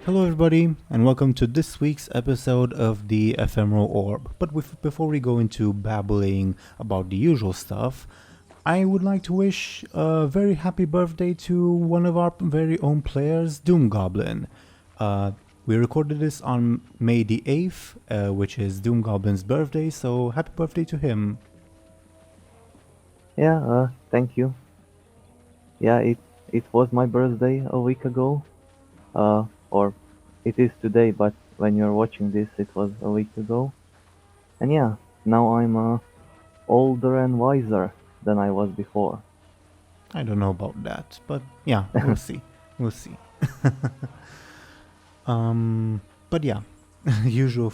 Hello, everybody, and welcome to this week's episode of the Ephemeral Orb. But before we go into babbling about the usual stuff, I would like to wish a very happy birthday to one of our very own players, DoomGoblin. We recorded this on May the 8th, which is DoomGoblin's birthday, so happy birthday to him. Yeah, thank you. Yeah, it was my birthday a week ago. Or it is today, but when you're watching this, it was a week ago. And yeah, now I'm older and wiser than I was before. I don't know about that, but yeah, we'll see. We'll see. But yeah, usual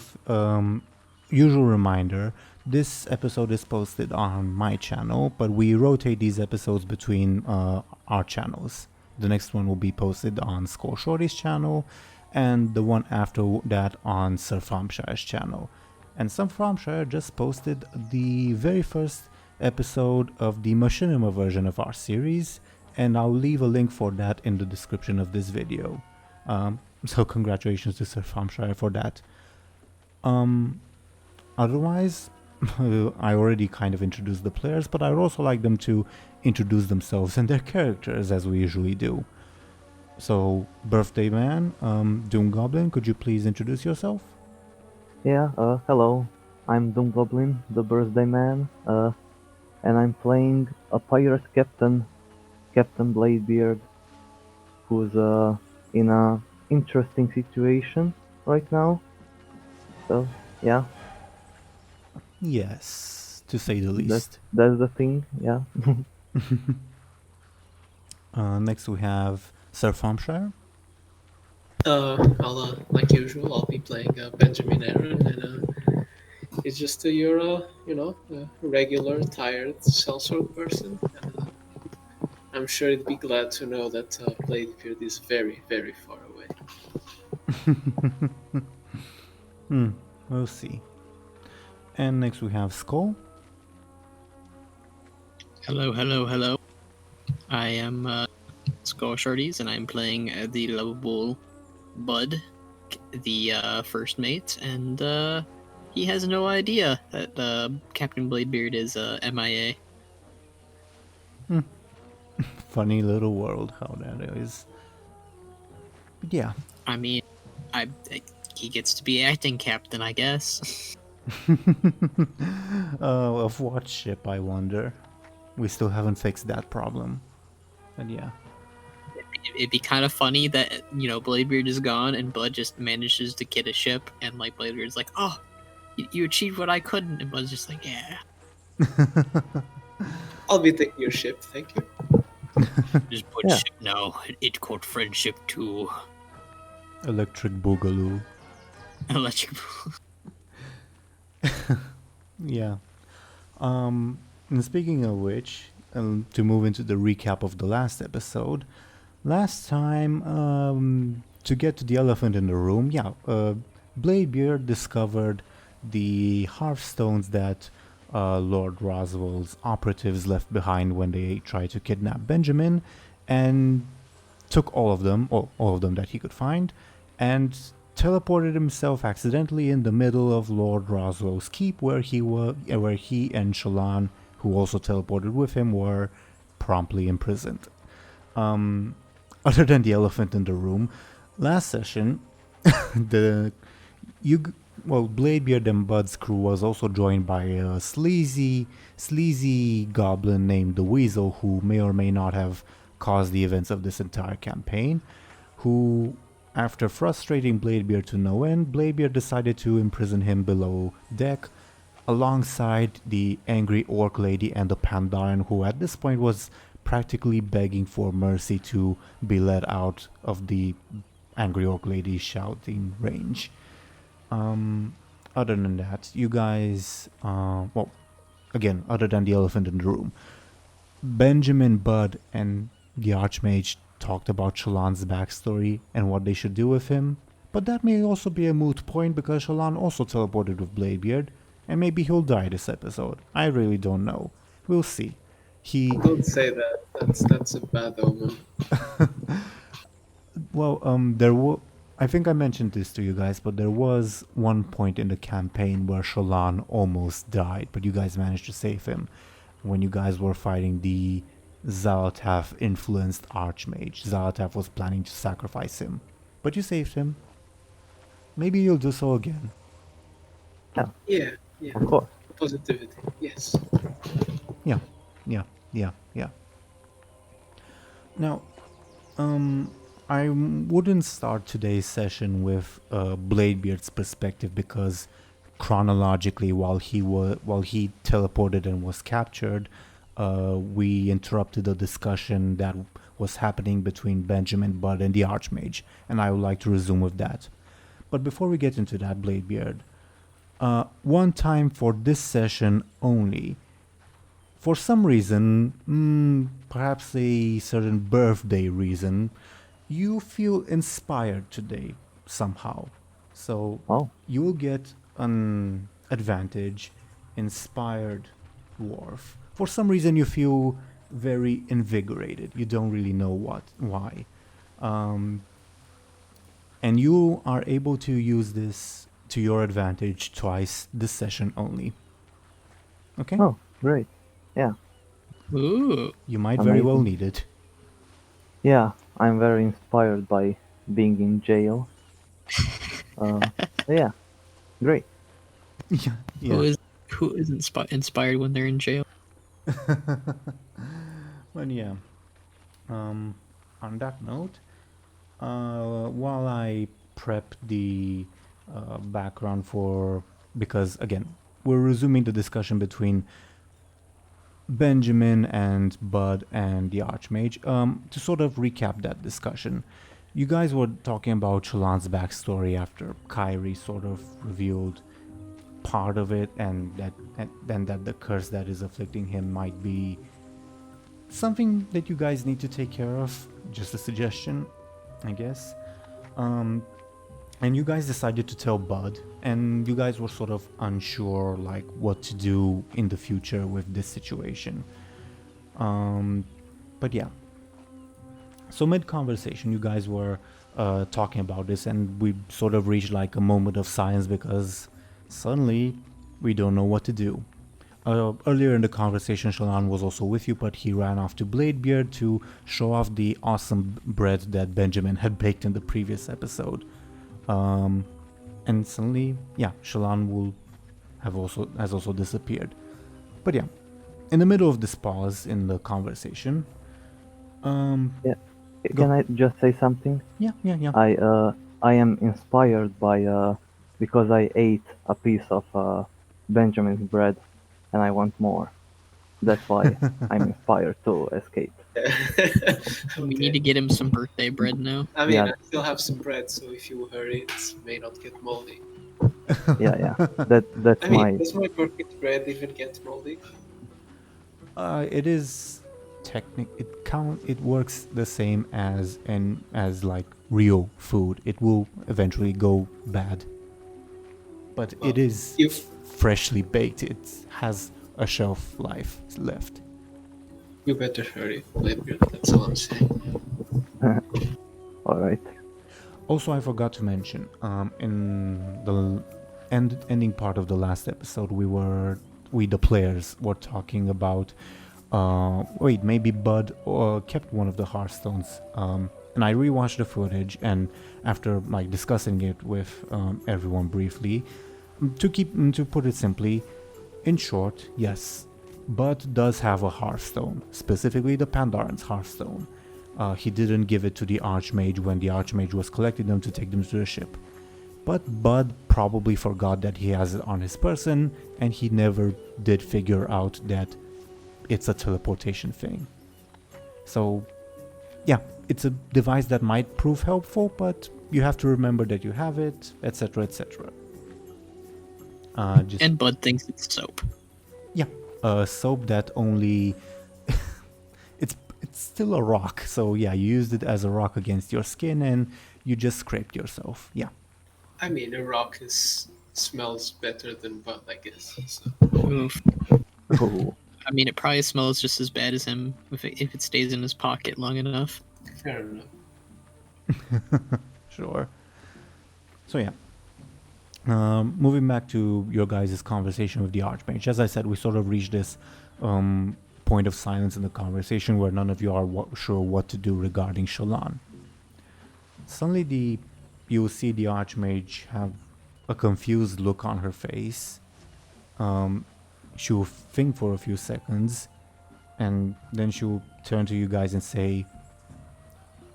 usual reminder. This episode is posted on my channel, but we rotate these episodes between our channels. The next one will be posted on Skoll Shorties channel, and the one after that on Sir Thompshire's channel. And Sir Thompshire just posted the very first episode of the machinima version of our series, and I'll leave a link for that in the description of this video. So congratulations to Sir Thompshire for that. Otherwise, I already kind of introduced the players, but I would also like them to introduce themselves and their characters as we usually do. So, birthday man, DoomGoblin, could you please introduce yourself? Yeah, hello. I'm DoomGoblin, the birthday man, and I'm playing a pirate captain, Captain Bladebeard, who's in a interesting situation right now. So, yeah. Yes, to say the least. That's the thing, yeah. Next we have Sir Thompshire. Like usual, I'll be playing Benjamin Aaran, and it's just your, a regular, tired, sellsword person. And I'm sure he'd be glad to know that Bladebeard is very, very far away. We'll see. And next we have Skoll. Hello. I am Skoll Shorties, and I'm playing the lovable Buhd, the first mate, and he has no idea that Captain Bladebeard is MIA. Funny little world, how that is. But yeah. I mean, he gets to be acting captain, I guess. Of what ship, I wonder? We still haven't fixed that problem. But yeah. It'd be kind of funny that, Bladebeard is gone and Buhd just manages to get a ship, and like Bladebeard's like, oh, you achieved what I couldn't, and Buhd's just like, yeah. I'll be taking your ship, thank you. Just put Yeah. ship now. It called friendship too. Electric Boogaloo. Electric. Yeah. And speaking of which, to move into the recap of the last episode, last time, to get to the elephant in the room, Bladebeard discovered the hearthstones that Lord Roswell's operatives left behind when they tried to kidnap Benjamin, and took all of them that he could find, and teleported himself accidentally in the middle of Lord Roswell's keep, where he and Shallan, who also teleported with him, were promptly imprisoned. Other than the elephant in the room, last session, Bladebeard and Buhd's crew was also joined by a sleazy goblin named the Weasel, who may or may not have caused the events of this entire campaign, who, after frustrating Bladebeard to no end, Bladebeard decided to imprison him below deck, alongside the angry orc lady and the Pandaren, who at this point was practically begging for mercy to be let out of the angry orc lady's shouting range. Other than that, you guys, again, other than the elephant in the room, Benjamin, Buhd, and the Archmage talked about Shallan's backstory and what they should do with him, but that may also be a moot point because Shallan also teleported with Bladebeard, and maybe he'll die this episode. I really don't know. We'll see. Don't say that. That's a bad omen. Well, I think I mentioned this to you guys, but there was one point in the campaign where Shallan almost died, but you guys managed to save him when you guys were fighting the Zalatath-influenced Archmage. Zalatath was planning to sacrifice him, but you saved him. Maybe you'll do so again. Yeah. Of course. Positivity. Yes. Yeah. Now, I wouldn't start today's session with Bladebeard's perspective because chronologically, while he teleported and was captured, we interrupted a discussion that was happening between Benjamin, Buhd, and the Archmage, and I would like to resume with that. But before we get into that, Bladebeard, one time for this session only, for some reason, perhaps a certain birthday reason, you feel inspired today somehow. So you will get an advantage, inspired dwarf. For some reason you feel very invigorated. You don't really know why. And you are able to use this to your advantage twice this session only. Okay? Oh, great. Yeah. Ooh. You might very well Amazing. need it. Yeah, I'm very inspired by being in jail. Yeah, great. Yeah. Who is inspired when they're in jail? Well, yeah. On that note, while I prep the background because again, we're resuming the discussion between Benjamin and Buhd and the Archmage. To sort of recap that discussion, you guys were talking about Shallan's backstory after Kyrie sort of revealed part of it, and that the curse that is afflicting him might be something that you guys need to take care of. Just a suggestion, I guess. And you guys decided to tell Buhd, and you guys were sort of unsure like what to do in the future with this situation. But yeah. So mid-conversation, you guys were talking about this, and we sort of reached like a moment of silence because suddenly we don't know what to do. Earlier in the conversation, Shallan was also with you, but he ran off to Bladebeard to show off the awesome bread that Benjamin had baked in the previous episode. And suddenly, yeah, Shallan has also disappeared. But yeah, in the middle of this pause in the conversation, Yeah. Go. Can I just say something? Yeah. I am inspired by because I ate a piece of Benjamin's bread, and I want more. That's why I'm inspired to escape. We need to get him some birthday bread now. I mean, Yeah. I still have some bread, so if you hurry, it may not get moldy. Yeah. That's I mean, my. does my perfect bread even get moldy? It is it works the same as like real food. It will eventually go bad, but Well, it is You've freshly baked. It has a shelf life left. You better hurry, Bladebeard. That's all I'm saying. All right. Also, I forgot to mention, in the ending part of the last episode, we the players were talking about, maybe Buhd kept one of the Hearthstones, and I rewatched the footage, and after like discussing it with everyone briefly, to put it simply, in short, yes, Buhd does have a Hearthstone, specifically the Pandaren Hearthstone. He didn't give it to the Archmage when the Archmage was collecting them to take them to the ship. But Buhd probably forgot that he has it on his person, and he never did figure out that it's a teleportation thing. So, yeah, it's a device that might prove helpful, but you have to remember that you have it, etc., etc. And Buhd thinks it's soap. Yeah, soap that only... it's still a rock, so yeah, you used it as a rock against your skin and you just scraped yourself, yeah. I mean, a rock smells better than Buhd, I guess. So. Oof. Ooh. I mean, it probably smells just as bad as him if it stays in his pocket long enough. Fair enough. Sure. So yeah. Moving back to your guys' conversation with the Archmage. As I said, we sort of reached this point of silence in the conversation where none of you are sure what to do regarding Shallan. Suddenly you see the Archmage have a confused look on her face. She will think for a few seconds, and then she will turn to you guys and say,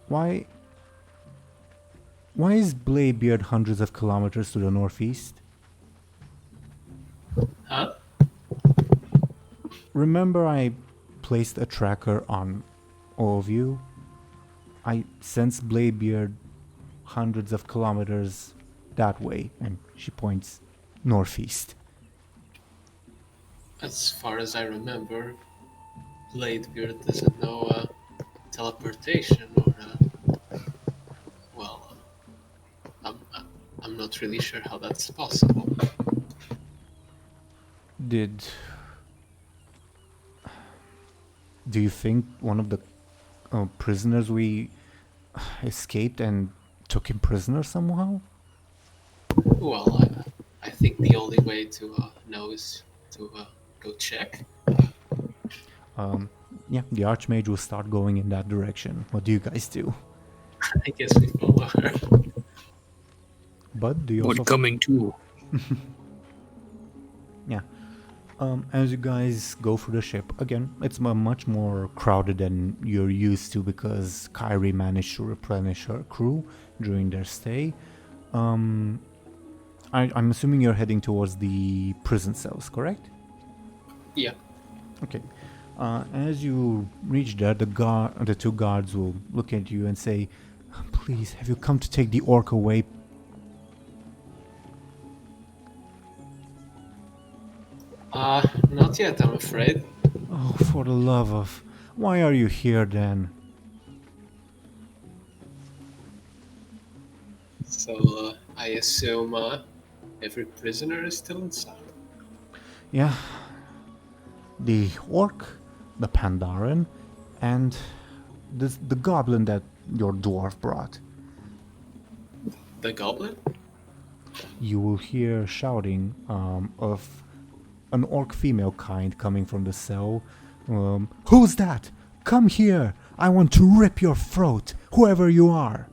Why is Bladebeard hundreds of kilometers to the northeast? Huh? Remember I placed a tracker on all of you? I sensed Bladebeard hundreds of kilometers that way, and she points northeast. As far as I remember, Bladebeard doesn't know teleportation or well, I'm not really sure how that's possible. Do you think one of the prisoners we escaped and took him prisoner somehow? Well, I think the only way to know is to go check. Yeah, the Archmage will start going in that direction. What do you guys do? I guess we follow her. Bud, do you also... What coming to? Yeah. As you guys go through the ship, again, it's much more crowded than you're used to because Kyrie managed to replenish her crew during their stay. I'm assuming you're heading towards the prison cells, correct? Yeah. Okay. As you reach there, the two guards will look at you and say, "Please, have you come to take the orc away?" Not yet, I'm afraid. Oh, for the love of... Why are you here then? So, I assume every prisoner is still inside. Yeah. The orc, the Pandaren, and the goblin that your dwarf brought. The goblin? You will hear shouting of an orc female kind coming from the cell. Who's that? Come here! I want to rip your throat, whoever you are!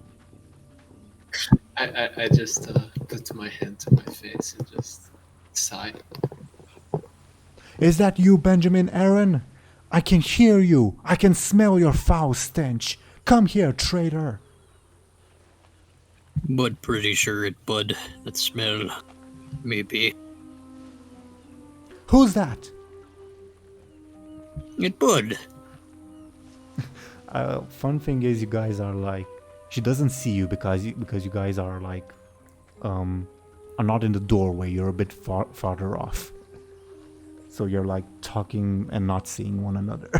I just put my hand to my face and just sigh. Is that you, Benjamin Aaran? I can hear you! I can smell your foul stench! Come here, traitor! Bud, pretty sure it Bud. That smell. Maybe. Who's that? It Bud. Fun thing is, you guys are like... She doesn't see you because you guys are like... are not in the doorway, you're a bit farther off. So you're like talking and not seeing one another.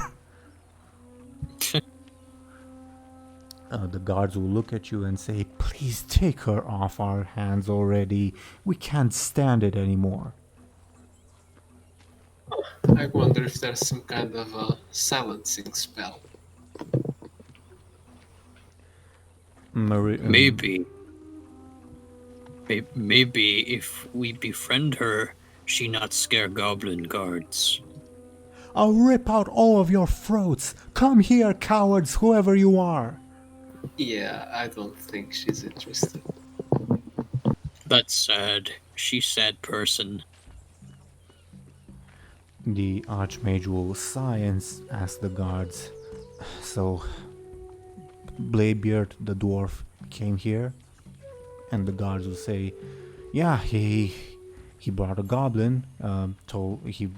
The guards will look at you and say, "Please take her off our hands already. We can't stand it anymore." I wonder if there's some kind of silencing spell. Maybe. Maybe if we befriend her, she not scare goblin guards. I'll rip out all of your throats. Come here, cowards, whoever you are. Yeah, I don't think she's interested. That's sad. She's sad person. The Archmage will sigh and ask the guards, "So, Bladebeard, the dwarf, came here?" And the guards will say, "Yeah, he brought a goblin, he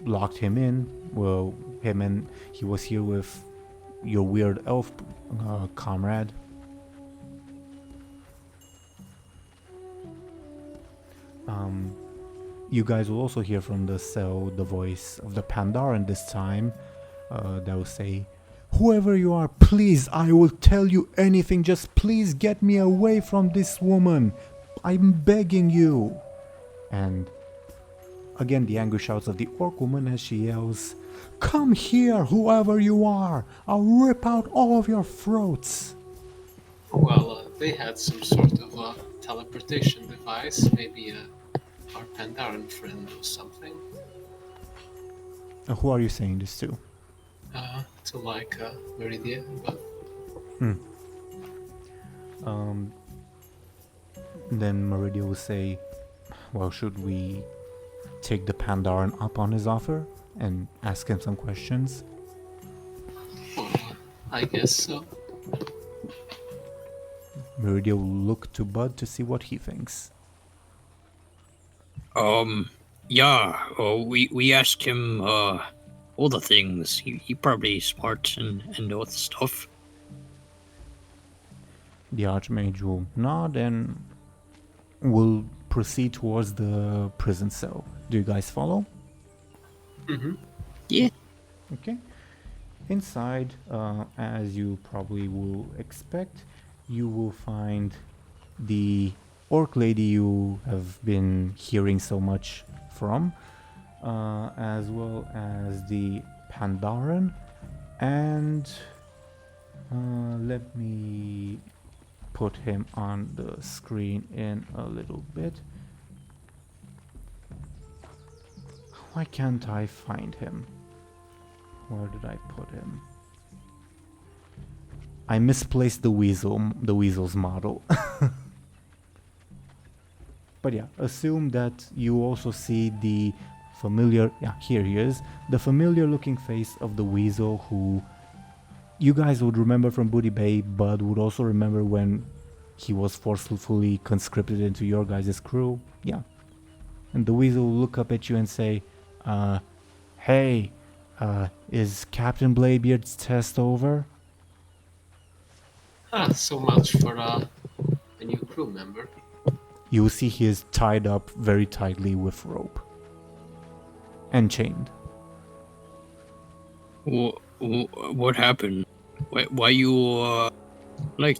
locked him in, well, him and he was here with your weird elf comrade." You guys will also hear from the cell the voice of the Pandaren this time. That will say, "Whoever you are, please, I will tell you anything. Just please get me away from this woman. I'm begging you." And again, the angry shouts of the orc woman as she yells, "Come here, whoever you are. I'll rip out all of your throats." Well, they had some sort of a teleportation device, maybe our Pandaren friend or something. Who are you saying this to? To like Meridia, but Then Meridia will say, well, should we take the Pandaren up on his offer and ask him some questions? well, I guess so. Meridia will look to Buhd to see what he thinks. Yeah, we asked him, all the things. He probably smart and knows stuff. The Archmage will nod and will proceed towards the prison cell. Do you guys follow? Mm-hmm. Yeah. Okay. Inside, as you probably will expect, you will find the orc lady you have been hearing so much from, as well as the Pandaren, and let me put him on the screen in a little bit. Why can't I find him? Where did I put him? I misplaced the weasel's model. But yeah, assume that you also see the familiar, here he is, the familiar looking face of the weasel who you guys would remember from Booty Bay, but would also remember when he was forcefully conscripted into your guys' crew. Yeah. And the weasel will look up at you and say, hey, is Captain Bladebeard's test over? So much for a new crew member. You will see he is tied up very tightly with rope. And chained. What happened? Why you, like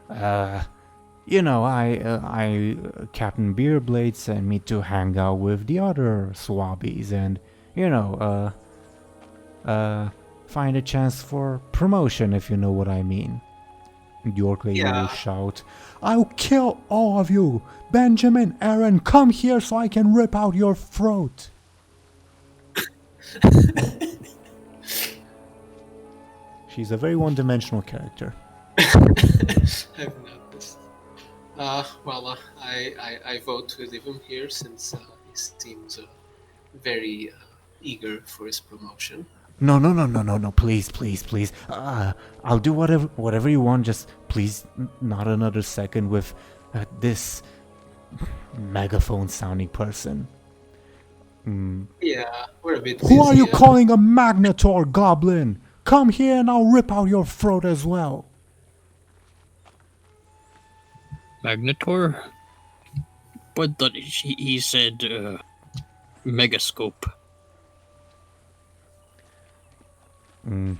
that? You know, Captain Beerblade sent me to hang out with the other swabbies and, you know, find a chance for promotion, if you know what I mean. The orc lady will shout, I'll kill all of you! Benjamin, Aaran, come here so I can rip out your throat! She's a very one-dimensional character. I've noticed. I vote to leave him here since he seems very eager for his promotion. No, please. I'll do whatever you want, just please not another second with this megaphone-sounding person. Yeah, we're a bit Who are you busy, calling a Magnetor, Goblin? Come here and I'll rip out your throat as well. Magnetor? But that he said, Megascope. The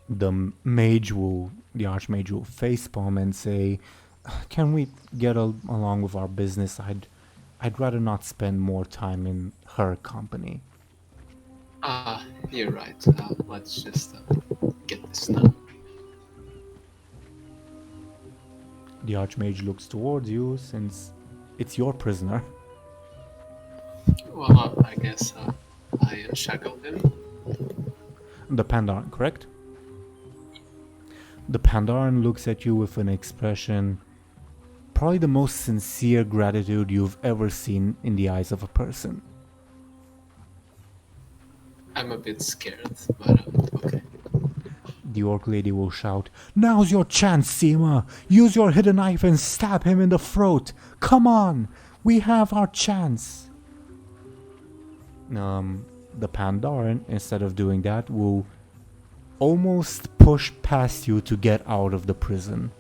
Archmage will facepalm and say, can we get along with our business? I'd rather not spend more time in her company. You're right. Let's just get this done. The Archmage looks towards you since it's your prisoner. Well, I guess I shackle him. The Pandaren, correct? The Pandaren looks at you with an expression, probably the most sincere gratitude you've ever seen in the eyes of a person. I'm a bit scared, but okay. The orc lady will shout, now's your chance, Seema! Use your hidden knife and stab him in the throat! Come on! We have our chance! The Pandaren, instead of doing that, will almost push past you to get out of the prison.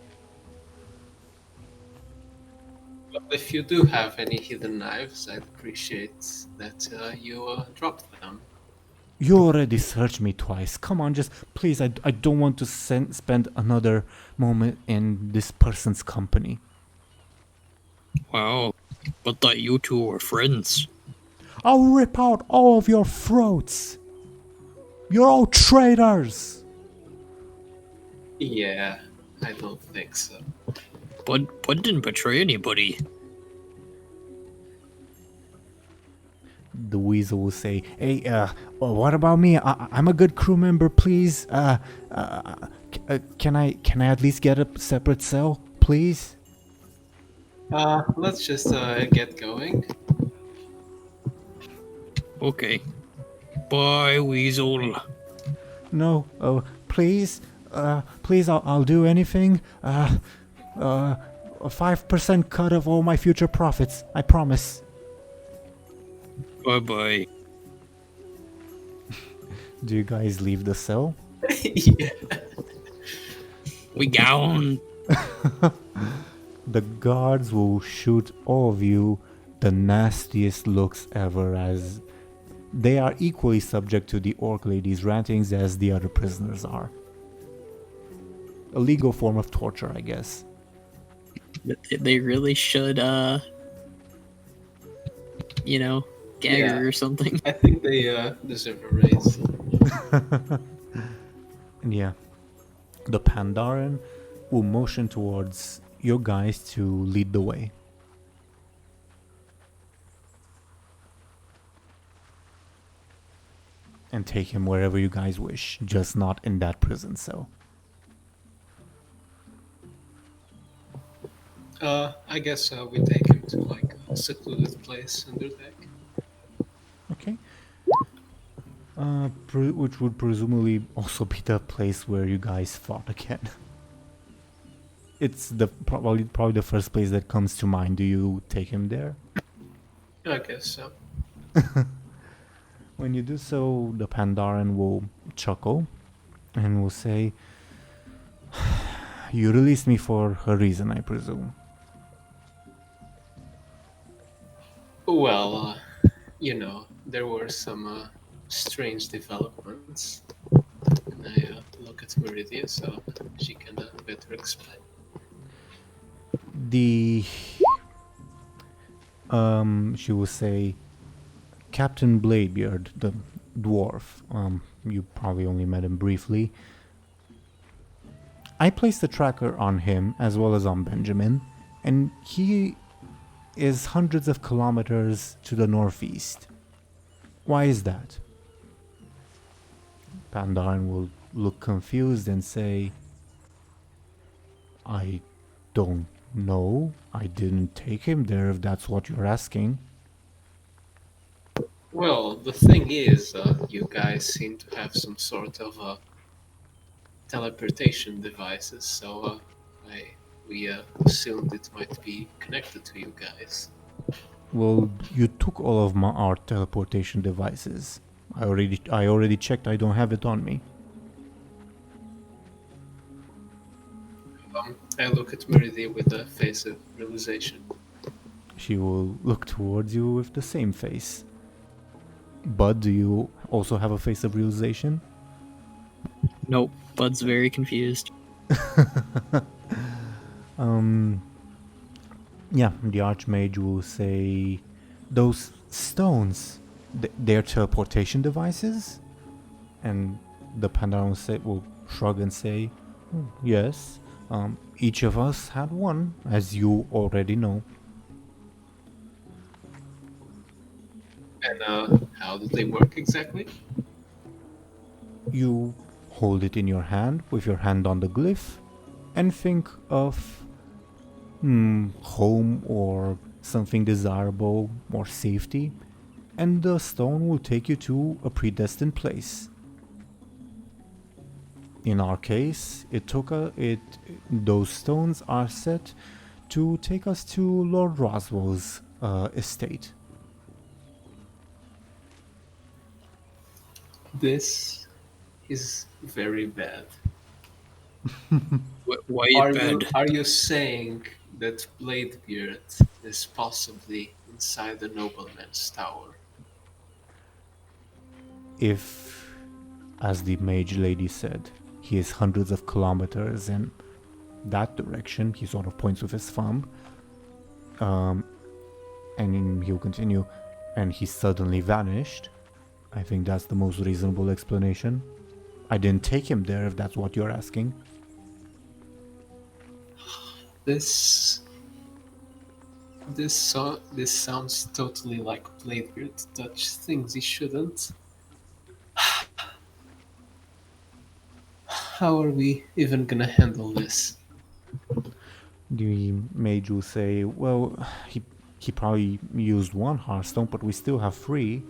But if you do have any hidden knives, I'd appreciate that you drop them. You already searched me twice. Come on, just please, I don't want to spend another moment in this person's company. Wow, but that you two were friends. I'll rip out all of your throats. You're all traitors. Yeah, I don't think so. Bud didn't betray anybody. The weasel will say, "Hey, well, what about me? I'm a good crew member. Please, can I at least get a separate cell, please?" Let's just get going. Okay. Bye, Weasel. No, please, please, I'll do anything. A 5% cut of all my future profits. I promise. Bye-bye. Do you guys leave the cell? Yeah. We gone. The guards will shoot all of you the nastiest looks ever, as they are equally subject to the orc lady's rantings as the other prisoners are. A legal form of torture, I guess. They really should, gag Yeah. her or something. I think they deserve a raise. Yeah. The Pandaren will motion towards your guys to lead the way. And take him wherever you guys wish, just not in that prison cell. I guess we take him to like a secluded place under deck. Okay. Which would presumably also be the place where you guys fought again. It's the probably the first place that comes to mind. Do you take him there? I guess so. When you do so, the Pandaren will chuckle and will say, "You released me for a reason, I presume." Well, there were some strange developments. And I look at Meridia so she can better explain. She will say, Captain Bladebeard, the dwarf, you probably only met him briefly. I placed a tracker on him as well as on Benjamin, and he is hundreds of kilometers to the northeast. Why is that? Pandaren will look confused and say, I don't know. I didn't take him there if that's what you're asking. Well, the thing is, you guys seem to have some sort of teleportation devices, so we assumed it might be connected to you guys. Well, you took all of our teleportation devices. I already checked. I don't have it on me. I look at Meridia with a face of realization. She will look towards you with the same face. Bud, do you also have a face of realization? Nope, Bud's very confused. Yeah, the Archmage will say, those stones, they're teleportation devices? And the Pandaren will shrug and say, yes, each of us had one, as you already know. And how do they work exactly? You hold it in your hand with your hand on the glyph and think of home or something desirable or safety, and the stone will take you to a predestined place. In our case, those stones are set to take us to Lord Roswell's estate. This is very bad. Why bad? Are you saying that Bladebeard is possibly inside the nobleman's tower? If, as the mage lady said, he is hundreds of kilometers in that direction, he sort of points with his thumb, and he'll continue, and he suddenly vanished. I think that's the most reasonable explanation. I didn't take him there if that's what you're asking. This this sounds totally like Bladebeard to touch things he shouldn't. How are we even gonna handle this? The mage will say, well, he probably used one hearthstone, but we still have three.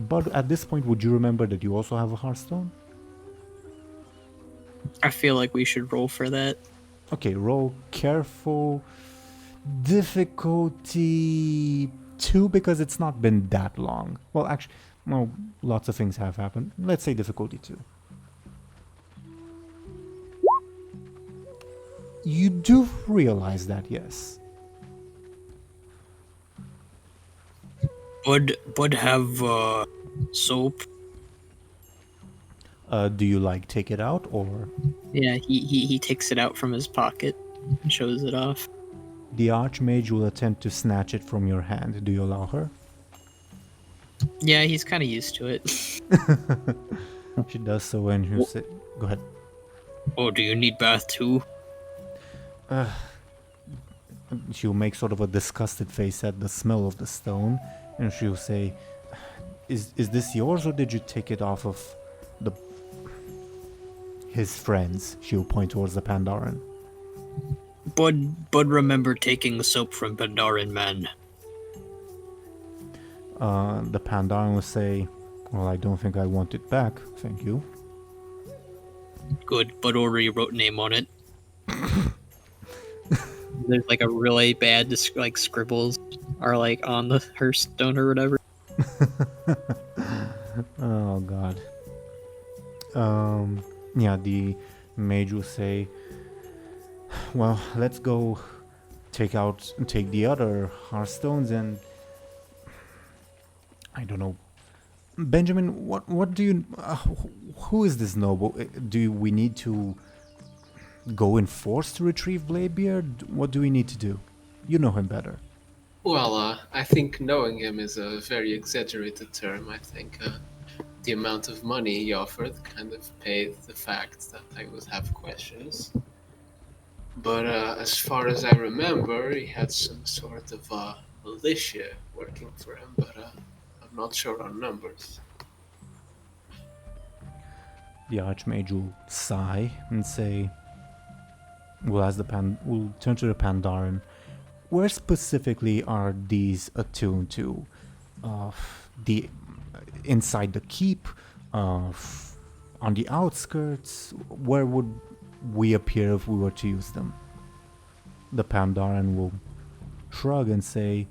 But at this point, would you remember that you also have a hearthstone? I feel like we should roll for that. Okay, roll careful. Difficulty 2 because it's not been that long. Well, actually, well, lots of things have happened. Let's say difficulty 2. You do realize that, yes. Bud have soap. Do you like take it out or? Yeah, he takes it out from his pocket and shows it off. The Archmage will attempt to snatch it from your hand. Do you allow her? Yeah, he's kind of used to it. She does so and you say, go ahead. Oh, do you need bath too? She'll make sort of a disgusted face at the smell of the stone, and she'll say, "Is this yours, or did you take it off of his friends?" She'll point towards the Pandaren. Bud remember taking the soap from Pandaren man. The Pandaren will say, "Well, I don't think I want it back, thank you." Good, Bud already wrote name on it. There's like a really bad like scribbles are like on the hearthstone or whatever. Oh god. Yeah, the mage will say, "Well, let's go take the other hearthstones and I don't know. Benjamin, what do you who is this noble? Do we need to go in force to retrieve Bladebeard? What do we need to do? You know him better." Well, I think knowing him is a very exaggerated term. I think the amount of money he offered kind of paid the fact that I would have questions. But as far as I remember, he had some sort of militia working for him, but I'm not sure on numbers. The Archmage will sigh and say, we'll turn to the Pandaren. Where specifically are these attuned to? The inside the keep, on the outskirts. Where would we appear if we were to use them? The Pandaren will shrug and say,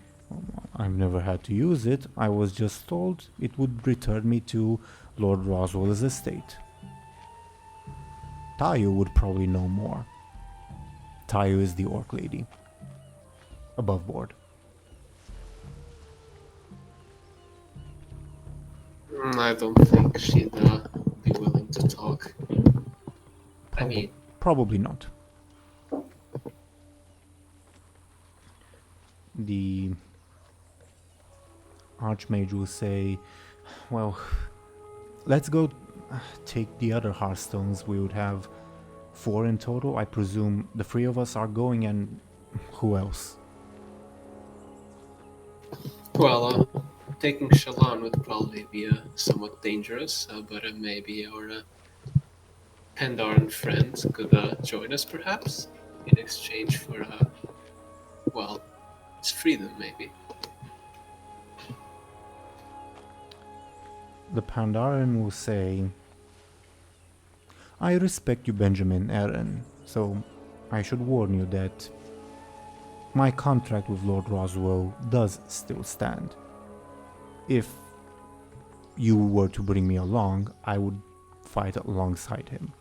"I've never had to use it. I was just told it would return me to Lord Roswell's estate." Tayo would probably know more. Tayo is the orc lady. Above board. I don't think she'd be willing to talk. I mean, Probably not. The Archmage will say, "Well, let's go take the other hearthstones. We would have 4 in total. I presume the 3 of us are going, and who else?" well, taking Shalon would probably be somewhat dangerous, but maybe our Pandaren friend could join us, perhaps, in exchange for, well, his freedom, maybe. The Pandaren will say, "I respect you, Benjamin Aaran, so I should warn you that my contract with Lord Roswell does still stand. If you were to bring me along, I would fight alongside him."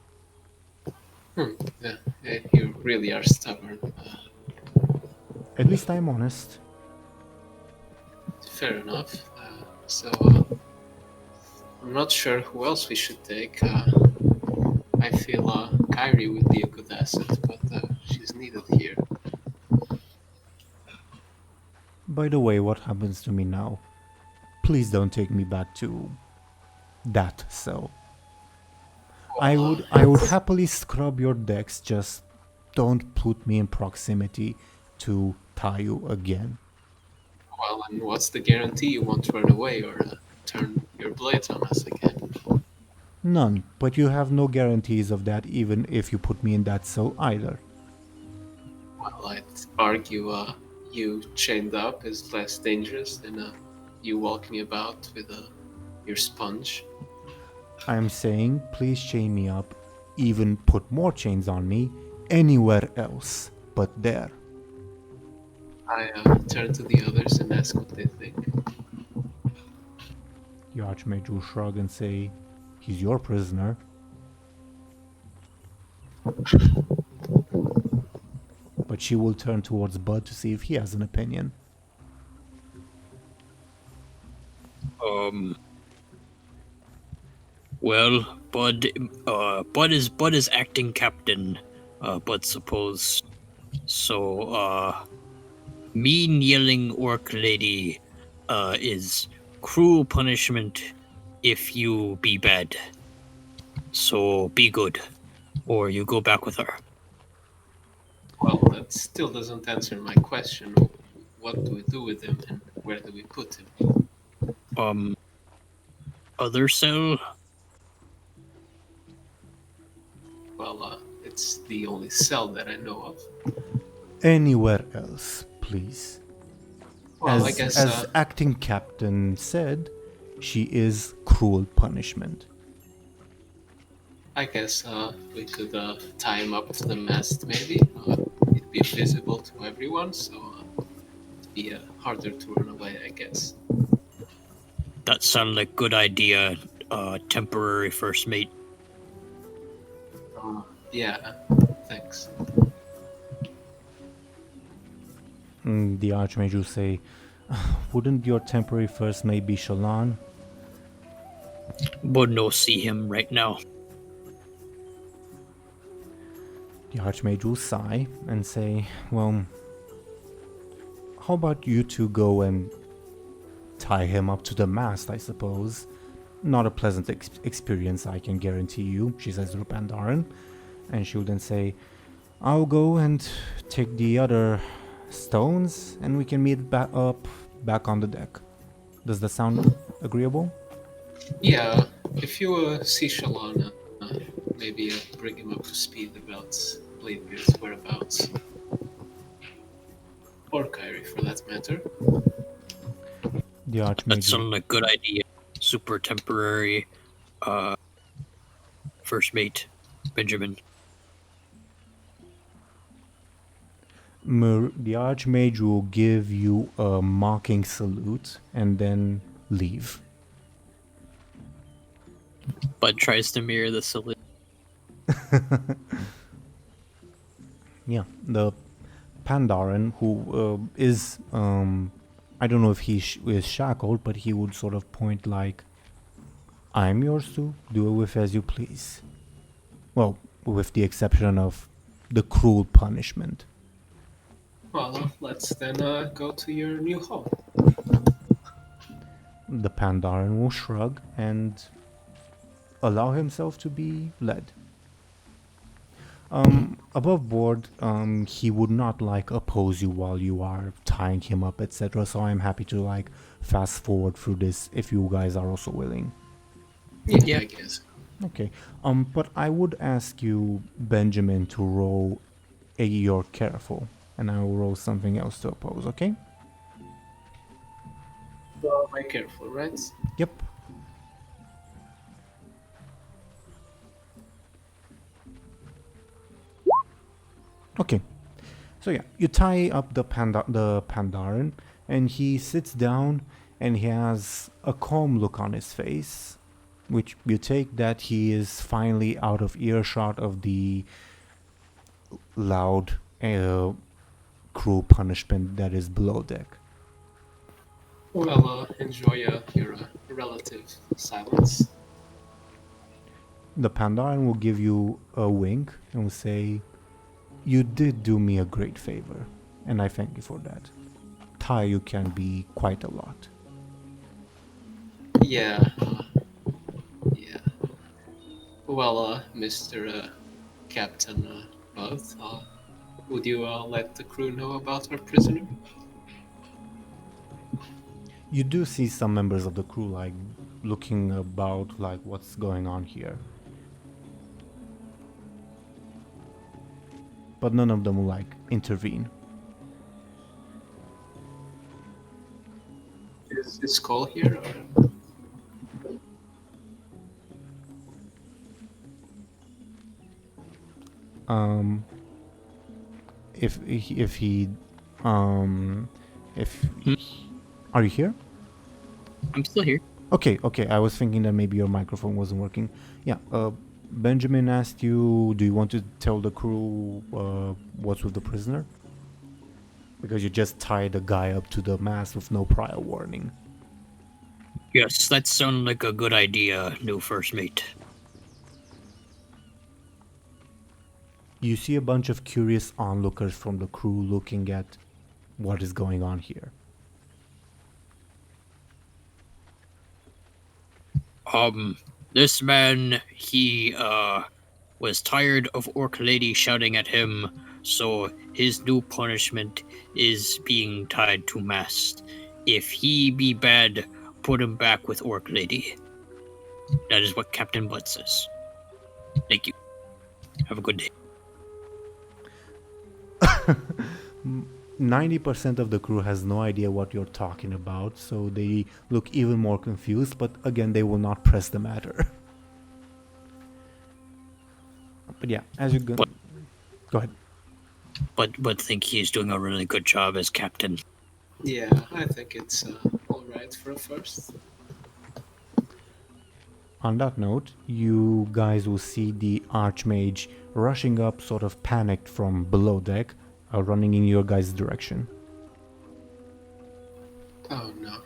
Yeah, you really are stubborn. At least I'm honest. Fair enough. So, I'm not sure who else we should take. I feel Kyrie would be a good asset, but she's needed here. By the way, what happens to me now? Please don't take me back to that cell. I would happily scrub your decks just don't put me in proximity to tie you again. Well, and what's the guarantee you won't run away or turn your blades on us again? None, but you have no guarantees of that even if you put me in that cell either. Well, I'd argue you chained up is less dangerous than you walking about with your sponge. I'm saying, please chain me up, even put more chains on me, anywhere else but there. I turn to the others and ask what they think. The Archmage will shrug and say, he's your prisoner. But she will turn towards Buhd to see if he has an opinion. Well, Buhd is acting captain, but suppose so. Mean yelling orc lady, is cruel punishment if you be bad. So be good, or you go back with her. Well, that still doesn't answer my question. What do we do with him and where do we put him? Other cell. Well, it's the only cell that I know of. Anywhere else, please. Well, as, I guess as acting captain said, she is cruel punishment. I guess we could tie him up to the mast, maybe. It'd be visible to everyone, so it'd be harder to run away, I guess. That sounds like good idea. Temporary first mate. Yeah, thanks. The Archmage will say, wouldn't your temporary first mate be Shallan? But no see him right now. The Archmage will sigh and say, well, how about you two go and tie him up to the mast, I suppose. Not a pleasant experience, I can guarantee you, she says to Aaran. And she will then say, I'll go and take the other stones and we can meet back on the deck. Does that sound agreeable? Yeah, if you see Shallan, maybe bring him up to speed about Bladebeard's whereabouts. Or Kyrie, for that matter. The That Archmage. sounds like a good idea. Super temporary first mate, Benjamin. The Archmage will give you a mocking salute and then leave. Bud tries to mirror the salute. Yeah, the Pandaren, who is, I don't know if he is shackled, but he would sort of point like, I'm yours too, do it with as you please. Well, with the exception of the cruel punishment. Well, let's then go to your new home. The Pandaren will shrug and allow himself to be led. Above board, he would not oppose you while you are tying him up, etc. So I'm happy to fast forward through this if you guys are also willing. Yeah, I guess. Okay. But I would ask you, Benjamin, to roll a you're careful, and I will roll something else to oppose. Okay? Well, be careful, right? Yep. Okay, so yeah, you tie up the Pandaren, and he sits down, and he has a calm look on his face, which you take that he is finally out of earshot of the loud, cruel punishment that is below deck. Well, enjoy your relative silence. The Pandaren will give you a wink and will say, you did do me a great favor, and I thank you for that. Tie you can be quite a lot. Yeah. Well, Mr. Captain Buhd, Would you let the crew know about our prisoner? You do see some members of the crew like looking about like what's going on here. But none of them will like intervene. Is Skoll here? Or? If are you here? I'm still here. Okay, I was thinking that maybe your microphone wasn't working. Yeah, Benjamin asked you, do you want to tell the crew what's with the prisoner? Because you just tied a guy up to the mast with no prior warning. Yes, that sounds like a good idea, new first mate. You see a bunch of curious onlookers from the crew looking at what is going on here. This man, he, was tired of Orc Lady shouting at him, so his new punishment is being tied to mast. If he be bad, put him back with Orc Lady. That is what Captain Buhd says. Thank you. Have a good day. 90% of the crew has no idea what you're talking about, so they look even more confused, but again, they will not press the matter. But yeah, as you go... Go ahead. But think he's doing a really good job as captain. Yeah, I think it's alright for a first. On that note, you guys will see the Archmage rushing up, sort of panicked from below deck, running in your guys' direction. Oh no.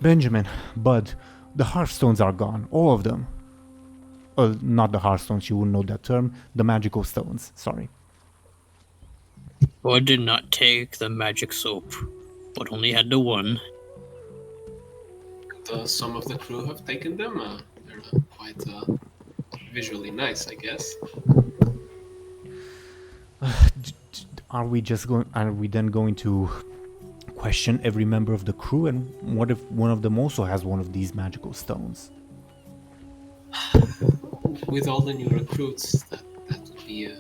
Benjamin, Buhd, the Hearthstones are gone, all of them. Not the Hearthstones, you wouldn't know that term, the magical stones, sorry. Buhd did not take the magic soap, but only had the one. Some of the crew have taken them. They're quite visually nice, I guess. Are we then going to question every member of the crew? And what if one of them also has one of these magical stones? With all the new recruits, that would be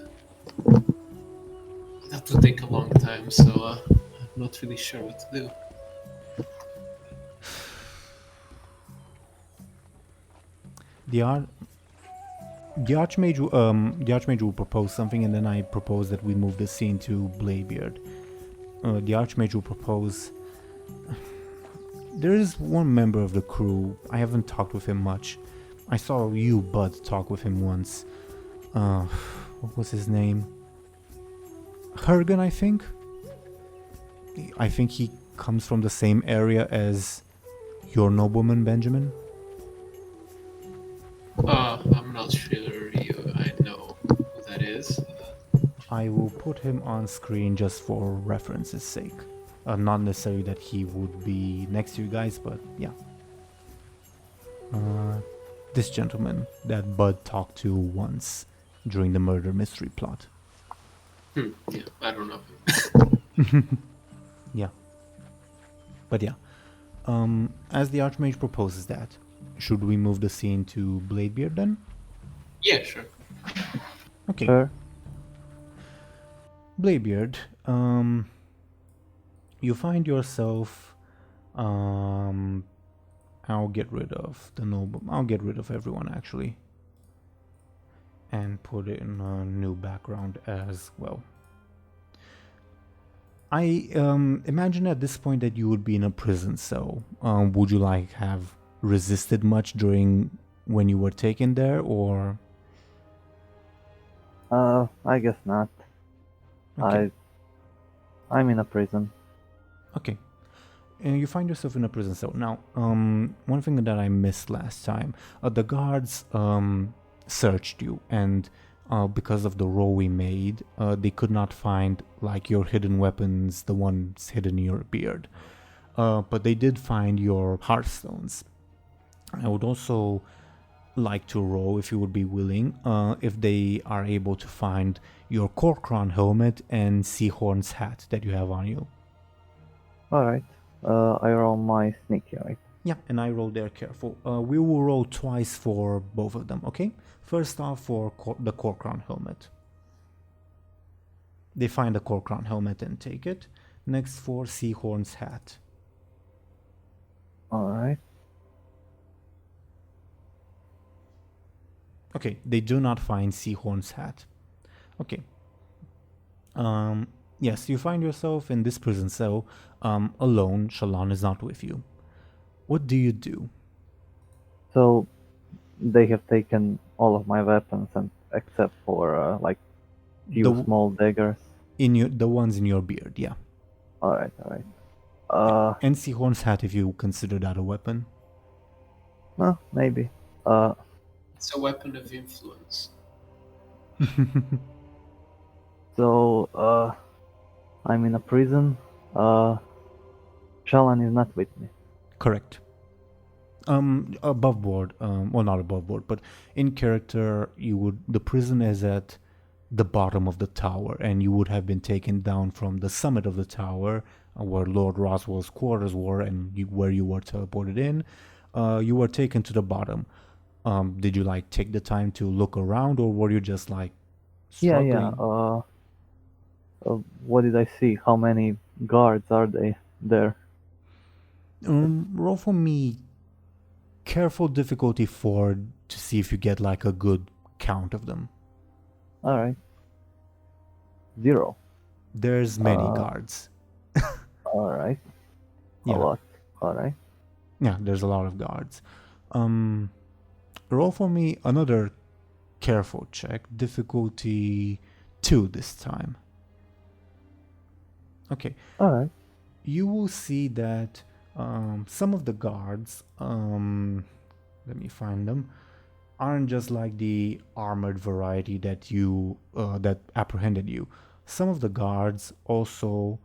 that would take a long time. So I'm not really sure what to do. The Archmage will propose something, and then I propose that we move the scene to Bladebeard. The Archmage will propose... There is one member of the crew, I haven't talked with him much. I saw you, Buhd, talk with him once. What was his name? Hergen, I think? I think he comes from the same area as your nobleman, Benjamin. I'm not sure I know who that is. I will put him on screen just for reference's sake. Not necessarily that he would be next to you guys, but yeah. This gentleman that Buhd talked to once during the murder mystery plot. Yeah, I don't know. Yeah. But yeah. As the Archmage proposes that, should we move the scene to Bladebeard then? Yeah, sure. Okay. Sure. Bladebeard, you find yourself, I'll get rid of the noble, I'll get rid of everyone actually, and put in a new background as well. I imagine at this point that you would be in a prison cell. Would you like have resisted much during when you were taken there, or? I guess not. Okay. I'm in a prison. Okay. You find yourself in a prison cell. Now, one thing that I missed last time, the guards searched you, and because of the roll we made, they could not find like your hidden weapons, the ones hidden in your beard. But they did find your hearthstones. I would also like to roll, if you would be willing, if they are able to find your Corcron helmet and Seahorn's hat that you have on you. Alright. I roll my sneaky, right? Yeah, and I roll there careful. We will roll twice for both of them, okay? First off for the Corcron helmet. They find the Corcron helmet and take it. Next for Seahorn's hat. Alright. Okay, they do not find Seahorn's hat. Okay. Yes, you find yourself in this prison cell, alone. Shallan is not with you. What do you do? So they have taken all of my weapons, and except for like few The- small daggers. The ones in your beard, yeah. Alright. And Seahorn's hat, if you consider that a weapon. No, maybe. It's a weapon of influence. So I'm in a prison. Shallan is not with me. Correct. Above board, well, not above board, but in character, the prison is at the bottom of the tower, and you would have been taken down from the summit of the tower, where Lord Roswell's quarters were, and where you were teleported in. You were taken to the bottom. Did you like take the time to look around, or were you just like struggling? Yeah. What did I see? How many guards are there? Roll for me careful difficulty 4 to see if you get like a good count of them. Alright. 0. There's many guards. Alright. Yeah. A lot. Alright. Yeah, there's a lot of guards. Roll for me another careful check, difficulty 2 this time. Okay. Alright. You will see that some of the guards, let me find them, aren't just like the armored variety that that apprehended you. Some of the guards also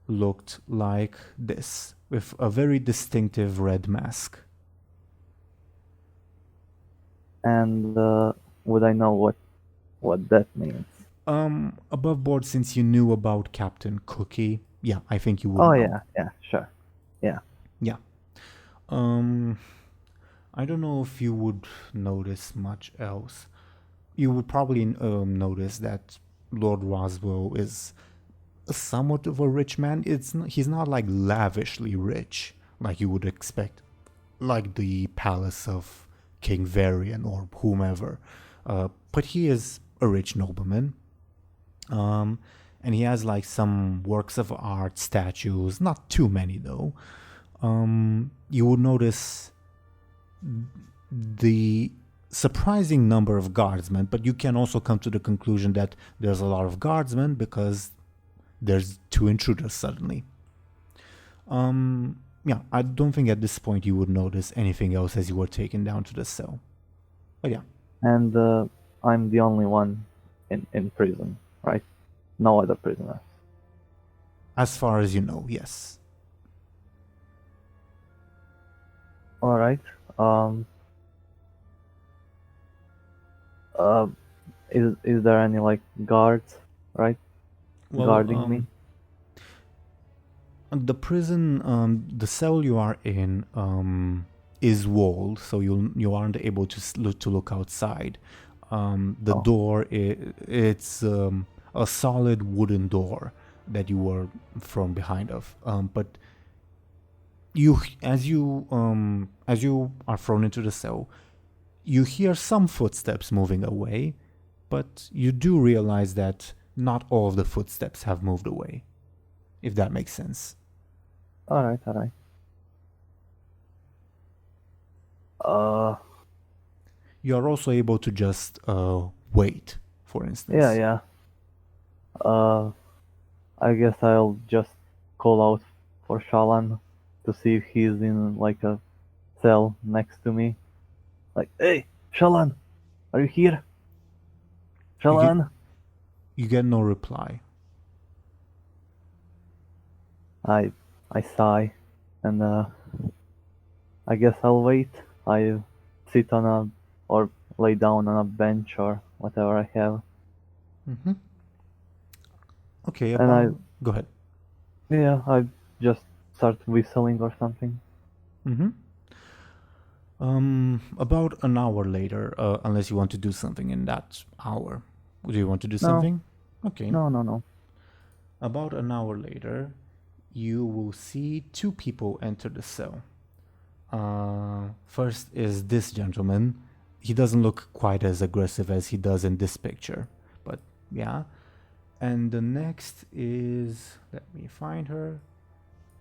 looked like this, with a very distinctive red mask. And would I know what that means? Above board, since you knew about Captain Cookie, yeah, I think you would Oh know. yeah, sure. Yeah. Yeah. I don't know if you would notice much else. You would probably notice that Lord Roswell is somewhat of a rich man. He's not like lavishly rich like you would expect, like the palace of King Varian or whomever. But he is a rich nobleman. And he has like some works of art, statues, not too many though. You would notice the surprising number of guardsmen, but you can also come to the conclusion that there's a lot of guardsmen because there's 2 intruders suddenly. Yeah, I don't think at this point you would notice anything else as you were taken down to the cell. But yeah. And I'm the only one in prison, right? No other prisoners. As far as you know, yes. Alright. Is there any like guards, right? Well, guarding me? The prison, the cell you are in, is walled, so you aren't able to look outside. The door, it's a solid wooden door that you were thrown behind of. But as you are thrown into the cell, you hear some footsteps moving away, but you do realize that not all of the footsteps have moved away, if that makes sense. Alright. You're also able to just wait, for instance. Yeah. I guess I'll just call out for Shallan to see if he's in like a cell next to me. Like, hey, Shallan, are you here? Shallan? You get no reply. I sigh, and I guess I'll wait. I sit on a or lay down on a bench or whatever I have. Mm-hmm. Okay, And I, go ahead. yeah, I just start whistling or something. Mm-hmm. About an hour later, unless you want to do something in that hour. Do you want to do No. something? Okay. No. About an hour later, you will see two people enter the cell. First is this gentleman. He doesn't look quite as aggressive as he does in this picture, but yeah. And the next is, let me find her,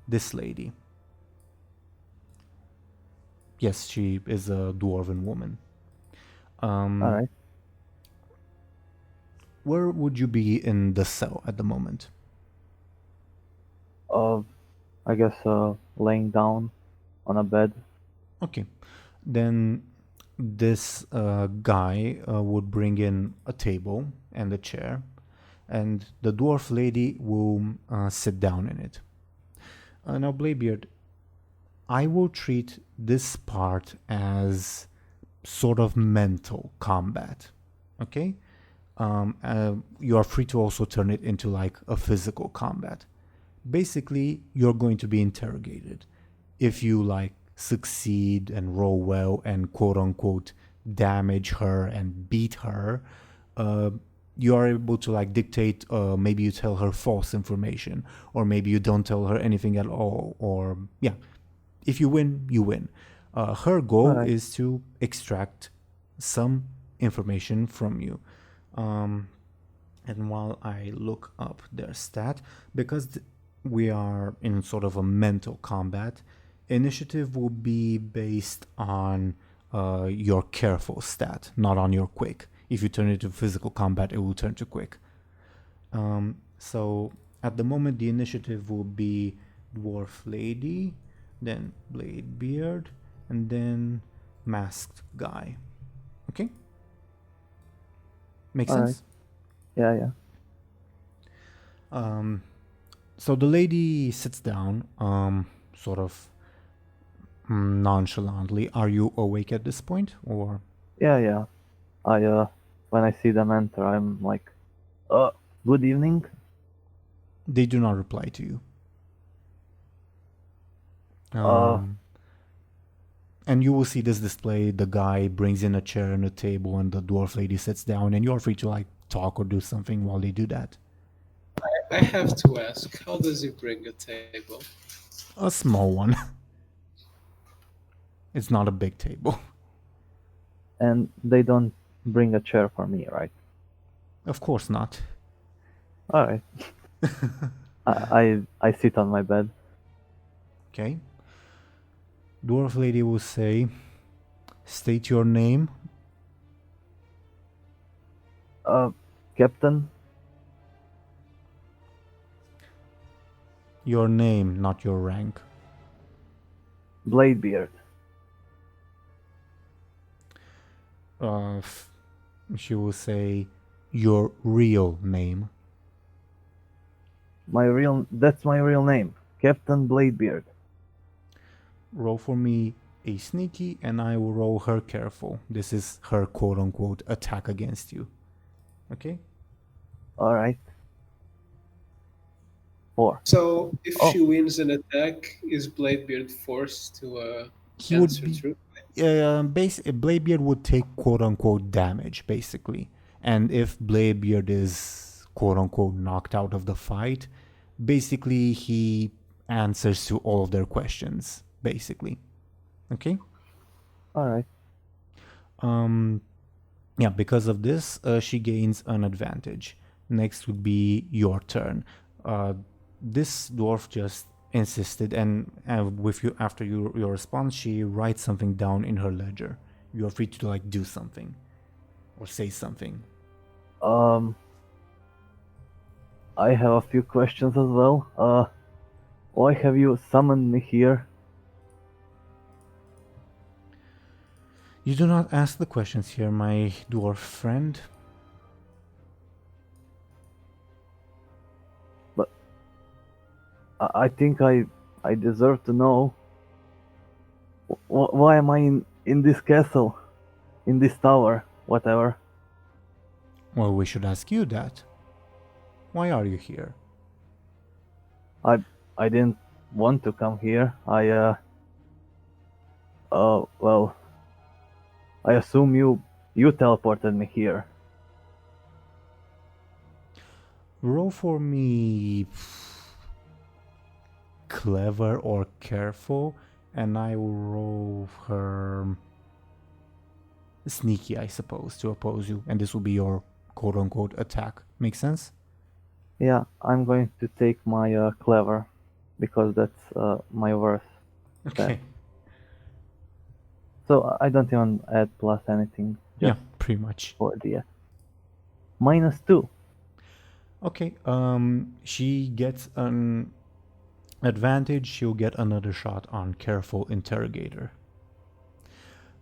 this lady. Yes, she is a dwarven woman. Alright. Where would you be in the cell at the moment? I guess laying down on a bed. Okay. Then this guy would bring in a table and a chair, and the dwarf lady will sit down in it. Now, Bladebeard, I will treat this part as sort of mental combat. Okay? You are free to also turn it into like a physical combat. Basically, you're going to be interrogated. If you like succeed and roll well and quote unquote damage her and beat her, you are able to like dictate, maybe you tell her false information, or maybe you don't tell her anything at all, or yeah, if you win, you win. Her goal Alright. is to extract some information from you. And while I look up their stat, because we are in sort of a mental combat, initiative will be based on your careful stat, not on your quick. If you turn it to physical combat, it will turn to quick. So at the moment, the initiative will be Dwarf Lady, then Bladebeard, and then Masked Guy. Okay? Makes Alright. sense? Yeah. So the lady sits down, sort of nonchalantly. Are you awake at this point, or? Yeah. When I see them enter, I'm like, good evening. They do not reply to you. And you will see this display. The guy brings in a chair and a table, and the dwarf lady sits down, and you're free to like talk or do something while they do that. I have to ask, how does he bring a table? A small one. It's not a big table. And they don't bring a chair for me, right? Of course not. Alright. I sit on my bed. Okay. Dwarf lady will say, state your name. Captain, Your name, not your rank. Bladebeard. She will say, your real name. That's my real name, Captain Bladebeard. Roll for me a sneaky, and I will roll her careful. This is her quote-unquote attack against you. Okay? Alright. 4. So if Oh. she wins an attack, is Bladebeard forced to He would answer be... through? Bladebeard would take quote-unquote damage, basically. And if Bladebeard is quote-unquote knocked out of the fight, basically he answers to all of their questions, basically. Okay? Alright. Yeah, because of this, she gains an advantage. Next would be your turn. This dwarf just insisted, and with you after your response, she writes something down in her ledger. You are free to like do something or say something. I have a few questions as well. Why have you summoned me here? You do not ask the questions here, my dwarf friend. But I think I deserve to know. Why am I in this castle? in this tower, whatever. Well, we should ask you that. Why are you here? I didn't want to come here. Well, I assume you teleported me here. Roll for me clever or careful, and I will roll her sneaky, I suppose, to oppose you, and this will be your quote-unquote attack. Make sense? Yeah, I'm going to take my clever, because that's my worst. Okay. So I don't even add plus anything. Yeah, Just pretty much. for the -2. Okay, she gets an advantage. She'll get another shot on careful interrogator.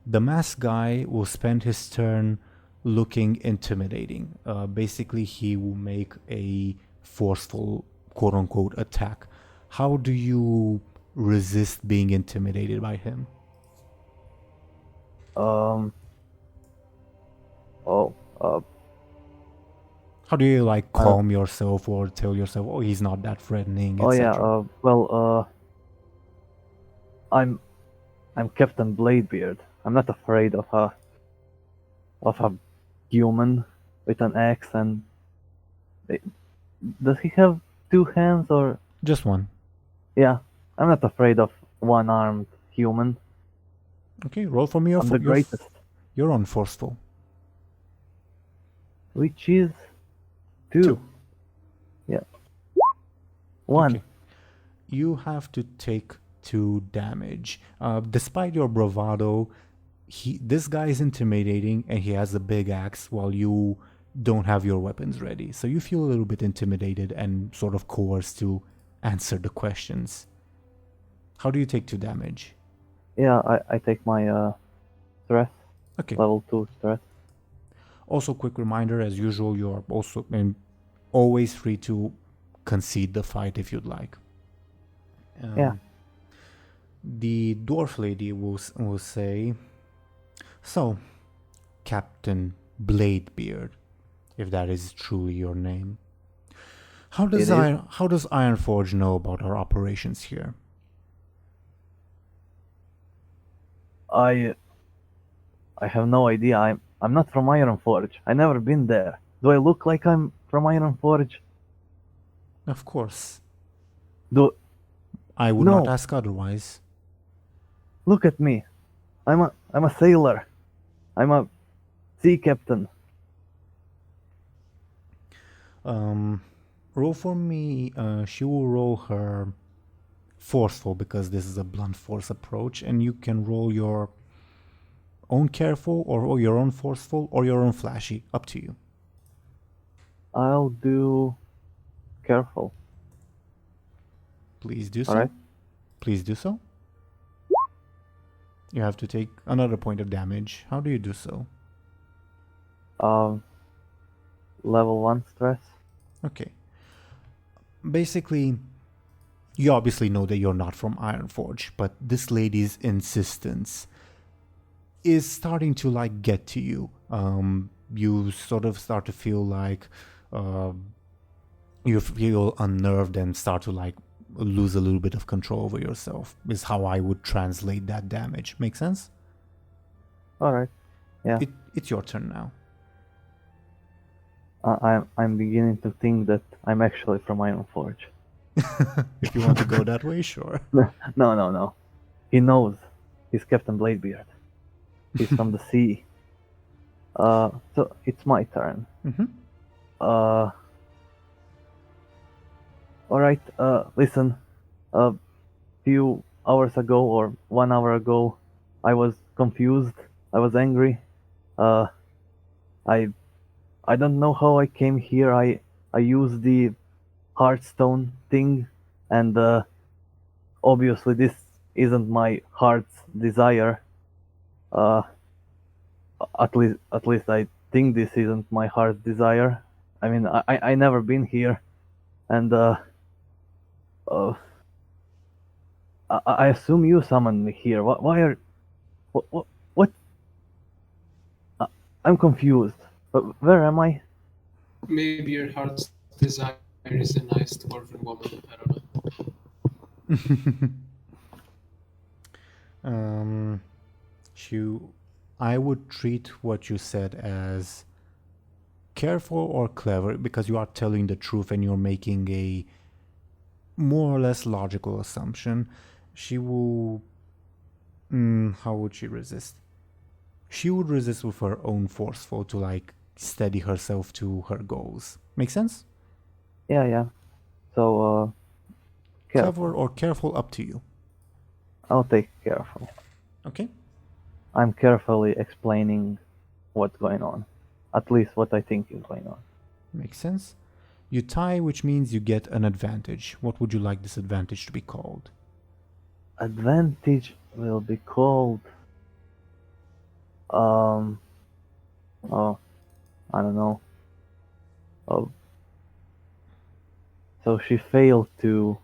The masked guy will spend his turn looking intimidating. Basically, he will make a forceful quote-unquote attack. How do you resist being intimidated by him? How do you like calm yourself or tell yourself, oh, he's not that threatening, Oh etc.? yeah. I'm Captain Bladebeard. I'm not afraid of a human with an axe. And does he have 2 hands or? Just one. Yeah, I'm not afraid of one-armed human. Okay, roll for me. I'm the greatest. You're on forceful. Which is 2. Yeah. 1. Okay. You have to take 2 damage. Despite your bravado, this guy is intimidating and he has a big axe while you don't have your weapons ready. So you feel a little bit intimidated and sort of coerced to answer the questions. How do you take 2 damage? Yeah, I take my stress. Okay. Level 2 stress. Also, quick reminder, as usual, you are also always free to concede the fight if you'd like. Yeah. The dwarf lady will say, so, Captain Bladebeard, if that is truly your name, how does Ironforge know about our operations here? I have no idea. I'm not from Ironforge. I never been there. Do I look like I'm from Ironforge? Of course. I would not ask otherwise. Look at me. I'm a sailor. I'm a sea captain. Roll for me. She will roll her forceful because this is a blunt force approach, and you can roll your own careful or your own forceful or your own flashy. Up to you. I'll do careful. Please do so. All right. Please do so. You have to take another point of damage. How do you do so? Level 1 stress. Okay. Basically, you obviously know that you're not from Ironforge, but this lady's insistence is starting to get to you. You sort of start to feel like you feel unnerved and start to lose a little bit of control over yourself, is how I would translate that damage. Make sense? All right. Yeah. It's your turn now. I'm beginning to think that I'm actually from Ironforge. If you want to go that way, sure. No. He knows. He's Captain Bladebeard. He's from the sea. So it's my turn. Mm-hmm. Alright, listen. A few hours ago, or 1 hour ago, I was confused. I was angry. I don't know how I came here. I used the Hearthstone thing, and obviously this isn't my heart's desire. At least I think this isn't my heart's desire. I mean, I never been here, and I assume you summoned me here. Why are what? I'm confused. But where am I? Maybe your heart's desire is a nice dwarven woman. I don't know. um, I would treat what you said as careful or clever because you are telling the truth and you're making a more or less logical assumption. She will. How would she resist? She would resist with her own forceful to like steady herself to her goals. Make sense? Yeah. So, careful. Clever or careful, up to you. I'll take careful. Okay? I'm carefully explaining what's going on. At least what I think is going on. Makes sense. You tie, which means you get an advantage. What would you like this advantage to be called? Advantage will be called... Oh, I don't know. Oh. So she failed to...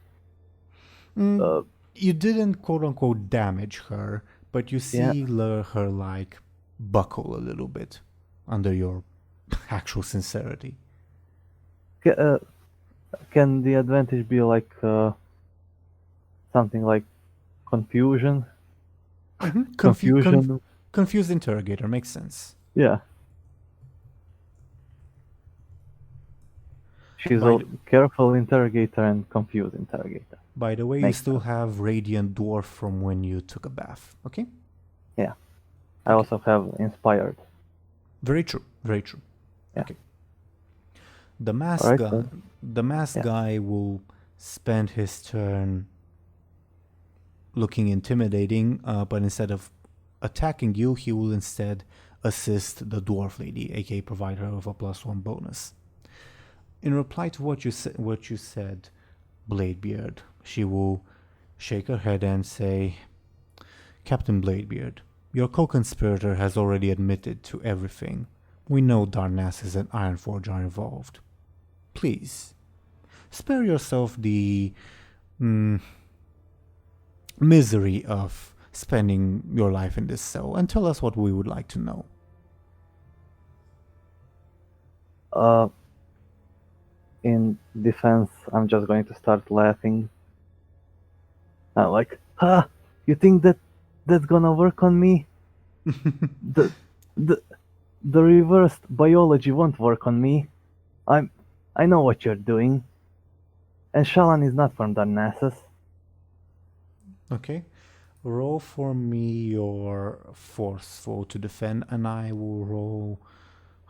You didn't quote unquote damage her, but you see her like buckle a little bit under your actual sincerity. Can the advantage be like something like confusion? Confusion? Confused interrogator makes sense. Yeah. She's a careful interrogator and confused interrogator. By the way, you still have Radiant Dwarf from when you took a bath, okay? Yeah. I also have Inspired. Very true, very true. Yeah. Okay. The masked guy will spend his turn looking intimidating, but instead of attacking you, he will instead assist the dwarf lady, aka provide her with a +1 bonus. In reply to what you said, Bladebeard, she will shake her head and say, Captain Bladebeard, your co-conspirator has already admitted to everything. We know Darnassus and Ironforge are involved. Please, spare yourself the misery of spending your life in this cell and tell us what we would like to know. In defense, I'm just going to start laughing. Like, you think that's gonna work on me? the reversed biology won't work on me. I know what you're doing. And Shalan is not from Darnassus. Okay. Roll for me your forceful to defend, and I will roll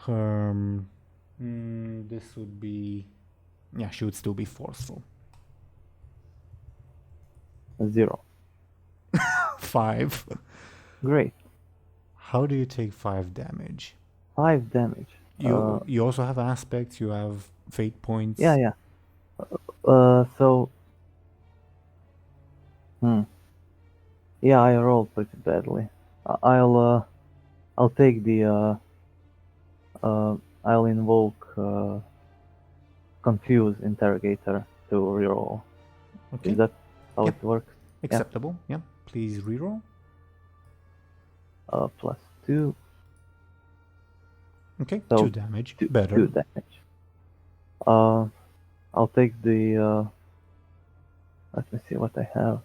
her. This would be. Yeah, she would still be forceful. 0. 5. Great. How do you take 5 damage? 5 damage. You also have aspects, you have fate points. Yeah. So... Yeah, I rolled pretty badly. I'll take the... I'll invoke Confused Interrogator to reroll. Okay. Is that how it works? Acceptable, yeah. Please reroll. +2. Okay, So 2 damage. Better. 2 damage. I'll take the... let me see what I have.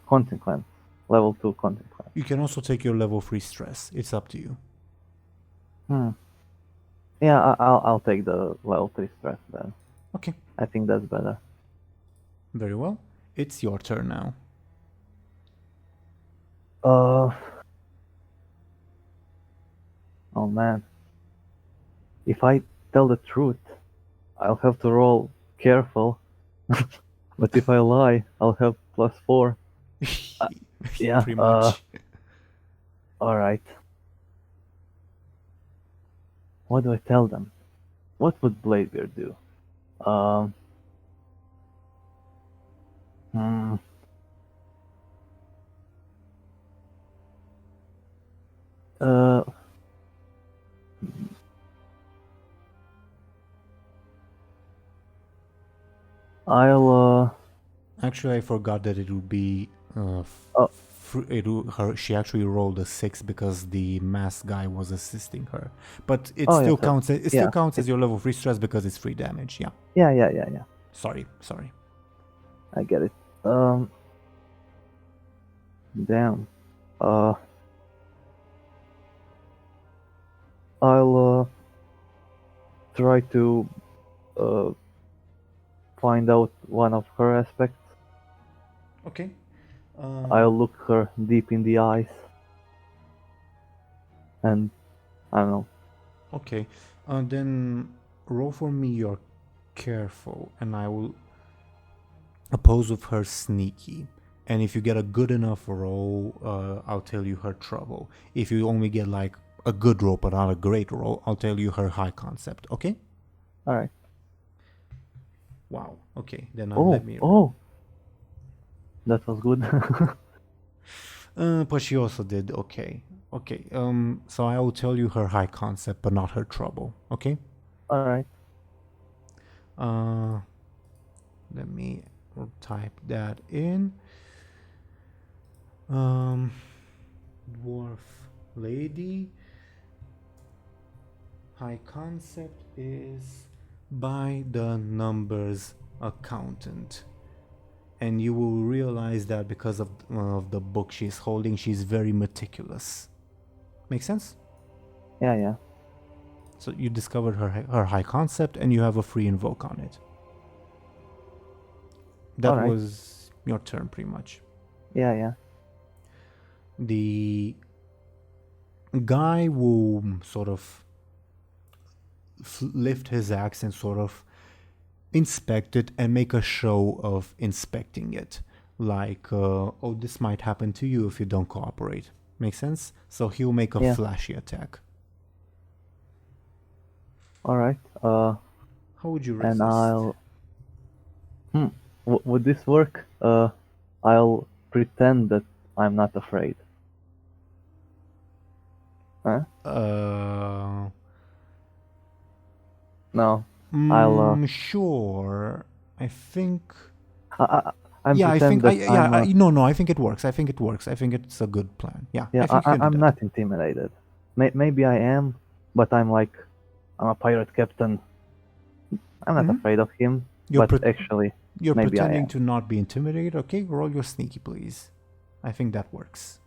Consequence. Level 2 consequence. You can also take your level 3 stress. It's up to you. Yeah, I'll take the level 3 stress then. Okay. I think that's better. Very well. It's your turn now. Oh man. If I tell the truth, I'll have to roll careful. But if I lie, I'll have +4. Yeah. Pretty much. Alright. What do I tell them? What would Bladebeard do? I'll Actually, I forgot that it would be she actually rolled a 6 because the masked guy was assisting her. But it Oh, yeah, still so- counts. It yeah, still counts as your level 3 stress because it's free damage. Yeah. Yeah. Sorry. I get it. Damn. I'll try to find out one of her aspects. Okay. I'll look her deep in the eyes, and I don't know. Okay. Then roll for me your careful, and I will oppose with her sneaky. And if you get a good enough roll, I'll tell you her trouble. If you only get like a good roll but not a great roll, I'll tell you her high concept. Okay? All right. Wow. Okay. Then Oh, let me roll. that was good. But she also did okay. Okay. So I will tell you her high concept but not her trouble. Okay? All right. Let me type that in. Dwarf lady. High concept is by the numbers accountant. And you will realize that because of the book she's holding, she's very meticulous. Make sense? Yeah. So you discovered her high concept and you have a free invoke on it. That Alright. was your turn pretty much. Yeah. The guy will sort of lift his axe and sort of inspect it and make a show of inspecting it. Like, oh, this might happen to you if you don't cooperate. Make sense? So he'll make a Yeah. flashy attack. All right. How would you resist? And I'll. Would this work? I'll pretend that I'm not afraid. Huh? No. I'll. Sure. I think. I'm Yeah, I pretend think. that I'm. No. I think it works. I think it's a good plan. Yeah. Yeah, I think you can do I'm that. not intimidated. Maybe I am, but I'm a pirate captain. I'm not Mhm. afraid of him, You're but actually, You're maybe I pretending am. to not be intimidated. Okay, roll your sneaky, please. I think that works.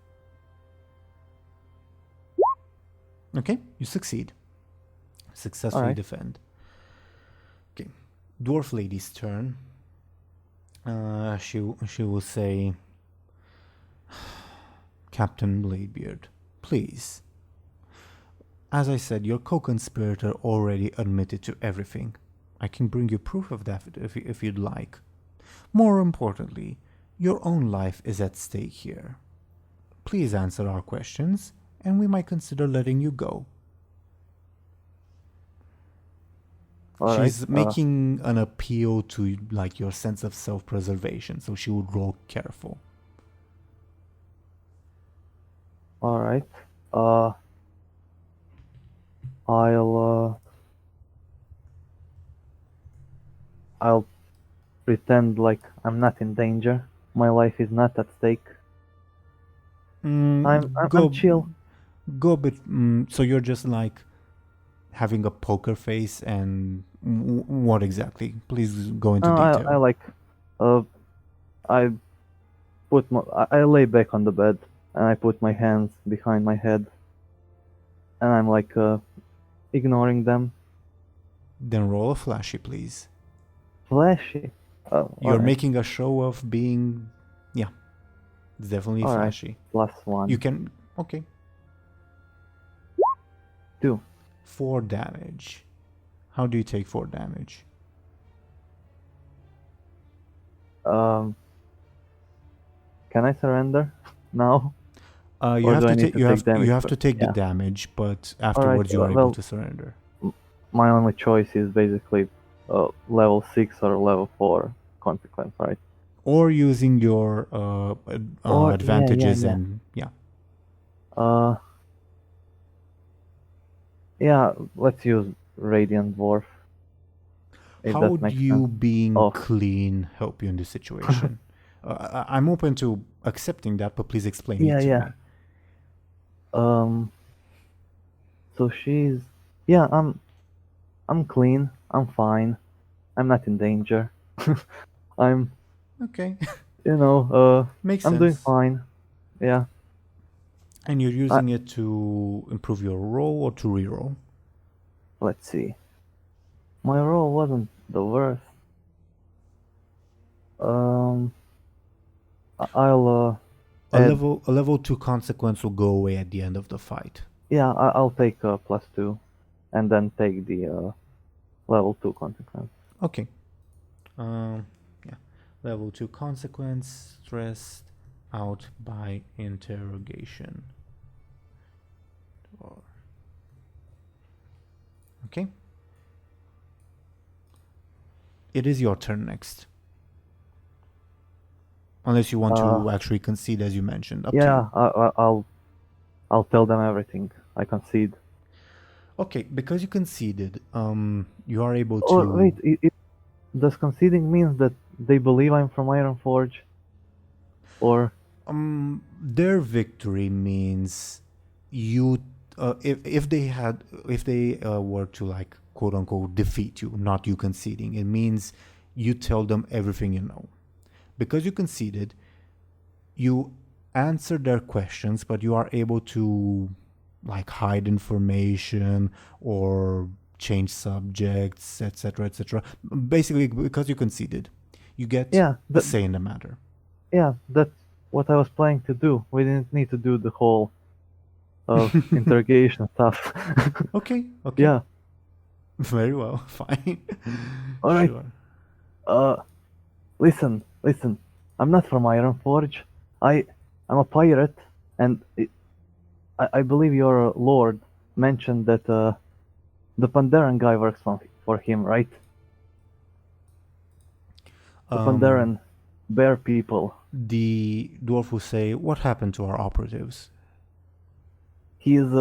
Okay, you succeed. Successfully Alright. defend. Okay, dwarf lady's turn. She will say, Captain Bladebeard, please. As I said, your co-conspirator already admitted to everything. I can bring you proof of that if you'd like. More importantly, your own life is at stake here. Please answer our questions, and we might consider letting you go. Alright. She's making an appeal to like your sense of self-preservation, so she would roll careful. Alright. I'll pretend like I'm not in danger. My life is not at stake. I'm chill. Go a bit. So you're just like having a poker face, and what exactly? Please go into detail. I lay back on the bed and I put my hands behind my head and I'm ignoring them. Then roll a flashy, please. Flashy. Oh, You're alright. making a show of being. Yeah, it's definitely Alright. flashy. +1. You can. Okay. 2. 4 damage. How do you take 4 damage? Can I surrender now? You Or have do I to need take. to You take have. damage You have to first? take the Yeah. damage, but afterwards you are able to surrender. My only choice is basically level 6 or level 4 consequence, right? Or using your Or- advantages yeah. and yeah. Yeah, let's use Radiant Dwarf. If How that would makes you sense. being Oh. clean help you in this situation? I'm open to accepting that, but please explain Yeah, it to yeah. me. So she's, yeah, I'm clean. I'm fine. I'm not in danger. I'm, Okay, makes I'm doing sense. fine. Yeah. And you're using it to improve your roll or to reroll? Let's see. My roll wasn't the worst. Um, I'll A add. level 2 consequence will go away at the end of the fight. Yeah, I'll take +2, and then take the level 2 consequence. Okay. Yeah. Level 2 consequence, stressed out by interrogation. Okay. It is your turn next. Unless you want to actually concede, as you mentioned. Up to Yeah, you. I'll tell them everything. I concede. Okay, because you conceded, you are able to. Oh wait, does conceding means that they believe I'm from Ironforge, or? Their victory means you. If they were to, like, quote unquote defeat you, not you conceding, it means you tell them everything you know. Because you conceded, you answer their questions, but you are able to, like, hide information or change subjects, etc., etc. Basically, because you conceded, you get a say in the matter. Yeah, that's what I was planning to do. We didn't need to do the whole interrogation stuff. Okay. Yeah. Very well. Fine. All right. Sure. Listen. I'm not from Ironforge. I'm a pirate, and I believe your lord mentioned that the Pandaren guy works for him, right? The Pandaren bear people. The dwarf will say, "What happened to our operatives?" He's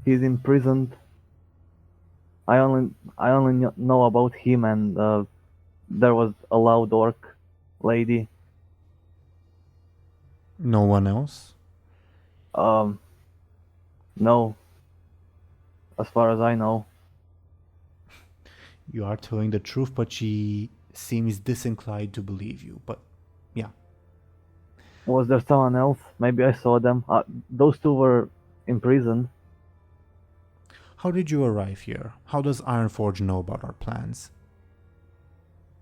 imprisoned. I only know about him, and there was a loud orc lady. No one else? No. As far as I know. You are telling the truth, but she seems disinclined to believe you. But yeah. Was there someone else? Maybe I saw them. Those two were in prison. How did you arrive here? How does Ironforge know about our plans?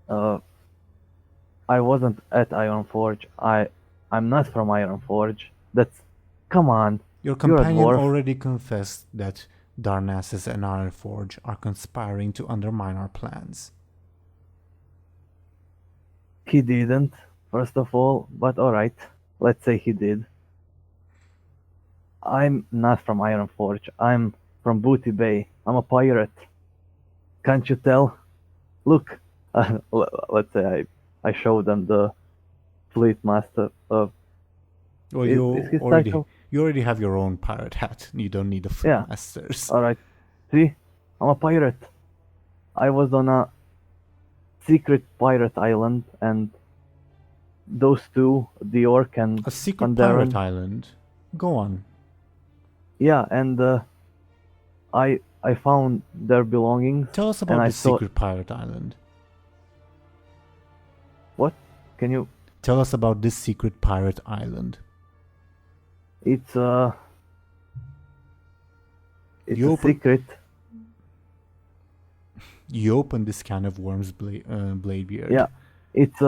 I wasn't at Ironforge. I'm not from Ironforge. Come on. Your companion already confessed that Darnassus and Ironforge are conspiring to undermine our plans. He didn't, first of all, but alright. Let's say he did. I'm not from Ironforge. I'm from Booty Bay. I'm a pirate. Can't you tell? Look, let's say I show them the fleet master. Well, you already have your own pirate hat. You don't need the fleet masters. Alright. See? I'm a pirate. I was on a secret pirate island, and those two, the orc and a secret pirate island. Go on. Yeah, and I found their belongings. Tell us about this secret pirate island. What? Can you tell us about this secret pirate island? It's a secret. You open this can of worms, Bladebeard. Yeah, it's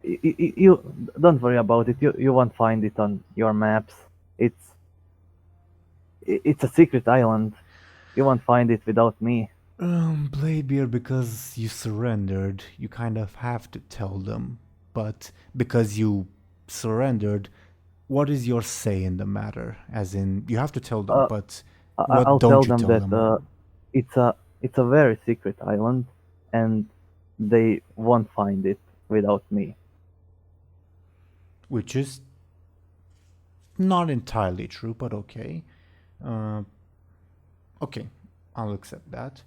you don't worry about it. You won't find it on your maps. It's a secret island. You won't find it without me. Bladebeard, because you surrendered, you kind of have to tell them. But because you surrendered, what is your say in the matter? As in, you have to tell them, but I'll tell them that it's a very secret island, and they won't find it without me. Which is not entirely true, but okay. Okay, I'll accept that.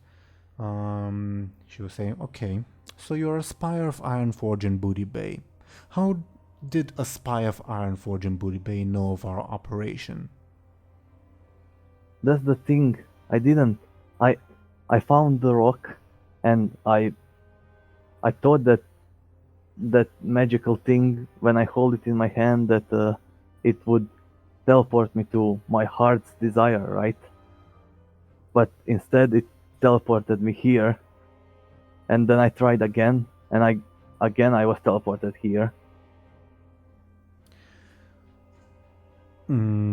She was saying, okay, so you're a spire of Ironforge in Booty Bay. How did a spy of Ironforge and Buhd Bay know of our operation? That's the thing. I didn't. I found the rock, and I thought that magical thing, when I hold it in my hand, that it would teleport me to my heart's desire, right? But instead it teleported me here, and then I tried again, and I was teleported here.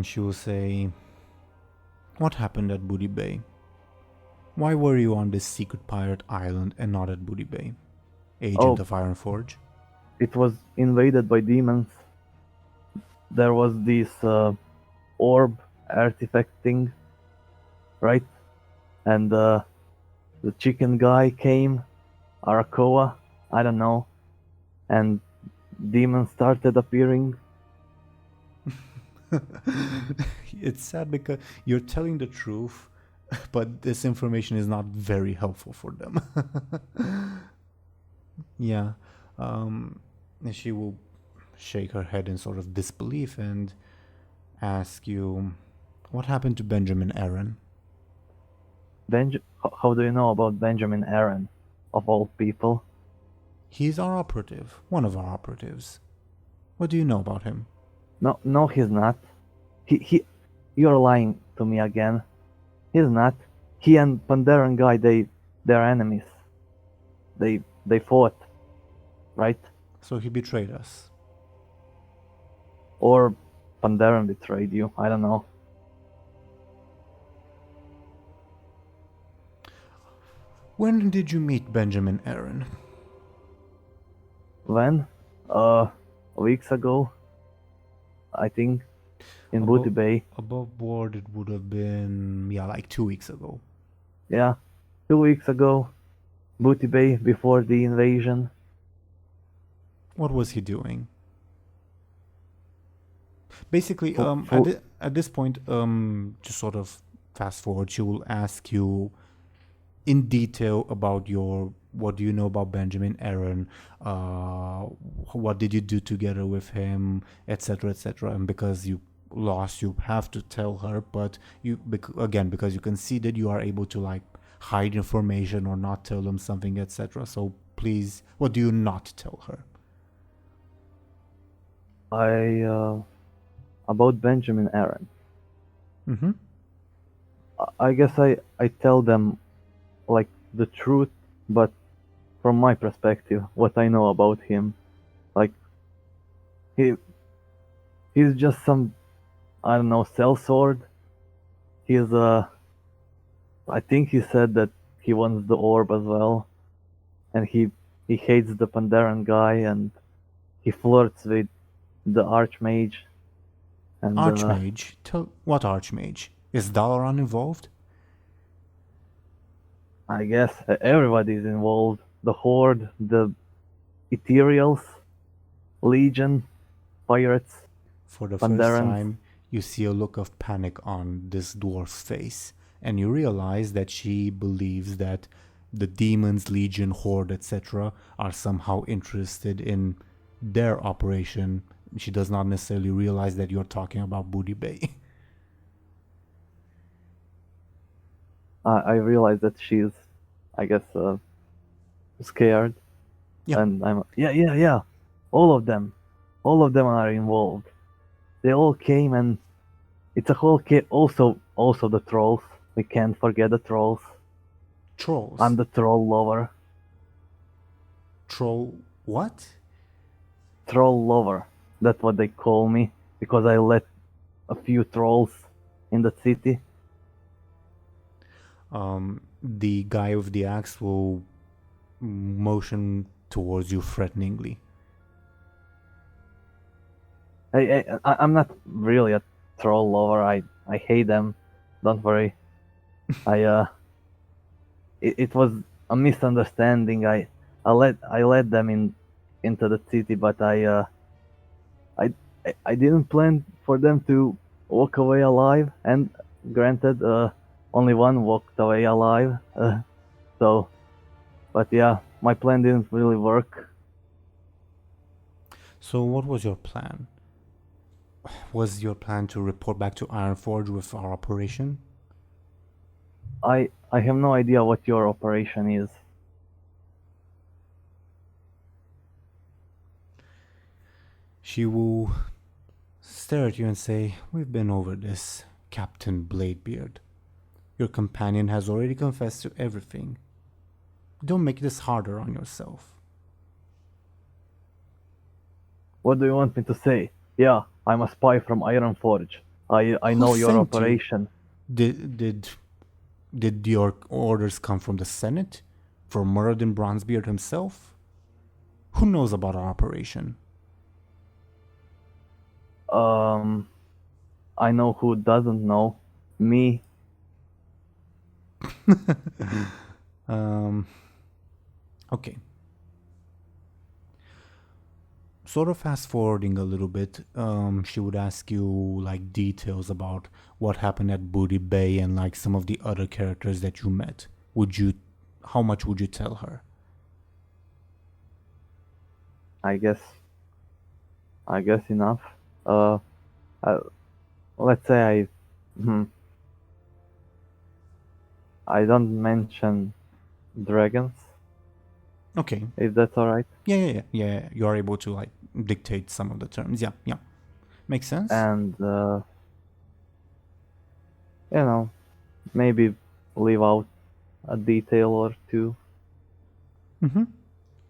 She will say, what happened at Buhd Bay? Why were you on this secret pirate island and not at Buhd Bay? Agent of Ironforge? It was invaded by demons. There was this orb artifact thing, right? And the chicken guy came, Arakoa, I don't know, and demons started appearing. It's sad because you're telling the truth, but this information is not very helpful for them. Yeah. She will shake her head in sort of disbelief and ask you, what happened to Benjamin Aaran? How do you know about Benjamin Aaran, of all people? He's our operative, one of our operatives. What do you know about him? No, he's not. You're lying to me again. He's not. He and Pandaren guy, they're enemies. They fought, right? So he betrayed us. Or Pandaren betrayed you. I don't know. When did you meet Benjamin Aaran? When? Weeks ago. I think. In Buhd Bay. Above board, it would have been, like 2 weeks ago. Yeah, 2 weeks ago. Buhd Bay, before the invasion. What was he doing? Basically, at this point, to sort of fast forward, she will ask you in detail about what do you know about Benjamin Aaran, what did you do together with him, etc., etc. And because you lost, you have to tell her, but because you conceded, you are able to like hide information or not tell them something, etc. So please, what do you not tell her? About Benjamin Aaran. Mm-hmm. I guess I tell them like the truth, but from my perspective, what I know about him. Like he's just some, I don't know, sellsword. He's I think he said that he wants the orb as well, and he hates the Pandaren guy, and he flirts with the Archmage. And Archmage? What Archmage? Is Dalaran involved? I guess everybody's involved. The Horde, the Ethereals, Legion, Pirates. For the Pandarans. first time, you see a look of panic on this dwarf's face, and you realize that she believes that the demons, Legion, Horde, etc. are somehow interested in their operation. She does not necessarily realize that you're talking about Buhd Bay. I realize that she's, I guess, scared. Yeah. And I'm, yeah. All of them are involved. They all came, and it's a whole also the trolls. We can't forget the trolls. Trolls? I'm the troll lover. Troll what? Troll lover. That's what they call me, because I let a few trolls in the city. The guy with the axe will motion towards you threateningly. I'm not really a troll lover. I hate them. Don't worry. It was a misunderstanding. I let them into the city, but I didn't plan for them to walk away alive. And granted, only one walked away alive. But yeah, my plan didn't really work. So what was your plan? Was your plan to report back to Ironforge with our operation? I have no idea what your operation is. She will stare at you and say, "We've been over this, Captain Bladebeard. Your companion has already confessed to everything. Don't make this harder on yourself." What do you want me to say? Yeah, I'm a spy from Ironforge. I Who know your sent you? operation. Did your orders come from the Senate? From Muradin Bronzebeard himself? Who knows about our operation? I know who doesn't know. Me. Okay. Sort of fast forwarding a little bit, she would ask you like details about what happened at Booty Bay and like some of the other characters that you met. How much would you tell her? I guess enough. Let's say I don't mention dragons, Okay. if that's alright. Yeah. You are able to like dictate some of the terms. Yeah. Makes sense. And maybe leave out a detail or two. Mm-hmm.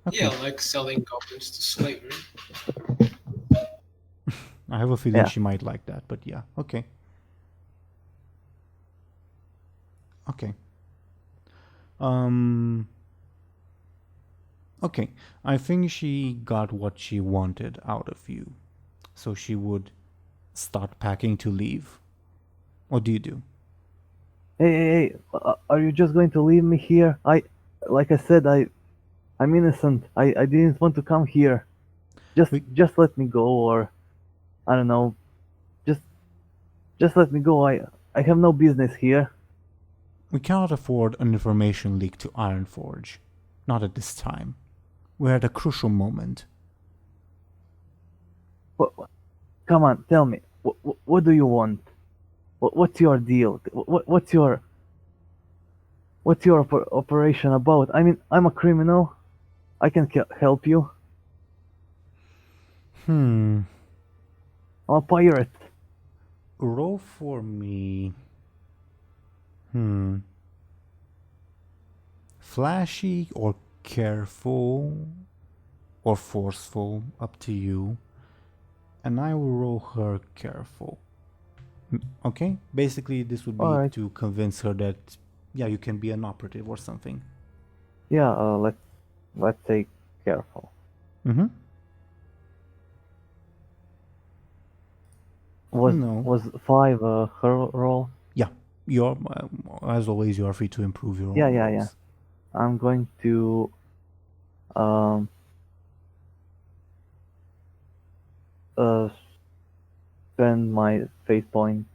Okay. Yeah, like selling goblins to slavery. I have a feeling Yeah. she might like that, but yeah. Okay. Okay. I think she got what she wanted out of you. So she would start packing to leave. What do you do? Hey, are you just going to leave me here? Like I said, I'm innocent. I didn't want to come here. Just let me go, or I don't know. Just let me go. I have no business here. We cannot afford an information leak to Ironforge. Not at this time. We're at a crucial moment. Come on, tell me. What do you want? What's your deal? What's your operation about? I mean, I'm a criminal. I can help you. I'm a pirate. Roll for me. Flashy or careful or forceful, up to you. And I will roll her careful. Okay? Basically, this would be Alright. to convince her that, yeah, you can be an operative or something. Yeah, let's say careful. Mm-hmm. Was 5 her roll? Yeah. You're, as always, you are free to improve your own Yeah. rolls. I'm going to spend my fate point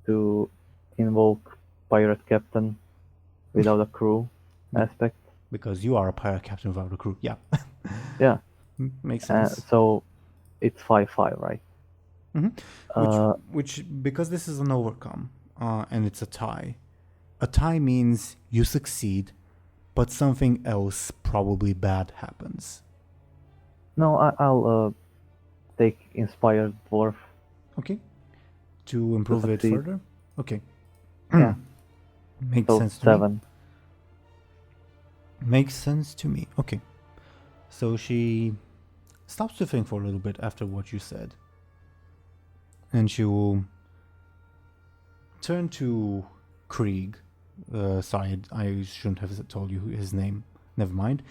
to invoke pirate captain without a crew aspect. Because you are a pirate captain without a crew. Yeah. Yeah. Makes sense. So it's 5/5, right? Which because this is an overcome and it's a tie means you succeed, but something else probably bad happens. No, I'll take inspired dwarf. Okay. To improve it succeed. further? Okay. Yeah. Makes So sense to 7. me. Makes sense to me. Okay. So she stops to think for a little bit after what you said. And she will turn to Krieg. Sorry, I shouldn't have told you his name. Never mind.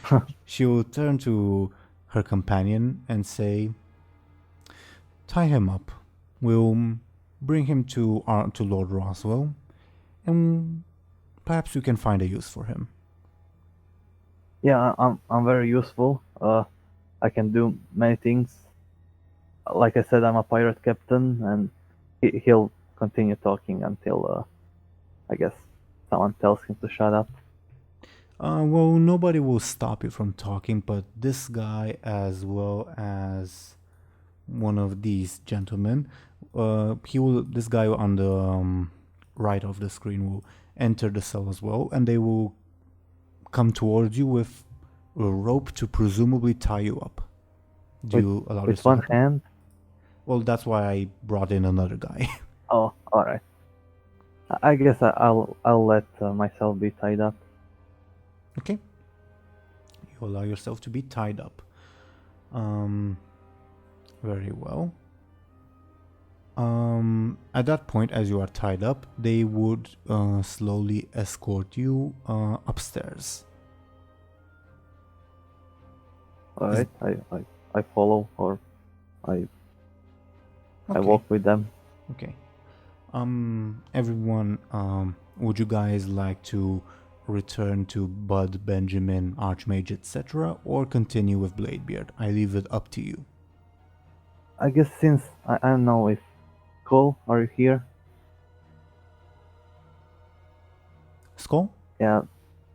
She will turn to her companion and say, "Tie him up. We'll bring him to Lord Roswell, and perhaps we can find a use for him." Yeah, I'm very useful. I can do many things. Like I said, I'm a pirate captain, and he'll continue talking until I guess someone tells him to shut up. Well, nobody will stop you from talking, but this guy, as well as one of these gentlemen. This guy on the right of the screen will enter the cell as well, and they will come towards you with a rope to presumably tie you up. Do you allow this With to one happen? hand? Well, that's why I brought in another guy. Oh, alright. I guess I'll let myself be tied up. Okay. You allow yourself to be tied up. Very well. At that point, as you are tied up, they would slowly escort you upstairs. Alright, I follow, or I Okay. walk with them. Okay. Everyone, would you guys like to return to Buhd, Benjamin, Archmage, etc., or continue with Bladebeard? I leave it up to you. I guess since I don't know if Skoll, are you here? Skoll? Yeah,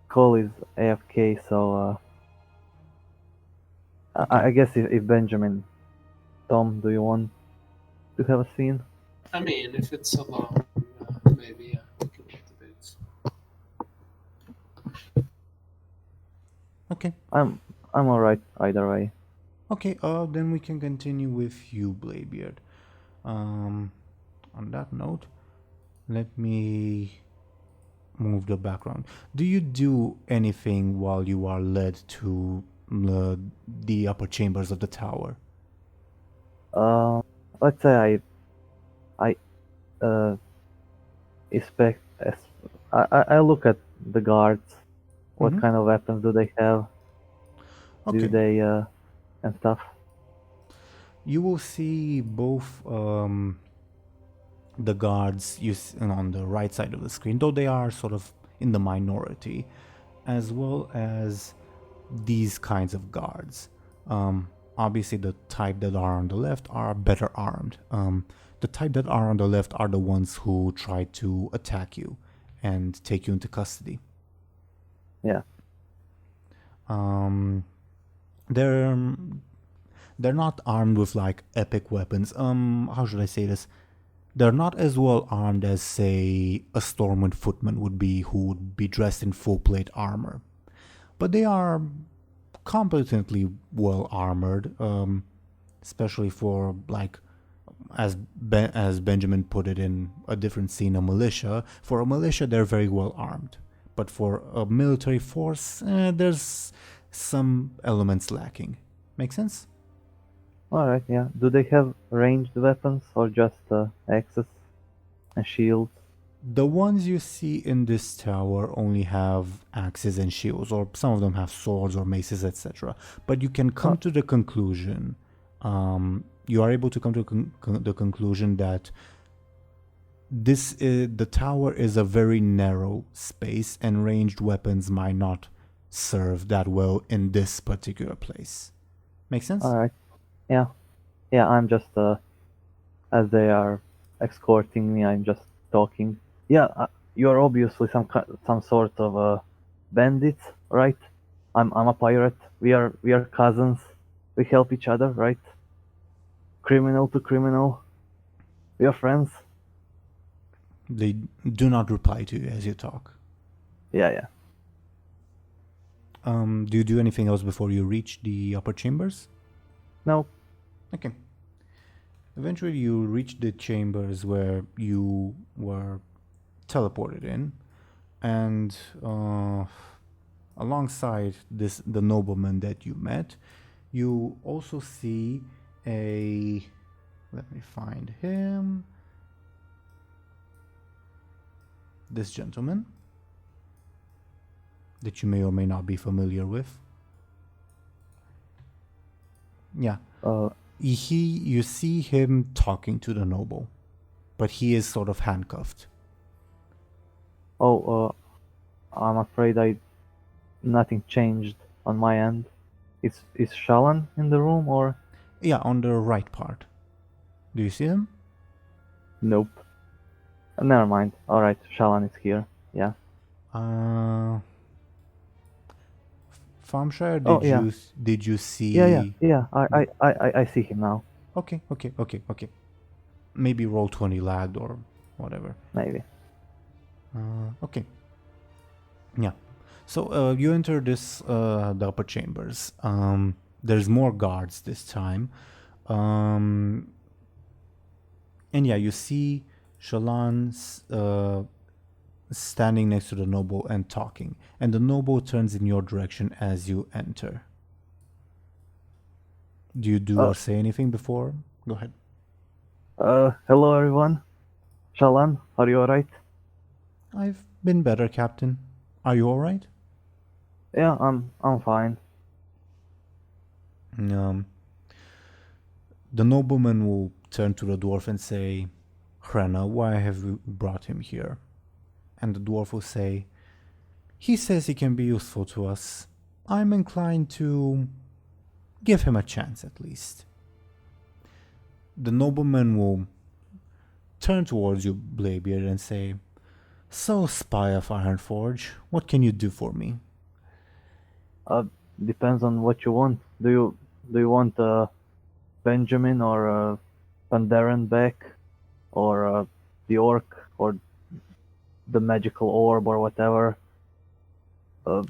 Skoll is AFK, so Okay. I guess if Benjamin, Tom, do you want to have a scene? I mean, if it's alone, maybe we can activate. Okay. I'm alright either way. Okay, then we can continue with you, Bladebeard. On that note, let me move the background. Do you do anything while you are led to the upper chambers of the tower? Let's say I I look at the guards. What Mhm. kind of weapons do they have? Okay. Do they and stuff? You will see both the guards on the right side of the screen, though they are sort of in the minority, as well as these kinds of guards. Obviously, the type that are on the left are better armed. The type that are on the left are the ones who try to attack you and take you into custody. Yeah. They're not armed with like epic weapons. How should I say this? They're not as well armed as, say, a Stormwind footman would be, who would be dressed in full plate armor. But they are competently well armored, especially for, like, as Benjamin put it in a different scene, a militia. For a militia, they're very well armed. But for a military force, there's some elements lacking. Make sense? Alright, yeah. Do they have ranged weapons or just axes and shields? The ones you see in this tower only have axes and shields, or some of them have swords or maces, etc. But you can come to the conclusion, you are able to come to the conclusion that the tower is a very narrow space, and ranged weapons might not serve that well in this particular place. Make sense? Alright. Yeah. Yeah, I'm just as they are escorting me, I'm just talking. Yeah, you're obviously some sort of bandit, right? I'm a pirate. We are cousins. We help each other, right? Criminal to criminal. We are friends. They do not reply to you as you talk. Yeah. Do you do anything else before you reach the upper chambers? No. Okay. Eventually you reach the chambers where you were teleported in, and alongside the nobleman that you met, you also see let me find him, this gentleman that you may or may not be familiar with. Yeah. You see him talking to the noble, but he is sort of handcuffed. Oh, I'm afraid nothing changed on my end. Is Shalan in the room or? Yeah, on the right part. Do you see him? Nope. Never mind. Alright, Shalan is here. Yeah. Thompshire, Oh, yeah. did you see? Yeah. I see him now. Okay. Maybe roll 20 lagged or whatever. maybe. Okay. Yeah. So you enter the upper chambers. There's more guards this time. And yeah, you see Shallan standing next to the noble and talking. And the noble turns in your direction as you enter. Do you do or say anything before? Go ahead. Hello everyone. Shallan, are you alright? I've been better, Captain. Are you alright? Yeah, I'm fine. The nobleman will turn to the dwarf and say, Hrena, why have you brought him here? And the dwarf will say, he says he can be useful to us. I'm inclined to give him a chance at least. The nobleman will turn towards you, Bladebeard, and say, so, Spy of Ironforge, what can you do for me? Depends on what you want. Do you want Benjamin or Pandaren back, or the orc, or the magical orb, or whatever? I'm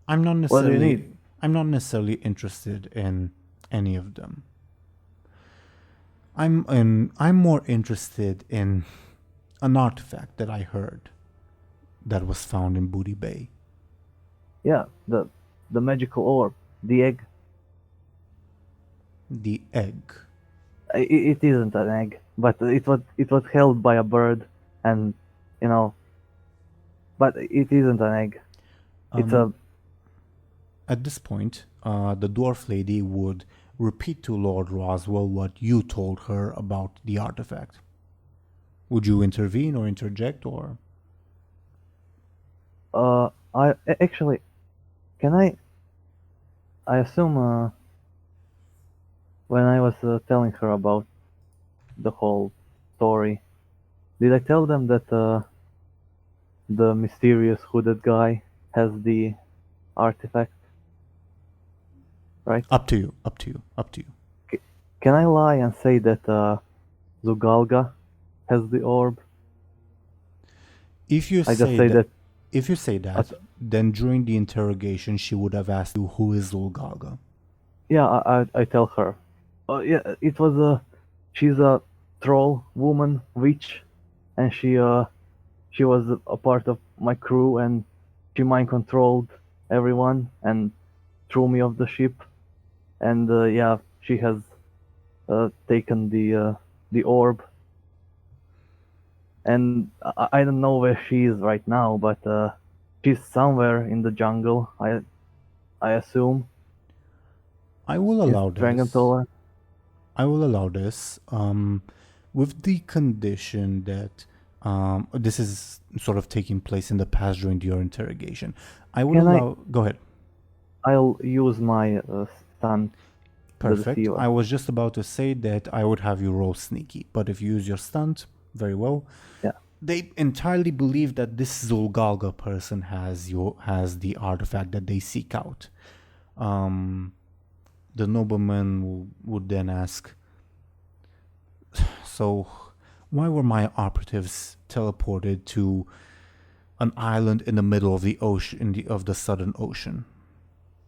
not What do you necessarily need? I'm not necessarily interested in any of them. I'm more interested in an artifact that I heard that was found in Booty Bay. Yeah, the magical orb, the egg. The egg. It isn't an egg, but it was held by a bird, and but it isn't an egg. It's a At this point, the dwarf lady would repeat to Lord Roswell what you told her about the artifact. Would you intervene or interject or? I actually, can I assume when I was telling her about the whole story, did I tell them that the mysterious hooded guy has the artifact? Right? Up to you. Can I lie and say that Zugalga has the orb? If you I just say that. if you say that, then during the interrogation she would have asked you who is Zulgalga. Yeah, I tell her. Yeah, it was she's a troll woman witch, and she was a part of my crew, and she mind controlled everyone and threw me off the ship, and yeah, she has taken the orb, and I don't know where she is right now, but she's somewhere in the jungle. I assume. I will allow this. Dragon Toller. I will allow this, with the condition that this is sort of taking place in the past during your interrogation. I will allow. Go ahead. I'll use my stun. Perfect. I was just about to say that I would have you roll sneaky, but if you use your stunt, very well. Yeah. They entirely believe that this Zulgalga person has the artifact that they seek out. The nobleman would then ask, so why were my operatives teleported to an island in the middle of the ocean, of the Southern Ocean,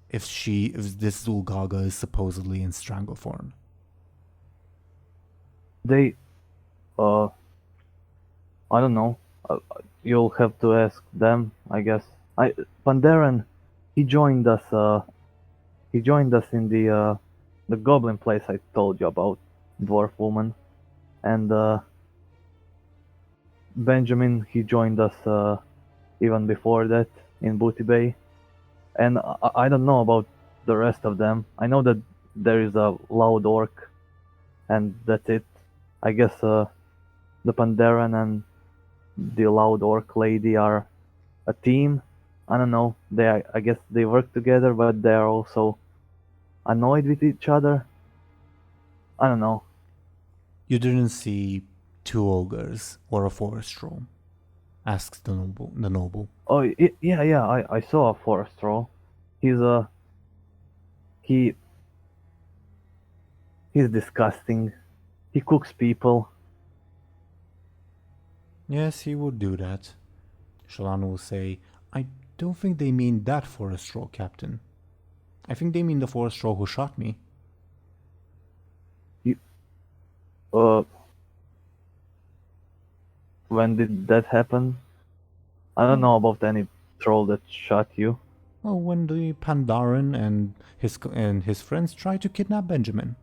if this Zulgalga is supposedly in Stranglethorn? They, I don't know. You'll have to ask them, I guess. Pandaren, he joined us. He joined us in the goblin place I told you about, dwarf woman, and Benjamin, he joined us even before that in Booty Bay, and I don't know about the rest of them. I know that there is a loud orc, and that's it. I guess the Pandaren and the loud orc lady are a team. I don't know. I guess they work together, but they are also annoyed with each other. I don't know. You didn't see two ogres or a forest troll? Asks the noble. Oh yeah. I saw a forest troll. He He's disgusting. He cooks people. Yes, he would do that. Shallan will say, I don't think they mean that forest troll, Captain. I think they mean the forest troll who shot me. Uh, when did that happen? I don't know about any troll that shot you. Well, when the Pandaren and his friends tried to kidnap Benjamin.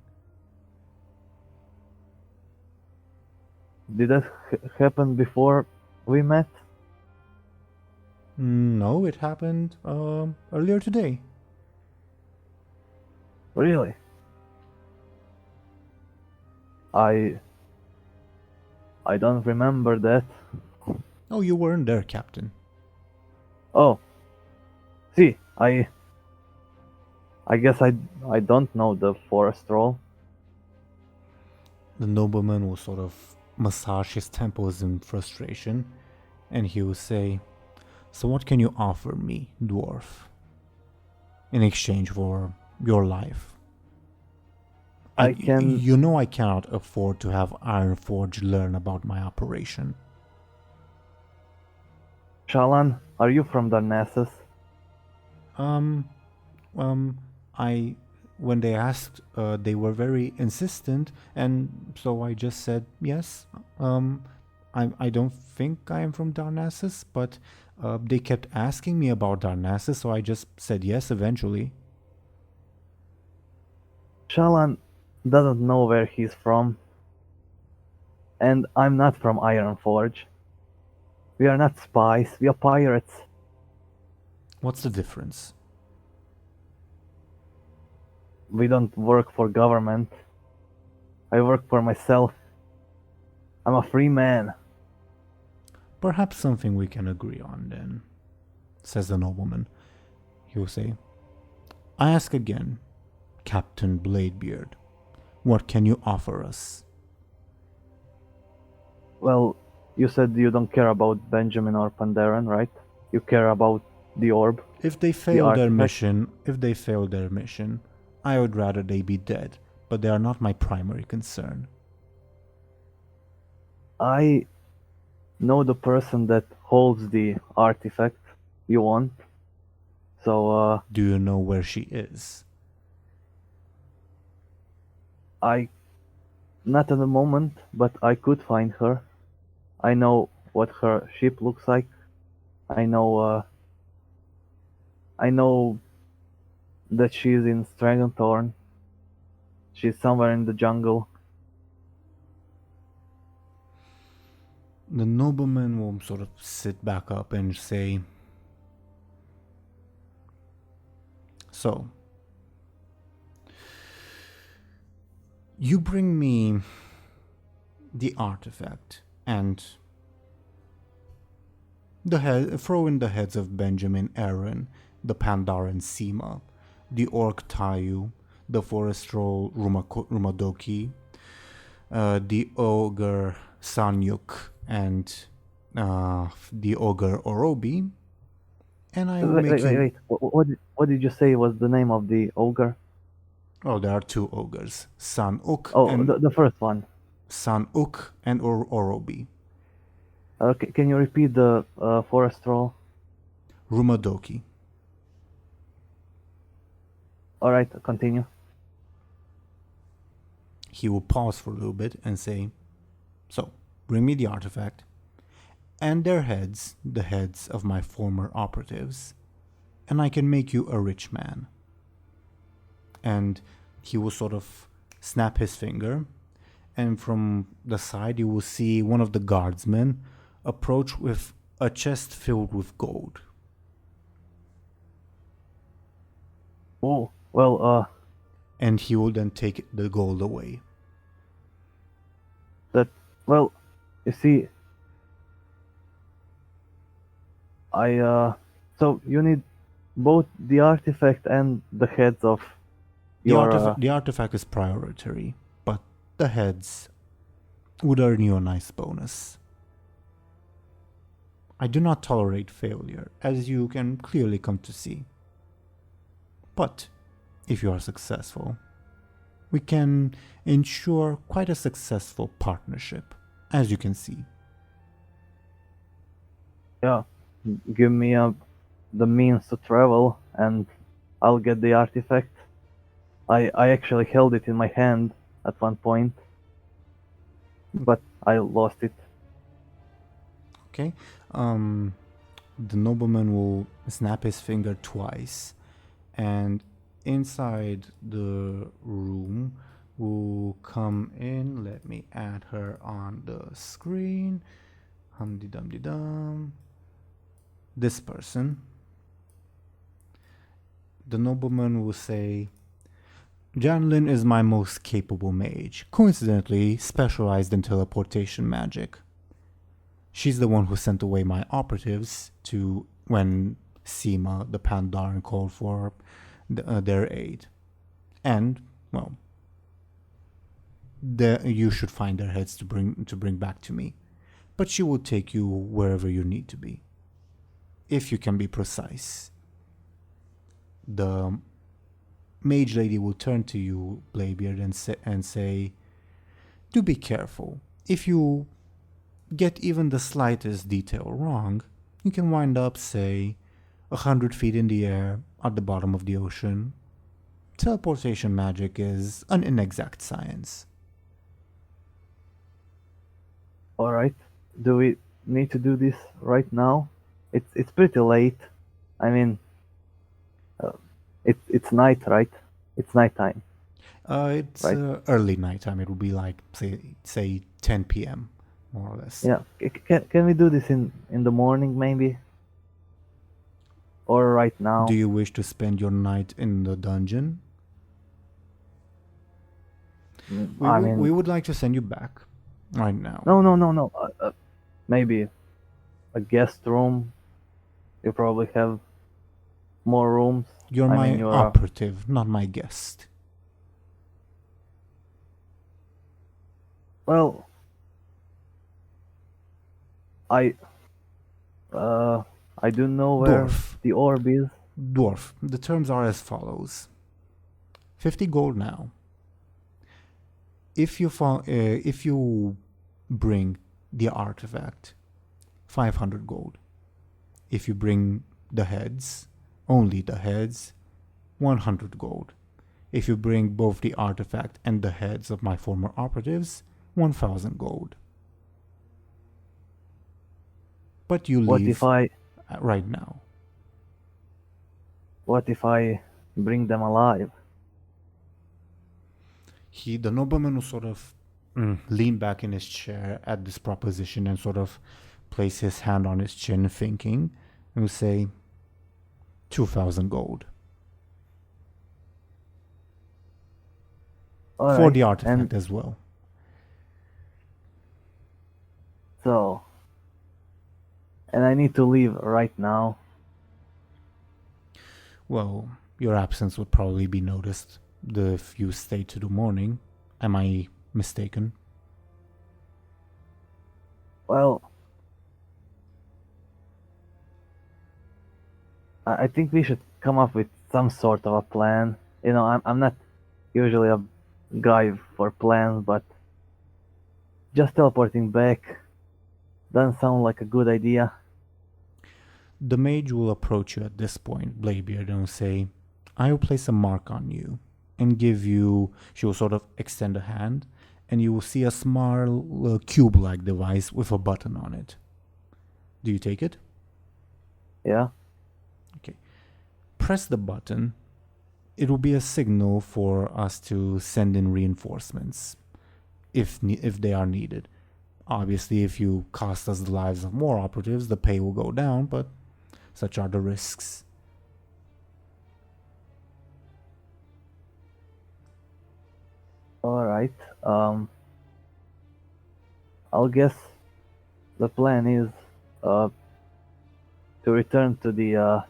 Did that happen before we met? No, it happened earlier today. Really? I don't remember that. Oh, you weren't there, Captain. Oh. See, I guess I don't know the forest troll. The nobleman will sort of massage his temples in frustration, and he will say, So what can you offer me, dwarf, in exchange for your life? I can... You know I cannot afford to have Ironforge learn about my operation. Shallan, are you from Darnassus? When they asked, they were very insistent, and so I just said yes. I don't think I am from Darnassus, but they kept asking me about Darnassus, so I just said yes eventually. Shallan doesn't know where he's from. And I'm not from Ironforge. We are not spies, we are pirates. What's the difference? We don't work for government. I work for myself. I'm a free man. Perhaps something we can agree on then, says the nobleman. He will say, I ask again, Captain Bladebeard, what can you offer us? Well, you said you don't care about Benjamin or Pandaren, right? You care about the orb. If they fail their mission, I would rather they be dead, but they are not my primary concern. I know the person that holds the artifact you want. So, do you know where she is? Not at the moment, but I could find her. I know what her ship looks like. I know that she's in Dragonthorn. She's somewhere in the jungle. The nobleman will sort of sit back up and say, So, you bring me the artifact and throw in the heads of Benjamin, Aaran, the Pandaren Sima, the Orc Tayu, the Forest Troll Rumadoki, the Ogre Sanyuk, and the Ogre Orobi, and I will make you... Wait. What did you say was the name of the ogre? Oh, there are two ogres, Sanuk and... the first one. Sanuk and Orobi. Okay, can you repeat the forest troll? Rumadoki. Alright, continue. He will pause for a little bit and say, So, bring me the artifact, and their heads, the heads of my former operatives, and I can make you a rich man. And he will sort of snap his finger, and from the side you will see one of the guardsmen approach with a chest filled with gold. Oh, well, and he will then take the gold away. Well, you see, so you need both the artifact and the heads of your... The artifact is priority, but the heads would earn you a nice bonus. I do not tolerate failure, as you can clearly come to see. But, if you are successful, we can ensure quite a successful partnership, as you can see. Yeah, give me the means to travel, and I'll get the artifact. I actually held it in my hand at one point, but I lost it. Okay. The nobleman will snap his finger twice, and inside the room will come in. Let me add her on the screen. Humdy dumdy dum. This person. The nobleman will say, Janlin is my most capable mage, coincidentally specialized in teleportation magic. She's the one who sent away my operatives to when Seema, the Pandaren, called for their aid. And, well, you should find their heads to bring back to me. But she will take you wherever you need to be, if you can be precise. The mage lady will turn to you, Bladebeard, and say, do be careful. If you get even the slightest detail wrong, you can wind up, say, 100 feet in the air at the bottom of the ocean. Teleportation magic is an inexact science. Alright, do we need to do this right now? It's pretty late. I mean, it's night, right? It's nighttime. It's Right. Early nighttime. It will be like, say 10 p.m., more or less. Yeah, can we do this in the morning, maybe? Or right now? Do you wish to spend your night in the dungeon? We would like to send you back right now. No. Maybe a guest room. You probably have more rooms. You're my operative, not my guest. Well, I do know where Dwarf. the orb is. Dwarf. The terms are as follows: 50 gold now. If you bring the artifact, 500 gold. If you bring the heads, only the heads, 100 gold. If you bring both the artifact and the heads of my former operatives, 1,000 gold. But you What leave if I right now. bring them alive? The nobleman will sort of lean back in his chair at this proposition and sort of place his hand on his chin, thinking, and will say, 2,000 gold. All For right, the artifact as well. So, and I need to leave right now. Well, your absence would probably be noticed if you stay to the morning. Am I mistaken? Well, I think we should come up with some sort of a plan. You know, I'm not usually a guy for plans, but just teleporting back doesn't sound like a good idea. The mage will approach you at this point, Bladebeard, and will say, I will place a mark on you and give you, she will sort of extend a hand, and you will see a small cube-like device with a button on it. Do you take it? Yeah. Okay. Press the button. It will be a signal for us to send in reinforcements if they are needed. Obviously, if you cost us the lives of more operatives, the pay will go down, but such are the risks. Alright. I'll guess the plan is to return to the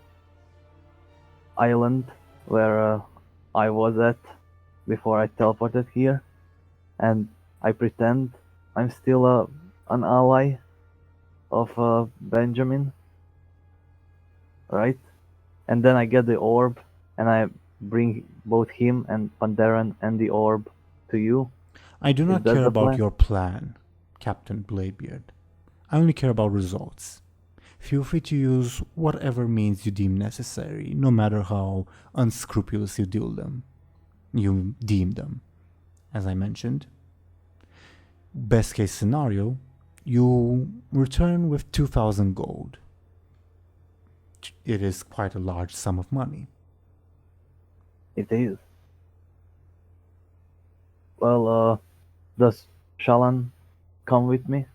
island where I was at before I teleported here, and I pretend I'm still an ally of Benjamin, right? And then I get the orb and I bring both him and Pandaren and the orb to you? I do Is not that care the about plan? your plan, Captain Bladebeard. I only care about results. Feel free to use whatever means you deem necessary, no matter how unscrupulous you deem them. As I mentioned, best case scenario, you return with 2,000 gold. It is quite a large sum of money. It is. Well, does Shalan come with me?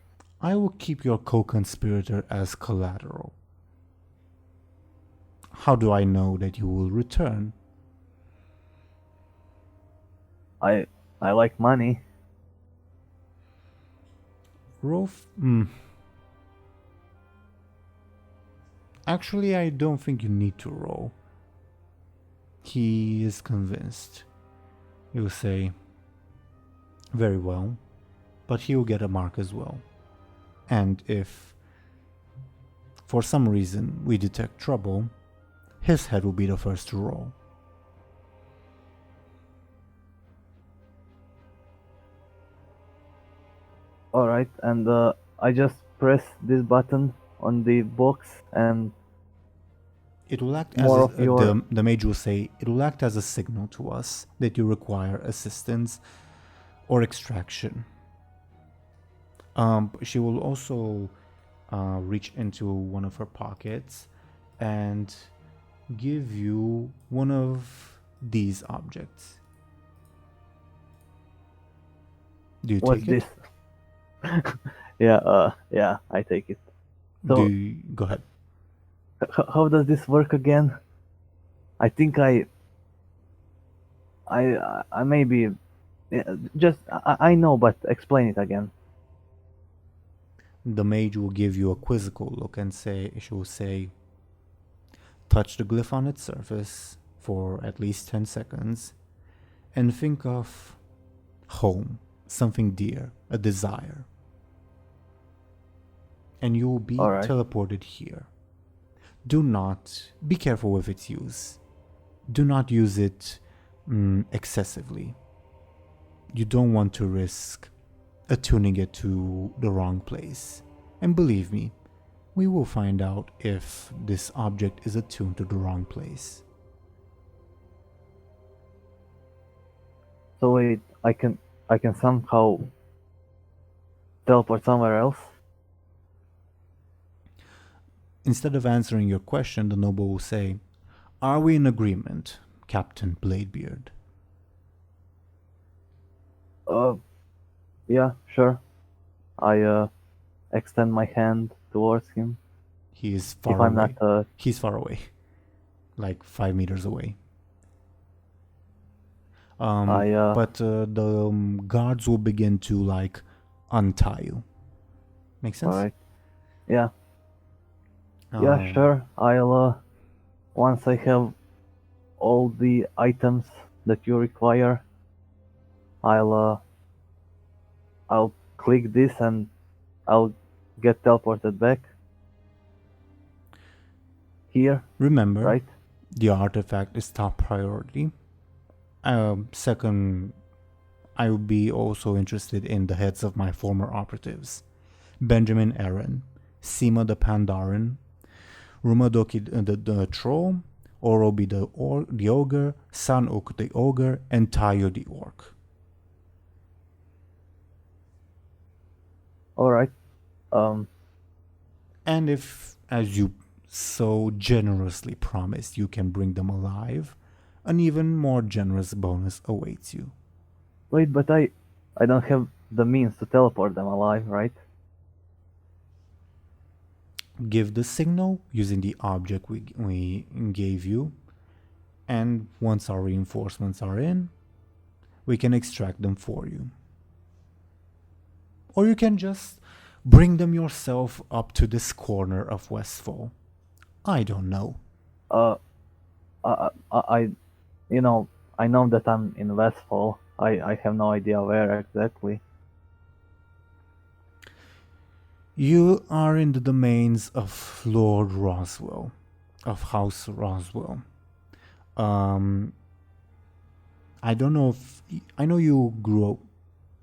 I will keep your co-conspirator as collateral. How do I know that you will return? I like money. Rolf? Actually, I don't think you need to roll. He is convinced. He will say, very well, but he will get a mark as well. And if, for some reason, we detect trouble, his head will be the first to roll. Alright, and I just press this button on the box and It will act more as of your... the mage will say, it will act as a signal to us that you require assistance or extraction. She will also reach into one of her pockets and give you one of these objects. Do you What's take this? it? Yeah, I take it. So, Go ahead. how does this work again? I think I maybe... I know, but explain it again. The mage will give you a quizzical look and she will say, touch the glyph on its surface for at least 10 seconds and think of home, something dear, a desire. And you will be Alright. teleported here. Do not, be careful with its use. Do not use it excessively. You don't want to risk attuning it to the wrong place. And believe me, we will find out if this object is attuned to the wrong place. So wait, I can somehow teleport somewhere else? Instead of answering your question, the noble will say, are we in agreement, Captain Bladebeard? Yeah, sure. I extend my hand towards him. He is far If I'm away. not He's far away. Like 5 meters away. But the guards will begin to like untie you. Make sense? alright. Yeah. Yeah, sure. I'll once I have all the items that you require, I'll click this and I'll get teleported back here, Remember, right? the artifact is top priority. Second, I would be also interested in the heads of my former operatives. Benjamin Aaran, Sima the Pandaren, Rumadoki the Troll, Orobi the Ogre, Sanuk the Ogre, and Tayo the Orc. Alright. And if, as you so generously promised, you can bring them alive, an even more generous bonus awaits you. Wait, but I don't have the means to teleport them alive, right? Give the signal using the object we gave you, and once our reinforcements are in, we can extract them for you. Or you can just bring them yourself up to this corner of Westfall. I don't know. I know that I'm in Westfall. I have no idea where exactly. You are in the domains of Lord Roswell, of House Roswell. I don't know if I know you grew up.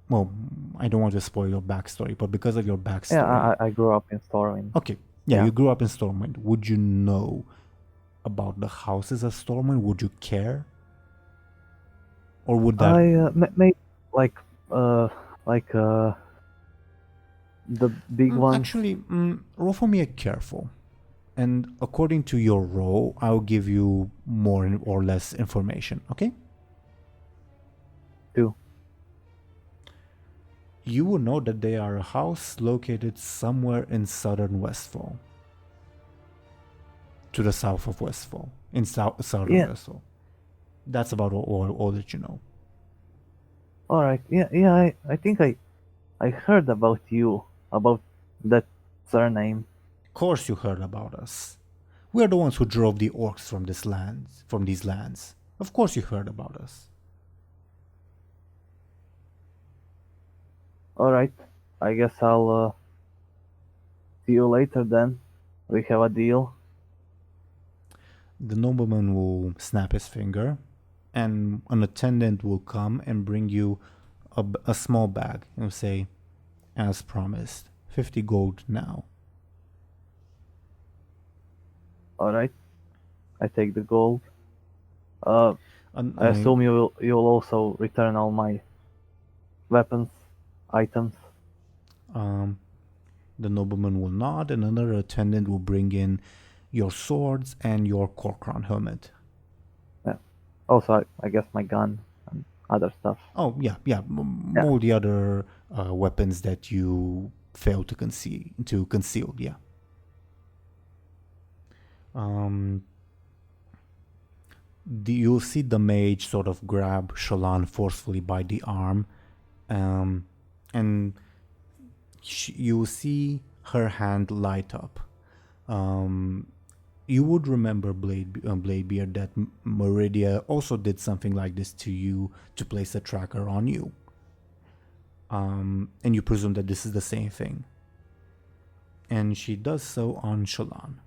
Well, I don't want to spoil your backstory, but because of your backstory, Yeah, I grew up in Stormwind. okay, yeah, Yeah. you grew up in Stormwind. Would you know about the houses of Stormwind? Would you care, or would that? Maybe like uh like uh the big ones. Actually, roll for me a careful, and according to your roll, I'll give you more or less information. Okay. 2. You will know that they are a house located somewhere in southern Westfall. To the south of Westfall. In southern Yeah. Westfall. That's about all that you know. All right. Yeah. I think I heard about you, about that surname. Of course you heard about us. We are the ones who drove the orcs from these lands. Of course you heard about us. All right. I guess I'll see you later then. We have a deal. The nobleman will snap his finger, and an attendant will come and bring you a small bag and will say, as promised, 50 gold now. All right. I take the gold. I assume you'll also return all my weapons, items. The nobleman will nod, and another attendant will bring in your swords and your Corcron helmet. Yeah. Also, I guess my gun and other stuff. Oh, yeah. All the other weapons that you failed to conceal, yeah. You'll see the mage sort of grab Shallan forcefully by the arm, and you'll see her hand light up. You would remember Bladebeard that Meridia also did something like this to you to place a tracker on you. And you presume that this is the same thing. And she does so on Shallan.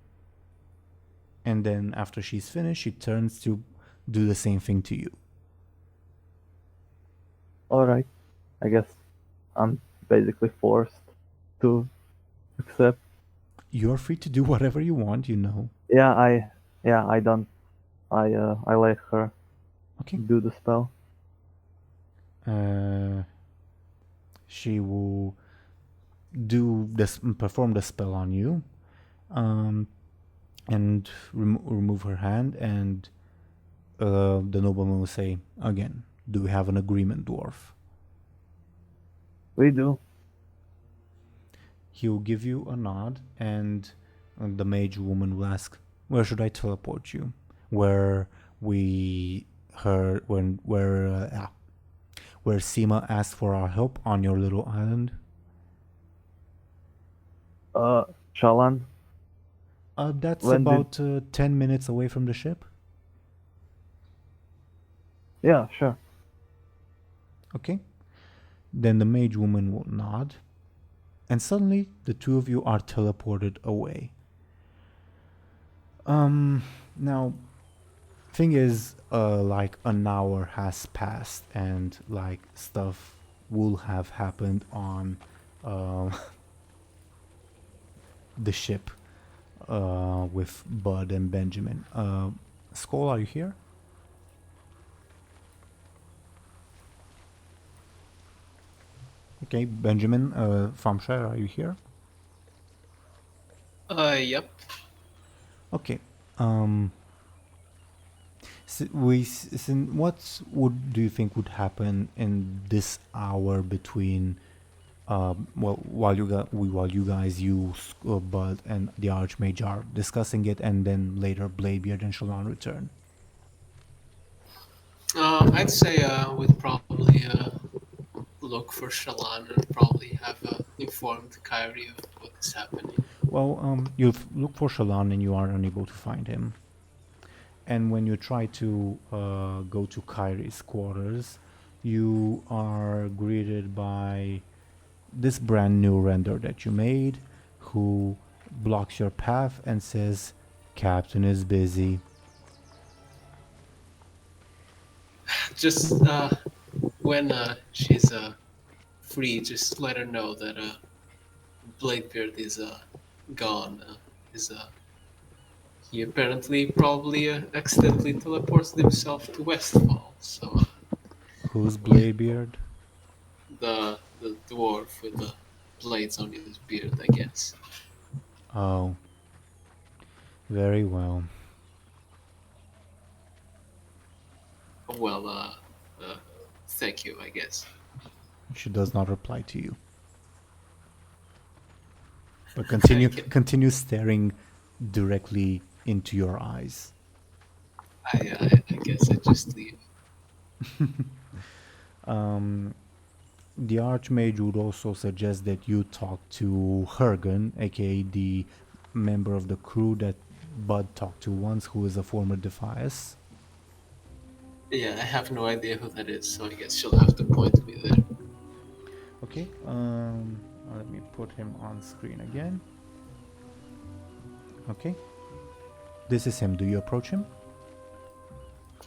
And then after she's finished, she turns to do the same thing to you. All right. I guess I'm basically forced to accept. You're free to do whatever you want, you know. I let her Okay. do the spell. She will perform the spell on you, and remove her hand, and the nobleman will say again, "Do we have an agreement, dwarf?" We do. He will give you a nod, and the mage woman will ask, "Where should I teleport you? Where Seema asked for our help on your little island?" Shallan. That's about 10 minutes away from the ship. Yeah, sure. Okay. Then the mage woman will nod, and suddenly the two of you are teleported away. Now, thing is, like an hour has passed, and like stuff will have happened on the ship with Buhd and Benjamin. Skoll, are you here? Okay, Benjamin, Thompshire, are you here? Yep. Okay. What do you think would happen in this hour between, while you guys, Buhd and the Archmage are discussing it, and then later Bladebeard and Shallan return? I'd say we'd probably look for Shallan and probably have informed Kyrie of what's happening. Well, you look for Shallan and you are unable to find him. And when you try to go to Kyrie's quarters, you are greeted by this brand new render that you made, who blocks your path and says, "Captain is busy." Just when she's free, just let her know that Bladebeard is gone. Is He apparently probably accidentally teleported himself to Westfall. So Who's yeah, Bladebeard? the dwarf with the blades on his beard, I guess. Oh, very well. Well, thank you, I guess. She does not reply to you, but I, gue- continue staring directly into your eyes. I guess I just leave. The Archmage would also suggest that you talk to Hergen, aka the member of the crew that Buhd talked to once, who is a former Defias. Yeah, I have no idea who that is, so I guess she'll have to point me there. Okay, let me put him on screen again. Okay, this is him. Do you approach him?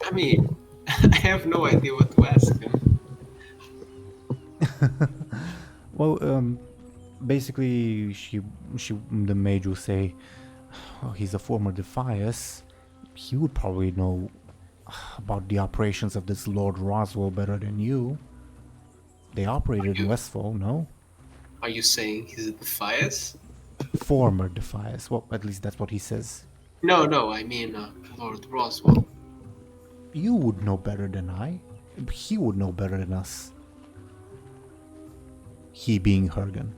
I mean, I have no idea what to ask him. Well, basically, the mage will say, oh, he's a former Defias. He would probably know about the operations of this Lord Roswell better than you. They operated in Westfall, no? Are you saying he's a Defias? Former Defias. Well, at least that's what he says. No, I mean Lord Roswell. You would know better than I. He would know better than us. He being Hergen.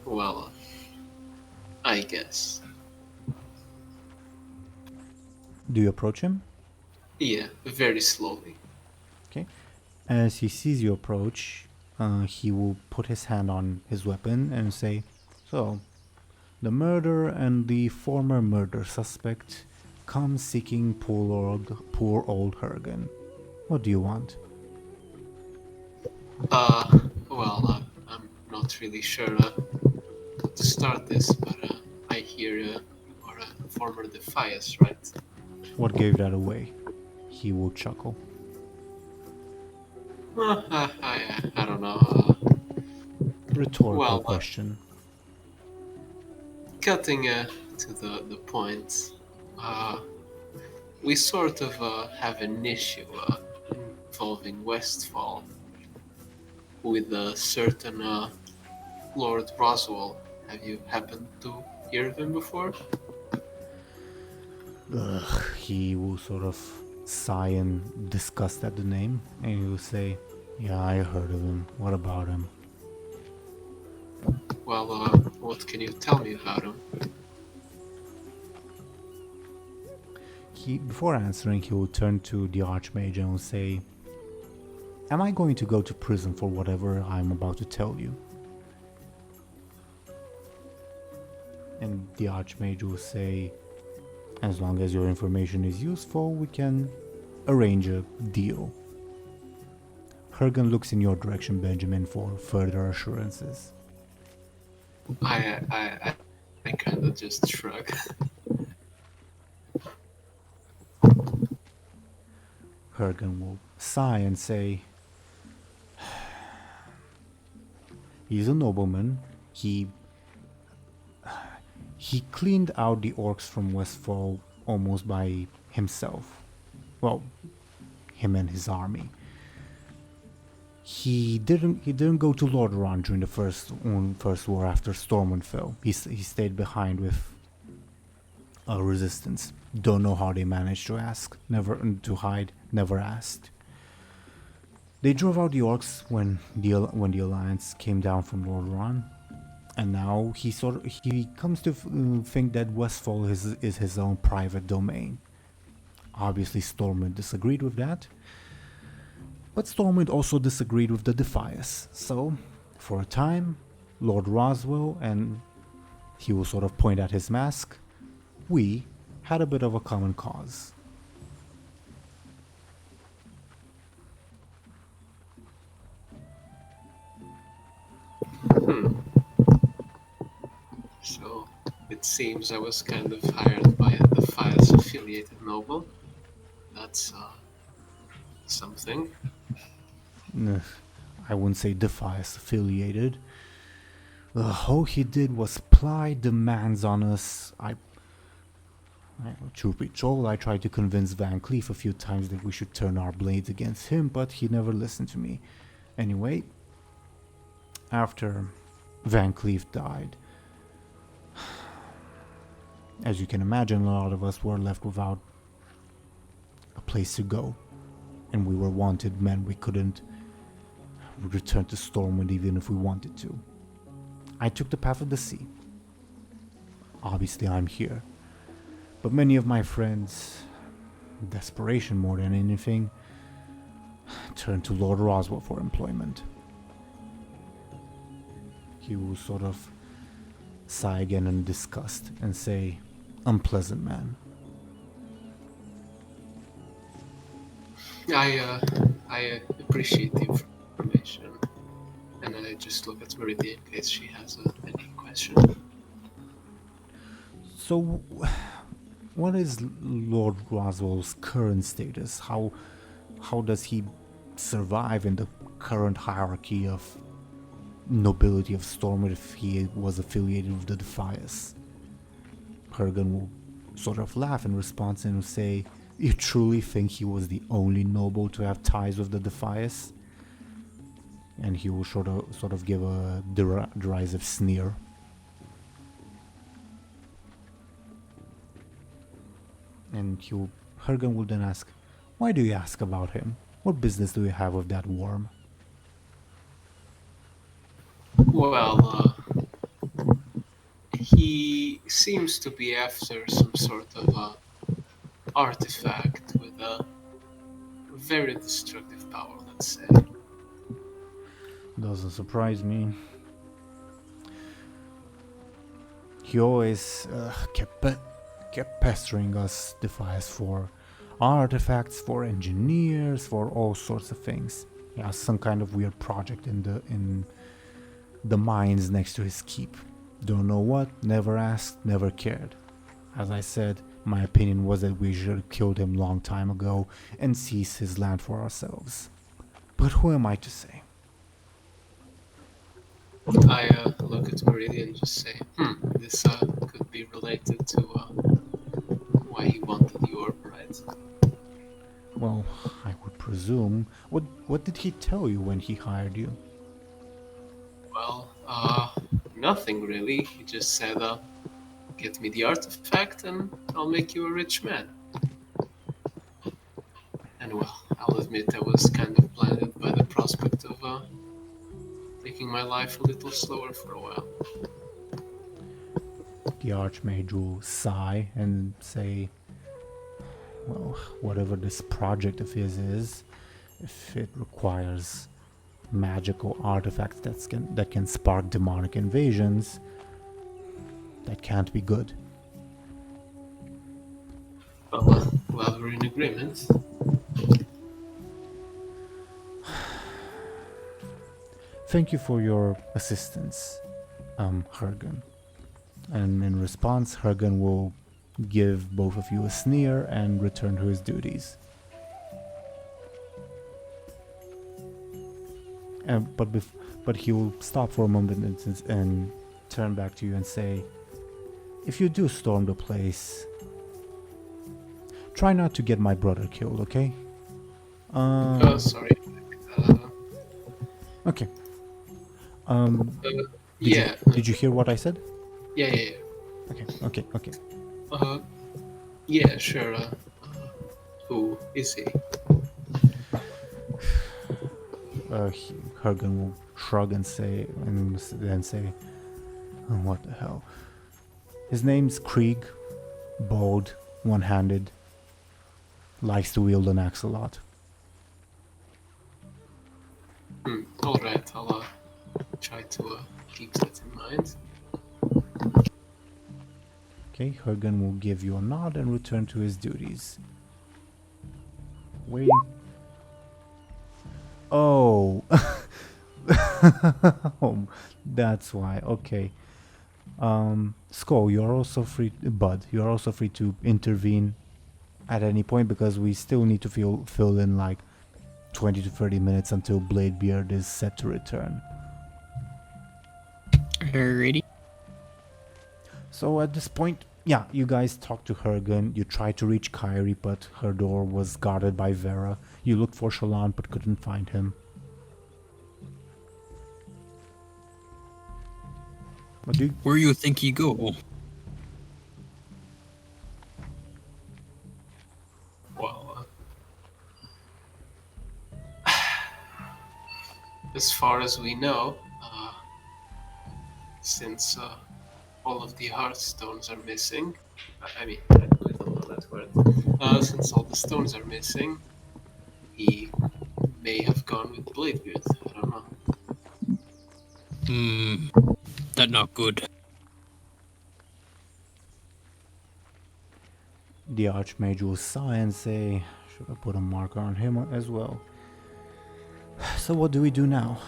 Well, I guess. Do you approach him? Yeah, very slowly. Okay. As he sees you approach, he will put his hand on his weapon and say, so, the murderer and the former murder suspect come seeking poor old Hergen. What do you want? Well, I'm not really sure how to start this, but I hear you are a former Defias, right? What gave that away? He will chuckle. I don't know. Rhetorical Well, question. cutting to the point, we sort of have an issue involving Westfall with a certain Lord Roswell. Have you happened to hear of him before? Ugh, he will sort of sigh in disgust at the name, and he will say, yeah, I heard of him. What about him? Well, what can you tell me about him? Before answering, he will turn to the Archmage and will say, am I going to go to prison for whatever I'm about to tell you? And the Archmage will say, as long as your information is useful, we can arrange a deal. Hergen looks in your direction, Benjamin, for further assurances. I kind of just shrug. Hergen will sigh and say, he's a nobleman. He cleaned out the orcs from Westfall almost by himself. Well, him and his army. He didn't go to Lord Aaran during the first war after Stormwind fell. He stayed behind with resistance. Don't know how they managed to hide. Never asked. They drove out the orcs when the alliance came down from Lord Aaran, and now he comes to think that Westfall is his own private domain. Obviously, Stormwind disagreed with that. But Stormwind also disagreed with the Defias, so, for a time, Lord Roswell and he will sort of point at his mask, we had a bit of a common cause. So it seems I was kind of hired by a Defias affiliated noble. That's something. Ugh, I wouldn't say Defying affiliated. All he did was ply demands on us. Truth be told, I tried to convince Van Cleef a few times that we should turn our blades against him, but he never listened to me. Anyway, after Van Cleef died, as you can imagine, a lot of us were left without a place to go, and we were wanted men. We couldn't return to Stormwind even if we wanted to. I took the path of the sea. Obviously, I'm here. But many of my friends, in desperation more than anything, turned to Lord Roswell for employment. He will sort of sigh again in disgust and say, "Unpleasant man." I appreciate the information, and I just look at Meridian in case she has any question. So, what is Lord Roswell's current status? How does he survive in the current hierarchy of nobility of Stormwind if he was affiliated with the Defias? Kurgan will sort of laugh in response and will say, "You truly think he was the only noble to have ties with the Defias?" And he will sort of give a derisive sneer. And Kurgan will then ask, "Why do you ask about him? What business do you have with that worm?" Well, he seems to be after some sort of artifact with a very destructive power, let's say. Doesn't surprise me. He always kept pestering us Defias for artifacts, for engineers, for all sorts of things. He has some kind of weird project in the mines next to his keep. Don't know what, never asked, never cared. As I said, my opinion was that we should have killed him long time ago and seized his land for ourselves. But who am I to say? I look at Meridian and just say, this could be related to why he wanted the orb, right? Well, I would presume. What did he tell you when he hired you? Well, nothing really. He just said, get me the artifact and I'll make you a rich man. And well, I'll admit I was kind of blinded by the prospect of taking my life a little slower for a while. The Archmage will sigh and say, "Well, whatever this project of his is, if it requires magical artifacts that can spark demonic invasions, that can't be good." Well, we're in agreement. Thank you for your assistance, Hergen. And in response, Hergen will give both of you a sneer and return to his duties. But he will stop for a moment and turn back to you and say, "If you do storm the place, try not to get my brother killed, okay?" Sorry. Okay. Yeah. Did you hear what I said? Yeah. Okay. Yeah, sure. Who is he? Hergen will shrug and then say, "Oh, what the hell?" His name's Krieg, bald, one-handed, likes to wield an axe a lot. Alright, I'll try to keep that in mind. Okay, Hergen will give you a nod and return to his duties. Wait. Oh. Oh, that's why. Okay. Skoll, you're also free. Buhd, you're also free to intervene at any point because we still need to fill in like 20 to 30 minutes until Bladebeard is set to return. Alrighty. So at this point, yeah, you guys talk to Hergen. You try to reach Kyrie, but her door was guarded by Vera. You looked for Shallan, but couldn't find him. What do you... Where you think he go? Well, as far as we know, since all of the hearthstones are missing, I don't know that word. Since all the stones are missing, he may have gone with Bladebeard. I don't know. That not good. The Archmage will sigh and say, should I put a marker on him as well? So what do we do now?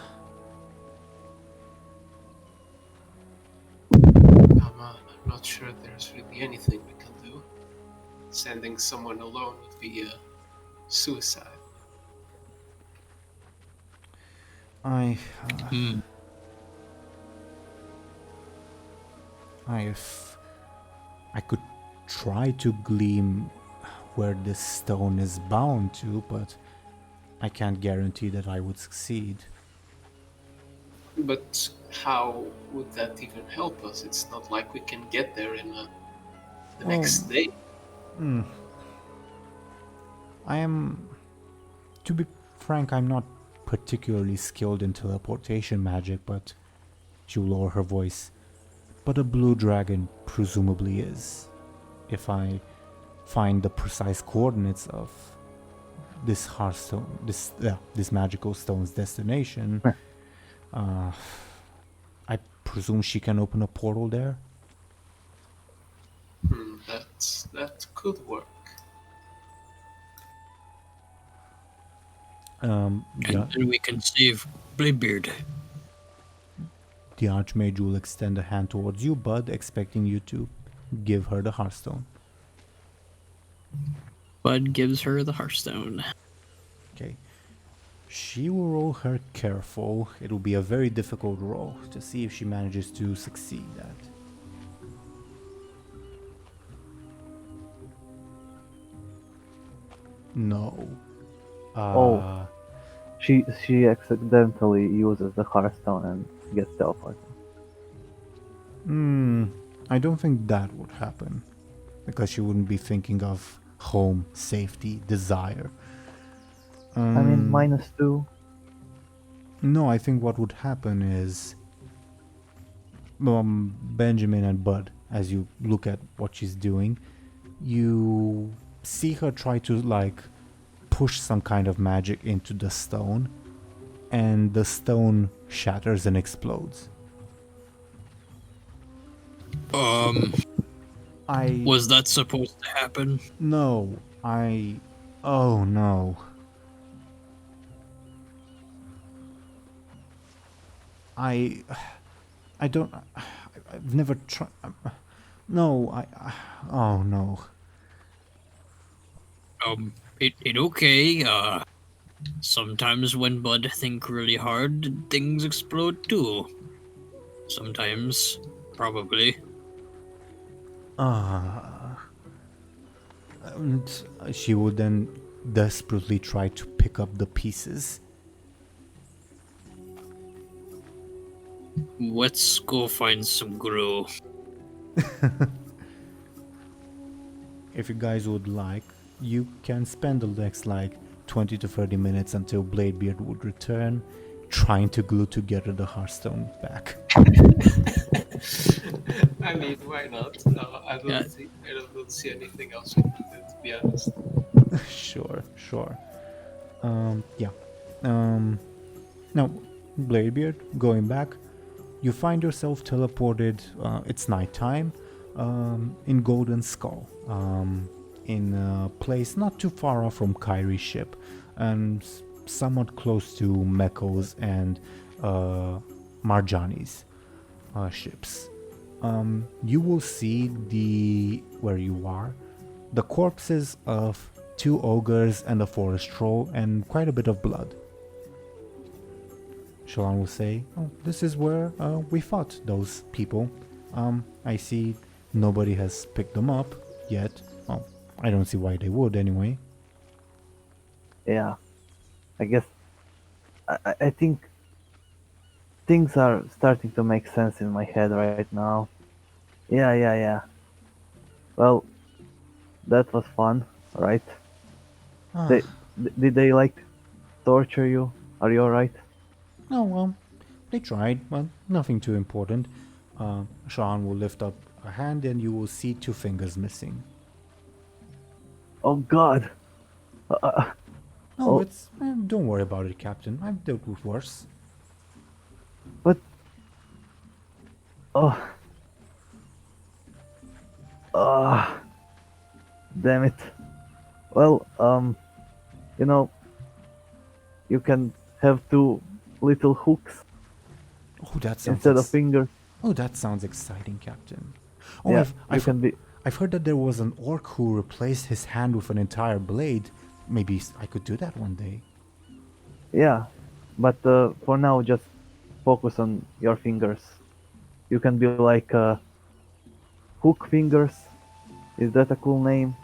I'm not sure there's really anything we can do. Sending someone alone would be suicide. I could try to glean where this stone is bound to, but I can't guarantee that I would succeed. But how would that even help us? It's not like we can get there in the next day. To be frank, I'm not particularly skilled in teleportation magic, but she'll lower her voice. But a blue dragon presumably is. If I find the precise coordinates of this hearthstone, this magical stone's destination, I presume she can open a portal there. That could work. And then we can save Bladebeard. The Archmage will extend a hand towards you, Buhd, expecting you to give her the hearthstone. Buhd gives her the hearthstone. Okay. She will roll her careful. It will be a very difficult roll to see if she manages to succeed at. No. She accidentally uses the hearthstone and gets teleported. I don't think that would happen. Because she wouldn't be thinking of home, safety, desire. I mean, -2. No, I think what would happen is Benjamin and Buhd, as you look at what she's doing, you see her try to push some kind of magic into the stone, and the stone shatters and explodes. Was that supposed to happen? No, oh no. I've never tried. No, oh no. It okay. Sometimes when Buhd think really hard, things explode too. Sometimes, probably. And she would then desperately try to pick up the pieces. Let's go find some glue. If you guys would like, you can spend the next 20 to 30 minutes until Bladebeard would return, trying to glue together the hearthstone back. I mean, why not? I don't see anything else we can do, to be honest. Sure. Now, Bladebeard, going back, you find yourself teleported, it's nighttime, in Golden Skoll, in a place not too far off from Kyrie's ship, and somewhat close to Meko's and Marjani's ships. You will see where you are, the corpses of 2 ogres and a forest troll and quite a bit of blood. Shallan will say, oh, this is where we fought those people. I see nobody has picked them up yet. Well, I don't see why they would anyway. Yeah. I guess I think things are starting to make sense in my head right now. Yeah. Well, that was fun, right? Ah, Did they like torture you? Are you alright? oh, well, they tried. Well, nothing too important. Shallan will lift up a hand and you will see 2 fingers missing. Oh God! No, Oh. it's... don't worry about it, Captain. I've dealt with worse. But oh, damn it. Well, you know, you can have 2 little hooks Oh, that sounds... instead of fingers. Oh, that sounds exciting, Captain. Oh, Yeah, I've can be. I've heard that there was an orc who replaced his hand with an entire blade. Maybe I could do that one day. Yeah, but for now, just focus on your fingers. You can be like hook fingers. Is that a cool name?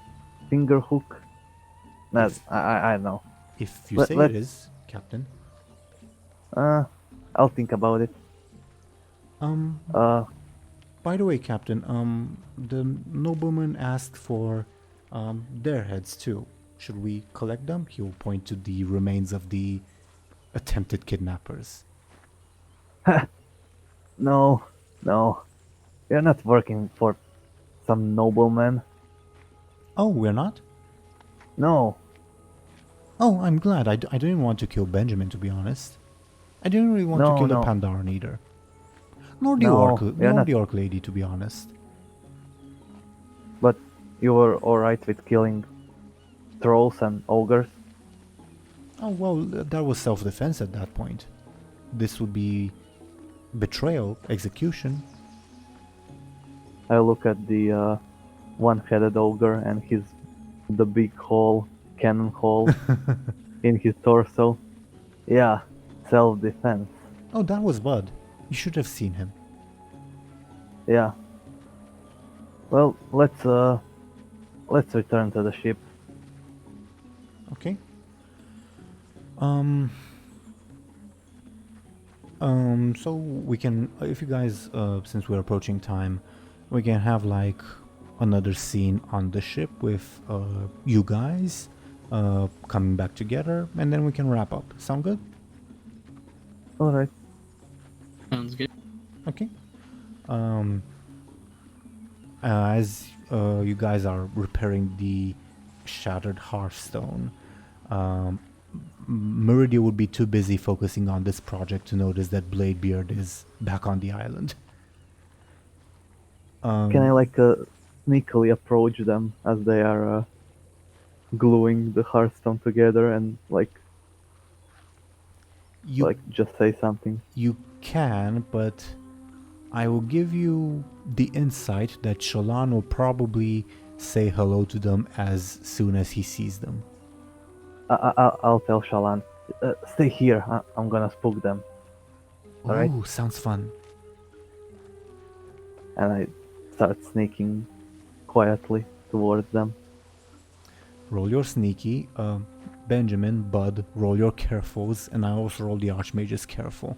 Finger hook? Nah, I don't know. If you Let- say let- it is, Captain. I'll think about it. By the way, Captain, the nobleman asked for their heads too. Should we collect them? He'll point to the remains of the attempted kidnappers. No. You're not working for some nobleman. Oh, we're not? No. Oh, I'm glad. I didn't want to kill Benjamin, to be honest. I didn't really want to No, kill no. the Pandaren either. Nor the No, orc, you're nor not. the orc lady, to be honest. But you were alright with killing trolls and ogres? Oh, well, that was self-defense at that point. This would be betrayal, execution. I look at the one-headed ogre and the big hole, cannon hole in his torso. Yeah, self-defense. Oh, that was Buhd. You should have seen him. Yeah. Well, let's return to the ship. Okay. So we can, if you guys, since we're approaching time, we can have like another scene on the ship with you guys coming back together, and then we can wrap up. Sound good? Alright. Sounds good. Okay. As you guys are repairing the shattered hearthstone, Meridia would be too busy focusing on this project to notice that Bladebeard is back on the island. Can I like sneakily approach them as they are gluing the hearthstone together and like just say something? You can, but I will give you the insight that Shallan will probably say hello to them as soon as he sees them. I'll tell Shallan, stay here. I'm gonna spook them. Alright. Oh, sounds fun. And I start sneaking quietly towards them. Roll your sneaky. Benjamin, Buhd, roll your carefuls, and I also roll the Archmage's careful.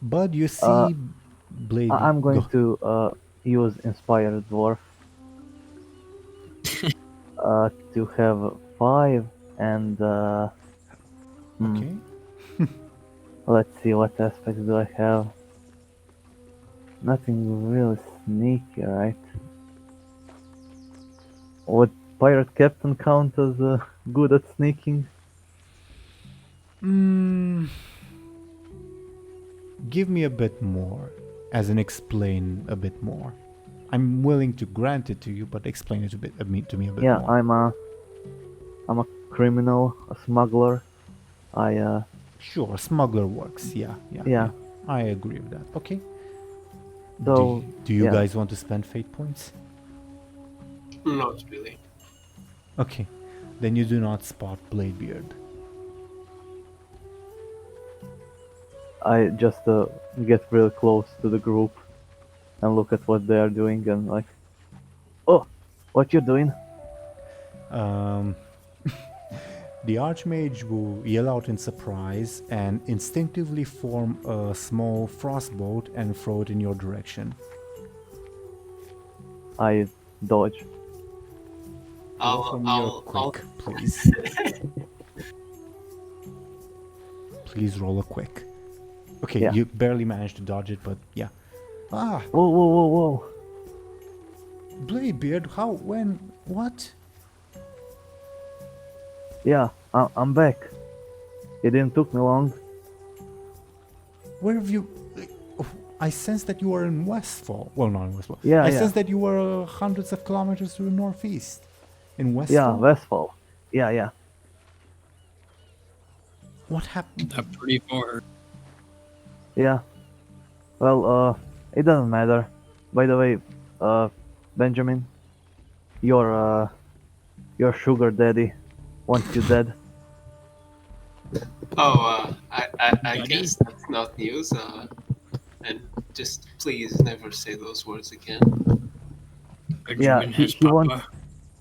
Buhd, you see Blade. I'm going go- to use Inspired Dwarf to have 5 and Okay. let's see what aspects do I have. Nothing really sneaky, right? Would Pirate Captain count as good at sneaking? Give me a bit more, as in explain a bit more. I'm willing to grant it to you, but explain it to me a bit Yeah, more. I'm a criminal, a smuggler. Sure, smuggler works. Yeah. Yeah. I agree with that. Okay. So, do you yeah. guys want to spend fate points? Not really. Okay, then you do not spot Bladebeard. I just get real close to the group and look at what they are doing and like, oh, what you doing? Um, the Archmage will yell out in surprise and instinctively form a small frostbolt and throw it in your direction. I dodge. Roll for me I'll quick, please. Please roll a quick. Okay, Yeah. you barely managed to dodge it, but yeah. Ah, Whoa, whoa, whoa, whoa. Bladebeard, how, when, what? Yeah, I'm back. It didn't took me long. Where have you... I sense that you were in Westfall. Well, not in Westfall. Yeah, I yeah. sense that you were hundreds of kilometers to the northeast. In Westfall? Yeah, Westfall. Yeah, yeah. What happened? That's pretty far. Yeah. Well, it doesn't matter. By the way, Benjamin, your sugar daddy wants you dead. Oh, I Daddy? guess that's not news. And just please never say those words again. Yeah, Benjamin has he wants Papa.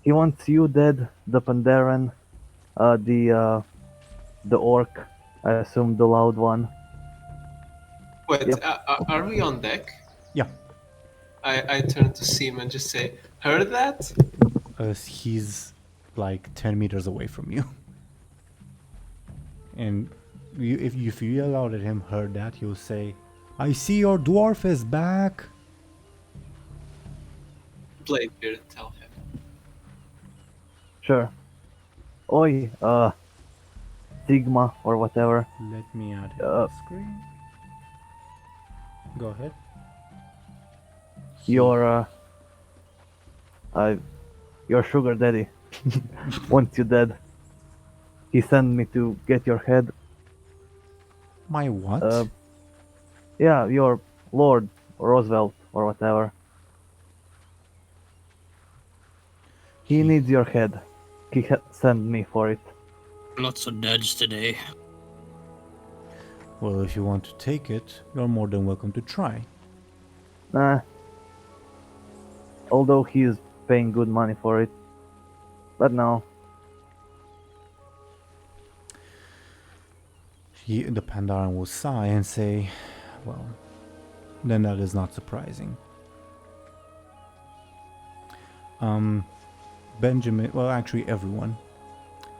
he wants you dead, the Pandaren, the orc, I assume the loud one. Wait, Yep. are we on deck? Yeah. I turn to Seam and just say, heard that? He's like 10 meters away from you. And if you yell out at him, heard that, he'll say, I see your dwarf is back. Bladebeard, tell him. Sure. Oi, Sigma or whatever. Let me add him Uh, on the screen. Go ahead. Your sugar daddy wants you dead. He sent me to get your head. My what? Yeah, your Lord Roosevelt or whatever. He needs your head. He sent me for it. Lots of dads today. Well, if you want to take it, you're more than welcome to try. Nah. Although he is paying good money for it. But no. The Pandaren will sigh and say, well, then that is not surprising. Benjamin, well, actually everyone,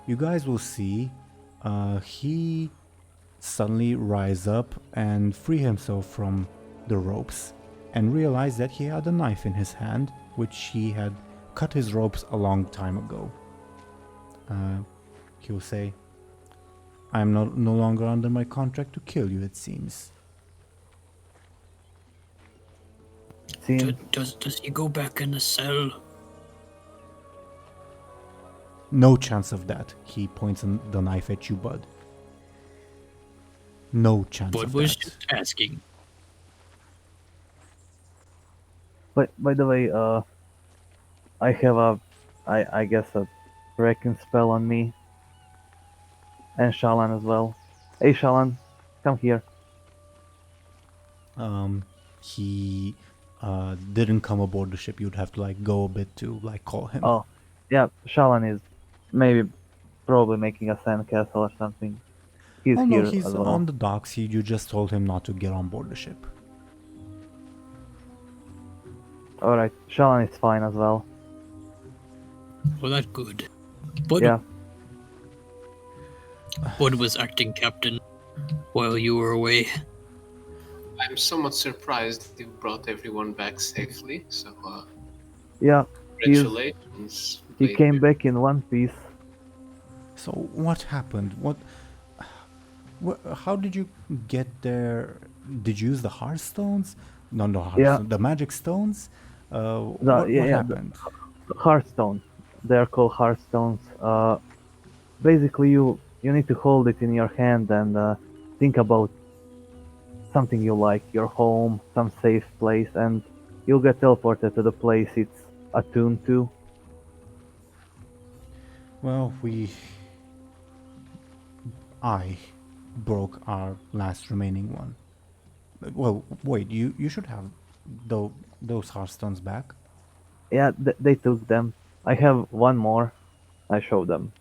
you guys will see he suddenly rise up and free himself from the ropes and realize that he had a knife in his hand, which he had cut his ropes a long time ago. He will say, I am no longer under my contract to kill you, it seems. Seems Does he go back in the cell? No chance of that. He points the knife at you, Buhd. No chance Bud of was that. just asking. But by the way, I have I guess a wrecking spell on me. And Shalan as well. Hey Shalan, come here. He didn't come aboard the ship. You'd have to like go a bit to like call him. Oh, yeah, Shalan is probably making a sandcastle or something. He's Oh here no, he's as well. on the docks. You just told him not to get on board the ship. Alright, Shalan is fine as well. Well, that's good. Bud, Yeah, Bud was acting captain while you were away. I'm somewhat surprised you brought everyone back safely, so yeah, congratulations. he came Bladebeard. back in one piece. So what happened? How did you get there? Did you use the Hearthstones? No, Hearthstone. The magic stones? What yeah, happened? Hearthstones. They are called Hearthstones. Basically, you need to hold it in your hand and think about something you like, your home, some safe place, and you'll get teleported to the place it's attuned to. Well, I broke our last remaining one. Well, wait, you should have those hearthstones back. Yeah, they took them. I have one more. I show them.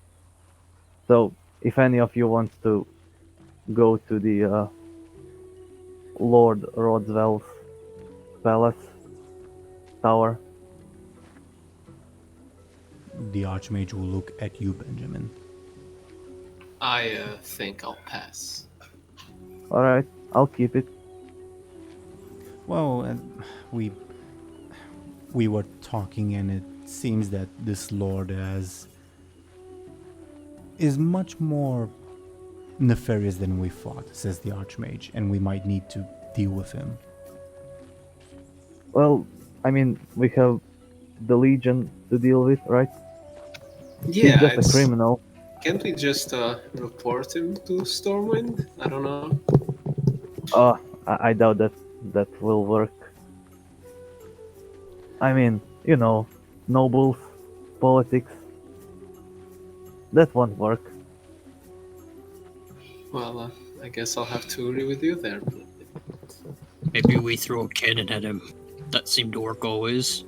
So if any of you wants to go to the Lord Rodswell's palace tower, The Archmage will look at you, Benjamin. I think I'll pass. all right, I'll keep it. Well, we were talking, and it seems that this lord is much more nefarious than we thought, says the Archmage, and we might need to deal with him. Well, I mean, we have the Legion to deal with, right? Yeah, He's just a criminal. Can't we just report him to Stormwind? I don't know. I doubt that will work. I mean, you know, nobles, politics. That won't work. Well, I guess I'll have to agree with you there. Maybe we throw a cannon at him. That seemed to work always.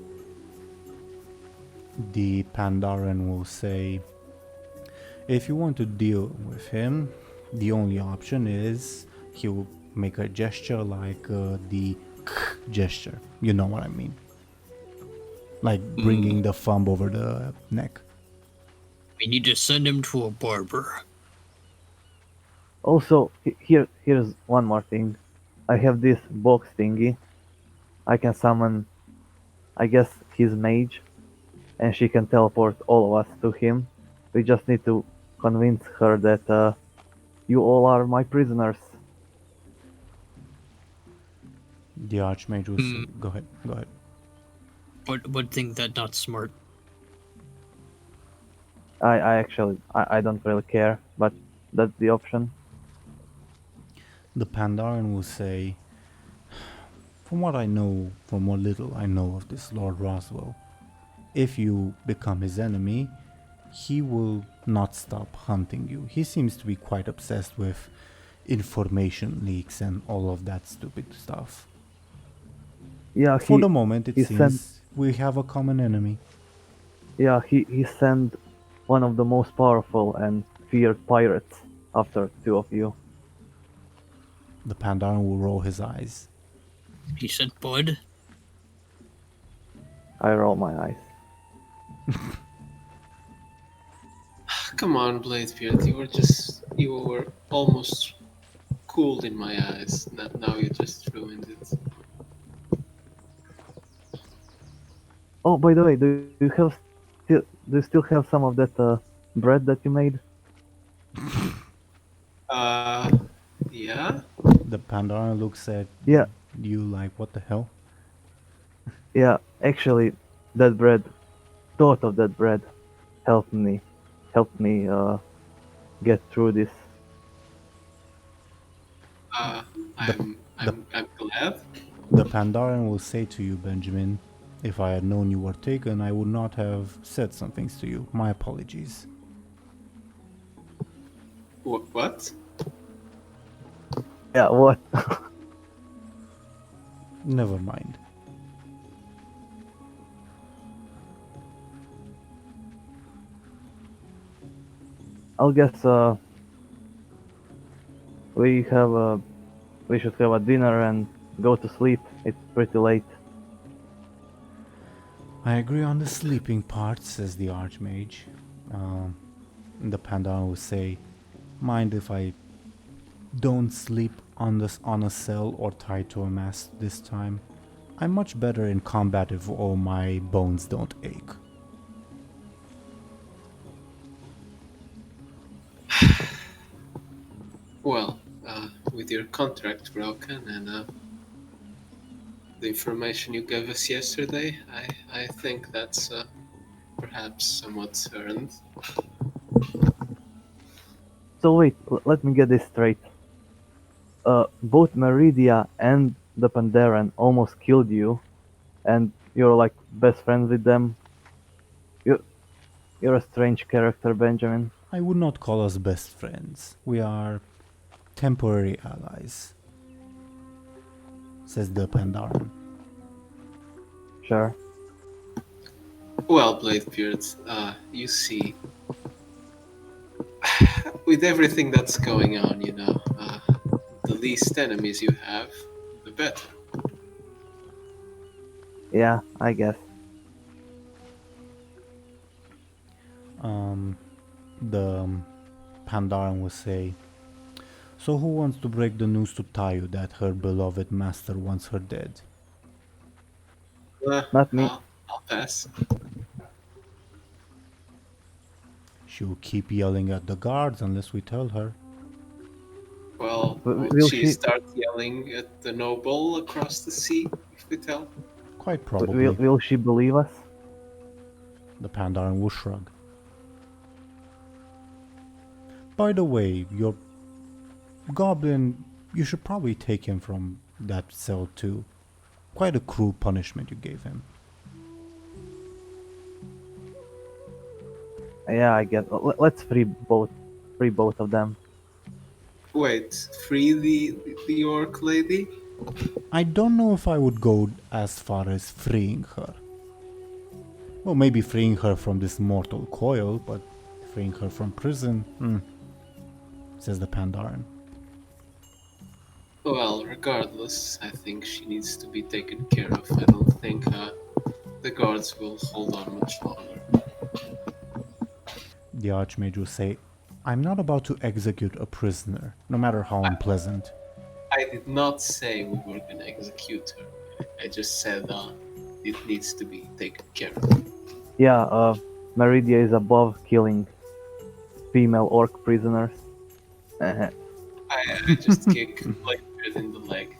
The Pandaren will say, if you want to deal with him, the only option is he will make a gesture like the gesture. You know what I mean? Like bringing the thumb over the neck. We need to send him to a barber. Also, here's one more thing. I have this box thingy. I can summon, I guess, his mage, and she can teleport all of us to him. We just need to convince her that you all are my prisoners. The Archmage will say, go ahead. Would think that not smart. I actually I don't really care, but that's the option. The Pandaren will say, from what little I know of this Lord Roswell, if you become his enemy, he will not stop hunting you. He seems to be quite obsessed with information leaks and all of that stupid stuff. Yeah, For the moment, it he seems we have a common enemy. Yeah, he sent one of the most powerful and feared pirates after two of you. The Pandaren will roll his eyes. He sent Buhd. I roll my eyes. Come on, Bladebeard. You were almost cool in my eyes. Now you just ruined it. Oh, by the way, do you still have some of that bread that you made? Yeah. The Pandaren looks at Yeah, you like, what the hell? yeah. Actually, thought of that bread, helped me get through this. I'm glad. The Pandaren will say to you, Benjamin, if I had known you were taken, I would not have said some things to you. My apologies. What? Yeah, what? Never mind. I'll guess we should have a dinner and go to sleep. It's pretty late. I agree on the sleeping part, says the Archmage. The Pandaren will say, mind if I don't sleep on a cell or tied to a mast this time? I'm much better in combat if all my bones don't ache. Well, with your contract broken and the information you gave us yesterday, I think that's perhaps somewhat earned. So wait, let me get this straight. both Meridia and the Pandaren almost killed you, and you're like best friends with them. You're a strange character, Benjamin. I would not call us best friends. We are temporary allies, says the Pandaren. Sure. Well, Bladebeard, you see, with everything that's going on, the least enemies you have, the better. Yeah, I guess. The Pandaren will say, so who wants to break the news to Tayu that her beloved master wants her dead? Not me. I'll pass. She will keep yelling at the guards unless we tell her. Well, Will will she she- start yelling at the noble across the sea if we tell? Quite probably. Will she believe us? The Pandaren will shrug. By the way, your goblin, you should probably take him from that cell too. Quite a cruel punishment you gave him. Yeah, I guess. Let's free both of them. Wait, free the orc lady? I don't know if I would go as far as freeing her. Well, maybe freeing her from this mortal coil, but freeing her from prison, says the Pandaren. Well, regardless, I think she needs to be taken care of. I don't think the guards will hold on much longer. The Archmage will say, I'm not about to execute a prisoner, no matter how unpleasant. I did not say we were gonna execute her. I just said it needs to be taken care of. Yeah, Meridia is above killing female orc prisoners. I just kick Bladebeard in the leg.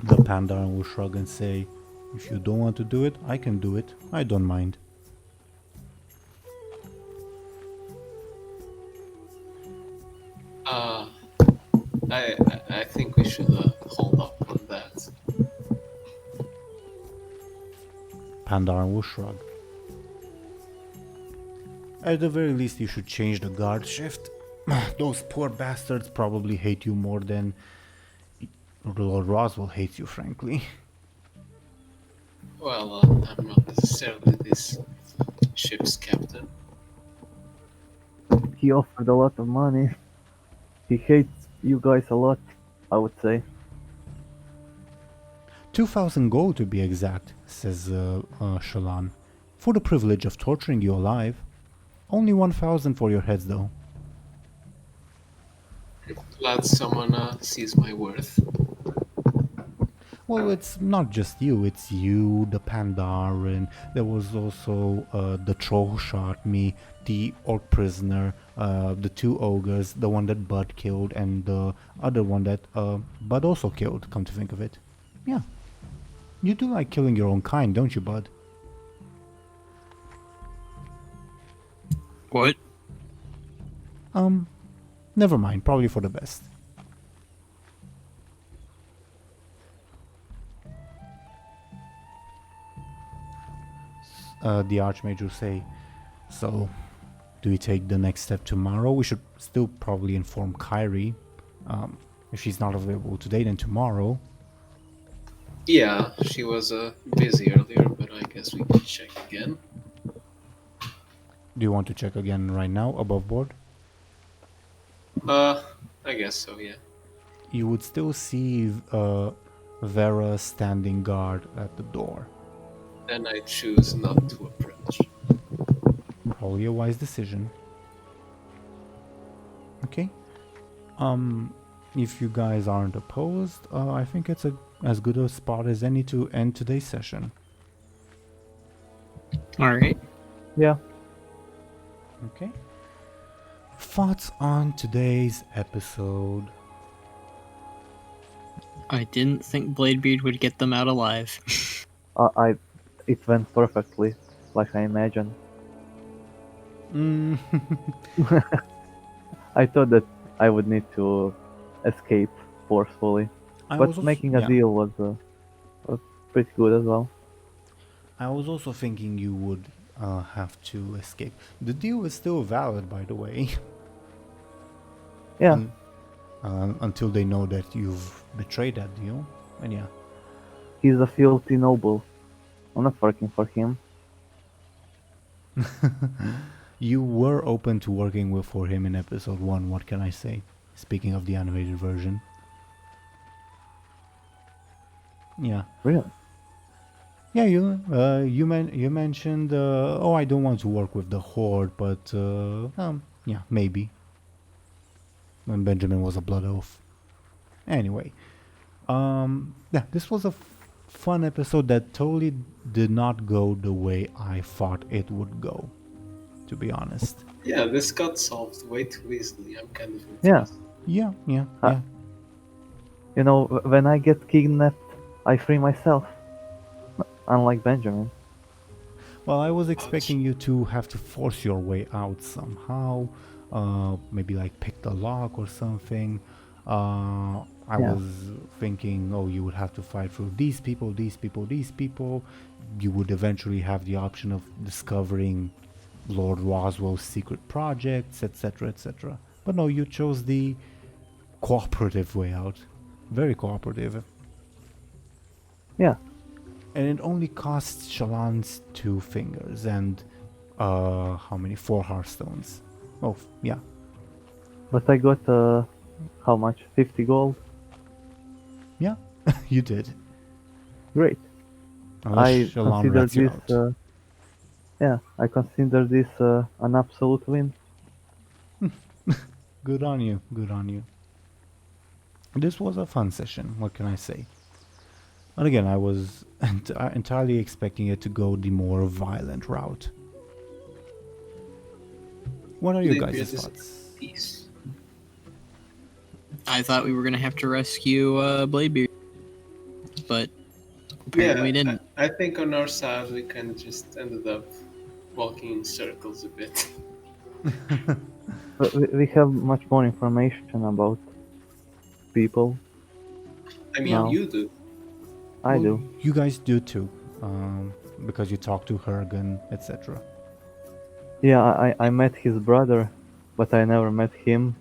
The Pandaren will shrug and say, if you don't want to do it, I can do it. I don't mind. I think we should hold up on that. Pandaren will shrug. At the very least, you should change the guard shift. Those poor bastards probably hate you more than Lord Roswell hates you, frankly. Well, I'm not necessarily this ship's captain. He offered a lot of money. He hates you guys a lot, I would say. 2,000 gold to be exact, says Shallan, for the privilege of torturing you alive. Only 1,000 for your heads, though. Glad someone sees my worth. Well, it's not just you, it's you, the Pandaren, there was also the troll shot me, the orc prisoner, the two ogres, the one that Buhd killed, and the other one that Buhd also killed, come to think of it. Yeah. You do like killing your own kind, don't you, Buhd? What? Never mind, probably for the best. The Archmage will say, so, do we take the next step tomorrow? We should still probably inform Kyrie. If she's not available today, then tomorrow. Yeah, she was busy earlier, but I guess we can check again. Do you want to check again right now, above board? I guess so, yeah. You would still see Vera standing guard at the door. Then I choose not to approach. Probably a wise decision. Okay. If you guys aren't opposed, I think it's as good a spot as any to end today's session. Alright. Yeah. Okay. Thoughts on today's episode? I didn't think Bladebeard would get them out alive. It went perfectly, like I imagined. Mm. I thought that I would need to escape forcefully. I But was also, making a yeah, deal was pretty good as well. I was also thinking you would have to escape. The deal is still valid, by the way, Yeah, un- until they know that you've betrayed that deal. And yeah, he's a filthy noble. I'm not working for him. you were open to working with for him in episode 1. What can I say? Speaking of the animated version. Yeah. Really? Yeah, you mentioned oh, I don't want to work with the Horde, but yeah, maybe when Benjamin was a blood oath. Anyway, yeah, this was a fun episode that totally did not go the way I thought it would go, to be honest. Yeah, this got solved way too easily. I'm kind of Yeah. impressed. Yeah, yeah, Uh, yeah. You know, when I get kidnapped, I free myself. Unlike Benjamin. Well, I was expecting you to have to force your way out somehow, maybe like pick the lock or something. I Yeah. was thinking, oh, you would have to fight through these people, these people, these people. You would eventually have the option of discovering Lord Roswell's secret projects, etc., etc. But no, you chose the cooperative way out. Very cooperative. Yeah. And it only costs Shallan's 2 fingers and how many? 4 hearthstones. Oh, yeah. But I got how much? 50 gold? Yeah, you did. Great. Unless I Shallan consider rats you this out. yeah, I consider this an absolute win. Good on you, good on you. This was a fun session, what can I say? And again, I was entirely expecting it to go the more violent route. What are your Bladebeard guys' is thoughts? peace. I thought we were gonna have to rescue Bladebeard, but apparently we didn't. I think on our side we kind of just ended up walking in circles a bit. But we have much more information about people. I mean, No. you do. I Well, do. You guys do too, because you talk to Hergen, etc. Yeah, I met his brother, but I never met him.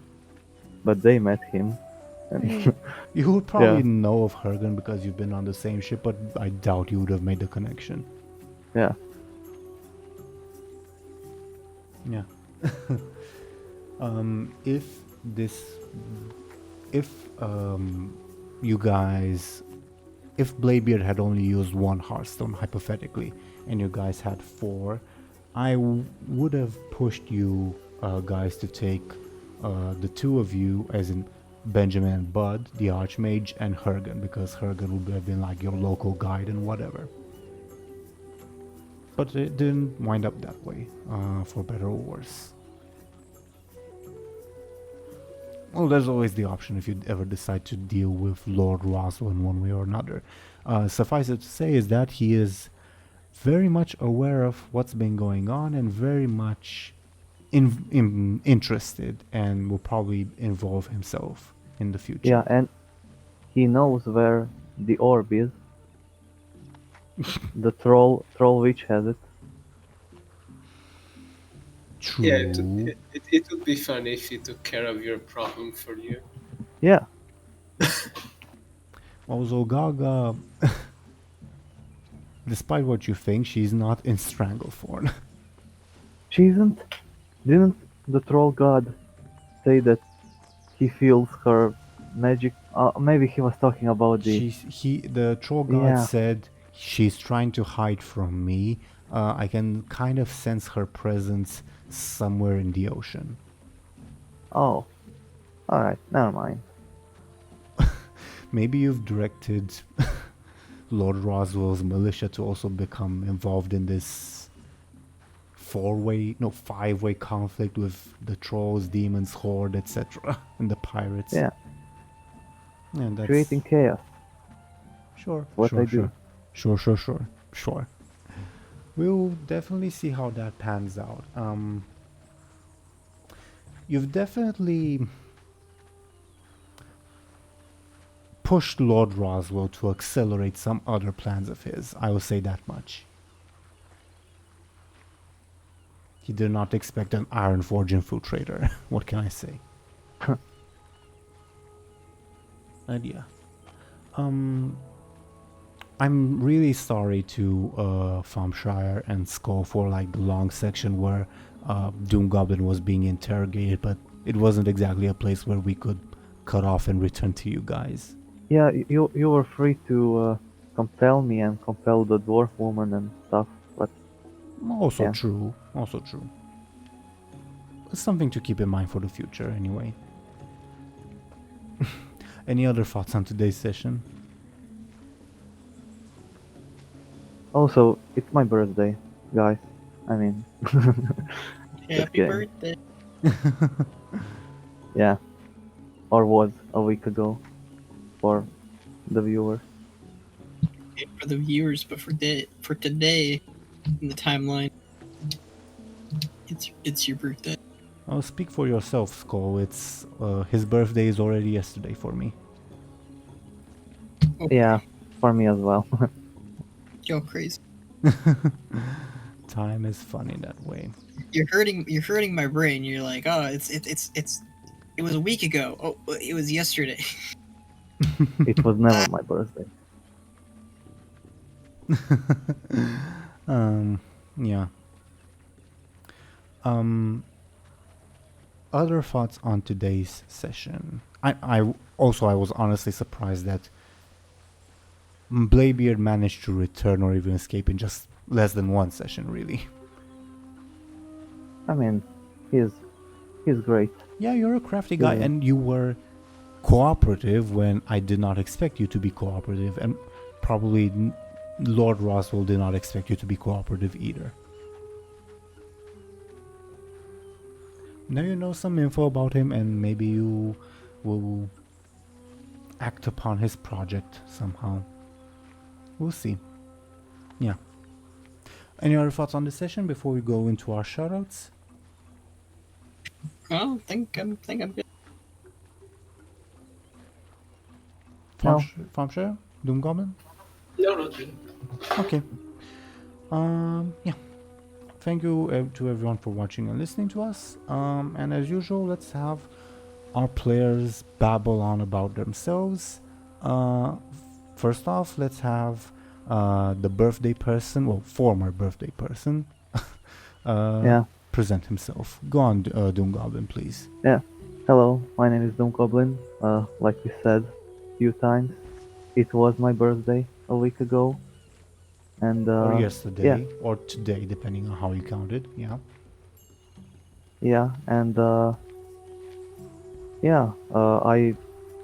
But they met him. And You would probably Yeah. know of Hergen because you've been on the same ship, but I doubt you would have made the connection. yeah. Yeah. If this, if you guys, if Bladebeard had only used 1 hearthstone hypothetically, and you guys had 4, I would have pushed you guys to take the 2 of you, as in Benjamin and Buhd, the Archmage, and Hergen, because Hergen would have been like your local guide and whatever. But it didn't wind up that way, for better or worse. Well, there's always the option if you ever decide to deal with Lord Roswell in one way or another. Suffice it to say is that he is very much aware of what's been going on and very much interested, and will probably involve himself in the future. Yeah, and he knows where the orb is. The troll witch has it. True. Yeah, it would be funny if he took care of your problem for you. Yeah. Well, Zolgaga, despite what you think, she's not in Stranglethorn. She isn't. Didn't the troll god say that he feels her magic? Maybe he was talking about the. The troll god Yeah. said she's trying to hide from me. I can kind of sense her presence somewhere in the ocean. Oh. Alright, never mind. Maybe you've directed Lord Roswell's militia to also become involved in this 5-way conflict with the trolls, demons, horde, etc. and the pirates. Yeah. And that's Creating chaos. Sure. What sure, I do. Sure. We'll definitely see how that pans out. You've definitely pushed Lord Roswell to accelerate some other plans of his. I will say that much. He did not expect an Iron Forge infiltrator. What can I say? And yeah. I'm really sorry to Thompshire and Skoll for like the long section where DoomGoblin was being interrogated, but it wasn't exactly a place where we could cut off and return to you guys. Yeah, you were free to compel me and compel the dwarf woman and stuff, but Also yeah. true. Also true. It's something to keep in mind for the future, anyway. Any other thoughts on today's session? Also, it's my birthday, guys. I mean, Happy kidding. birthday. yeah, or was a week ago for the viewers. For the viewers, but for today in the timeline, it's your birthday. Oh, speak for yourself, Skoll. It's his birthday is already yesterday for me. Yeah, for me as well. You're crazy. Time is funny that way. You're hurting my brain. You're like, oh, it was a week ago. Oh, it was yesterday. It was never my birthday. Yeah. Other thoughts on today's session. I was honestly surprised that Bladebeard managed to return or even escape in just less than one session, really. I mean, he's great. Yeah, you're a crafty guy, Yeah. and you were cooperative when I did not expect you to be cooperative, and probably Lord Roswell did not expect you to be cooperative either. Now you know some info about him, and maybe you will act upon his project somehow. We'll see. Yeah. Any other thoughts on this session before we go into our shoutouts? I think I'm good. No. Thompshire? DoomGoblin? No, not really. Okay. Yeah. Thank you to everyone for watching and listening to us. And as usual, let's have our players babble on about themselves. First off, let's have the birthday person, well, former birthday person, Yeah. present himself. Go on, DoomGoblin, please. Yeah. Hello, my name is DoomGoblin. Like we said a few times, it was my birthday a week ago. And Or yesterday, yeah. or today, depending on how you count it. Yeah. Yeah, and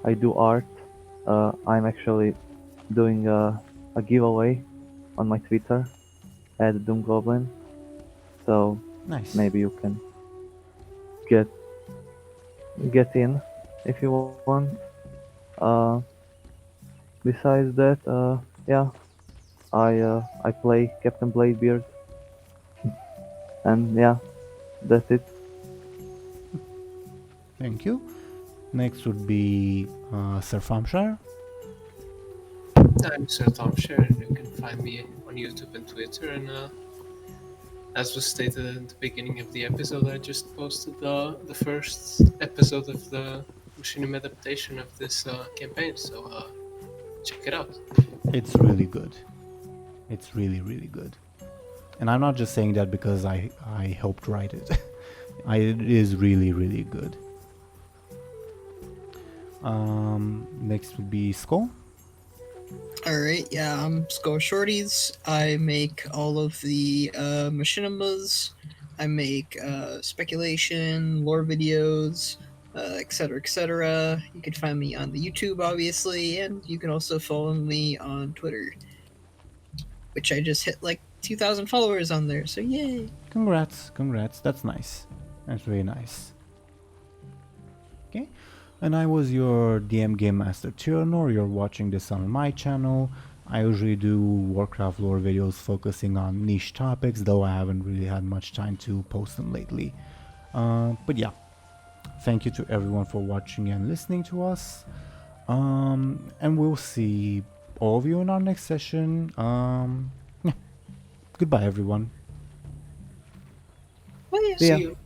I do art. I'm actually doing a giveaway on my Twitter at DoomGoblin. So Nice. maybe you can get in if you want. Besides that, yeah, I play Captain Bladebeard, and yeah, that's it. Thank you. Next would be Sir Thompshire. I'm Sir Thompshire, and you can find me on YouTube and Twitter. And as was stated in the beginning of the episode, I just posted the first episode of the Machinima adaptation of this campaign, so check it out. It's really good. It's really, really good. And I'm not just saying that because I helped write it. It is really, really good. Next would be Skoll. Alright, yeah, I'm Skoll Shorties. I make all of the machinimas. I make speculation, lore videos, etc., etc. You can find me on the YouTube, obviously, and you can also follow me on Twitter, which I just hit like 2,000 followers on there, so yay! Congrats. That's nice. That's really nice. Okay. And I was your DM Game Master Teeironor. You're watching this on my channel. I usually do Warcraft lore videos focusing on niche topics, though I haven't really had much time to post them lately. But yeah, thank you to everyone for watching and listening to us. And we'll see all of you in our next session. Yeah. Goodbye, everyone. See ya. See you.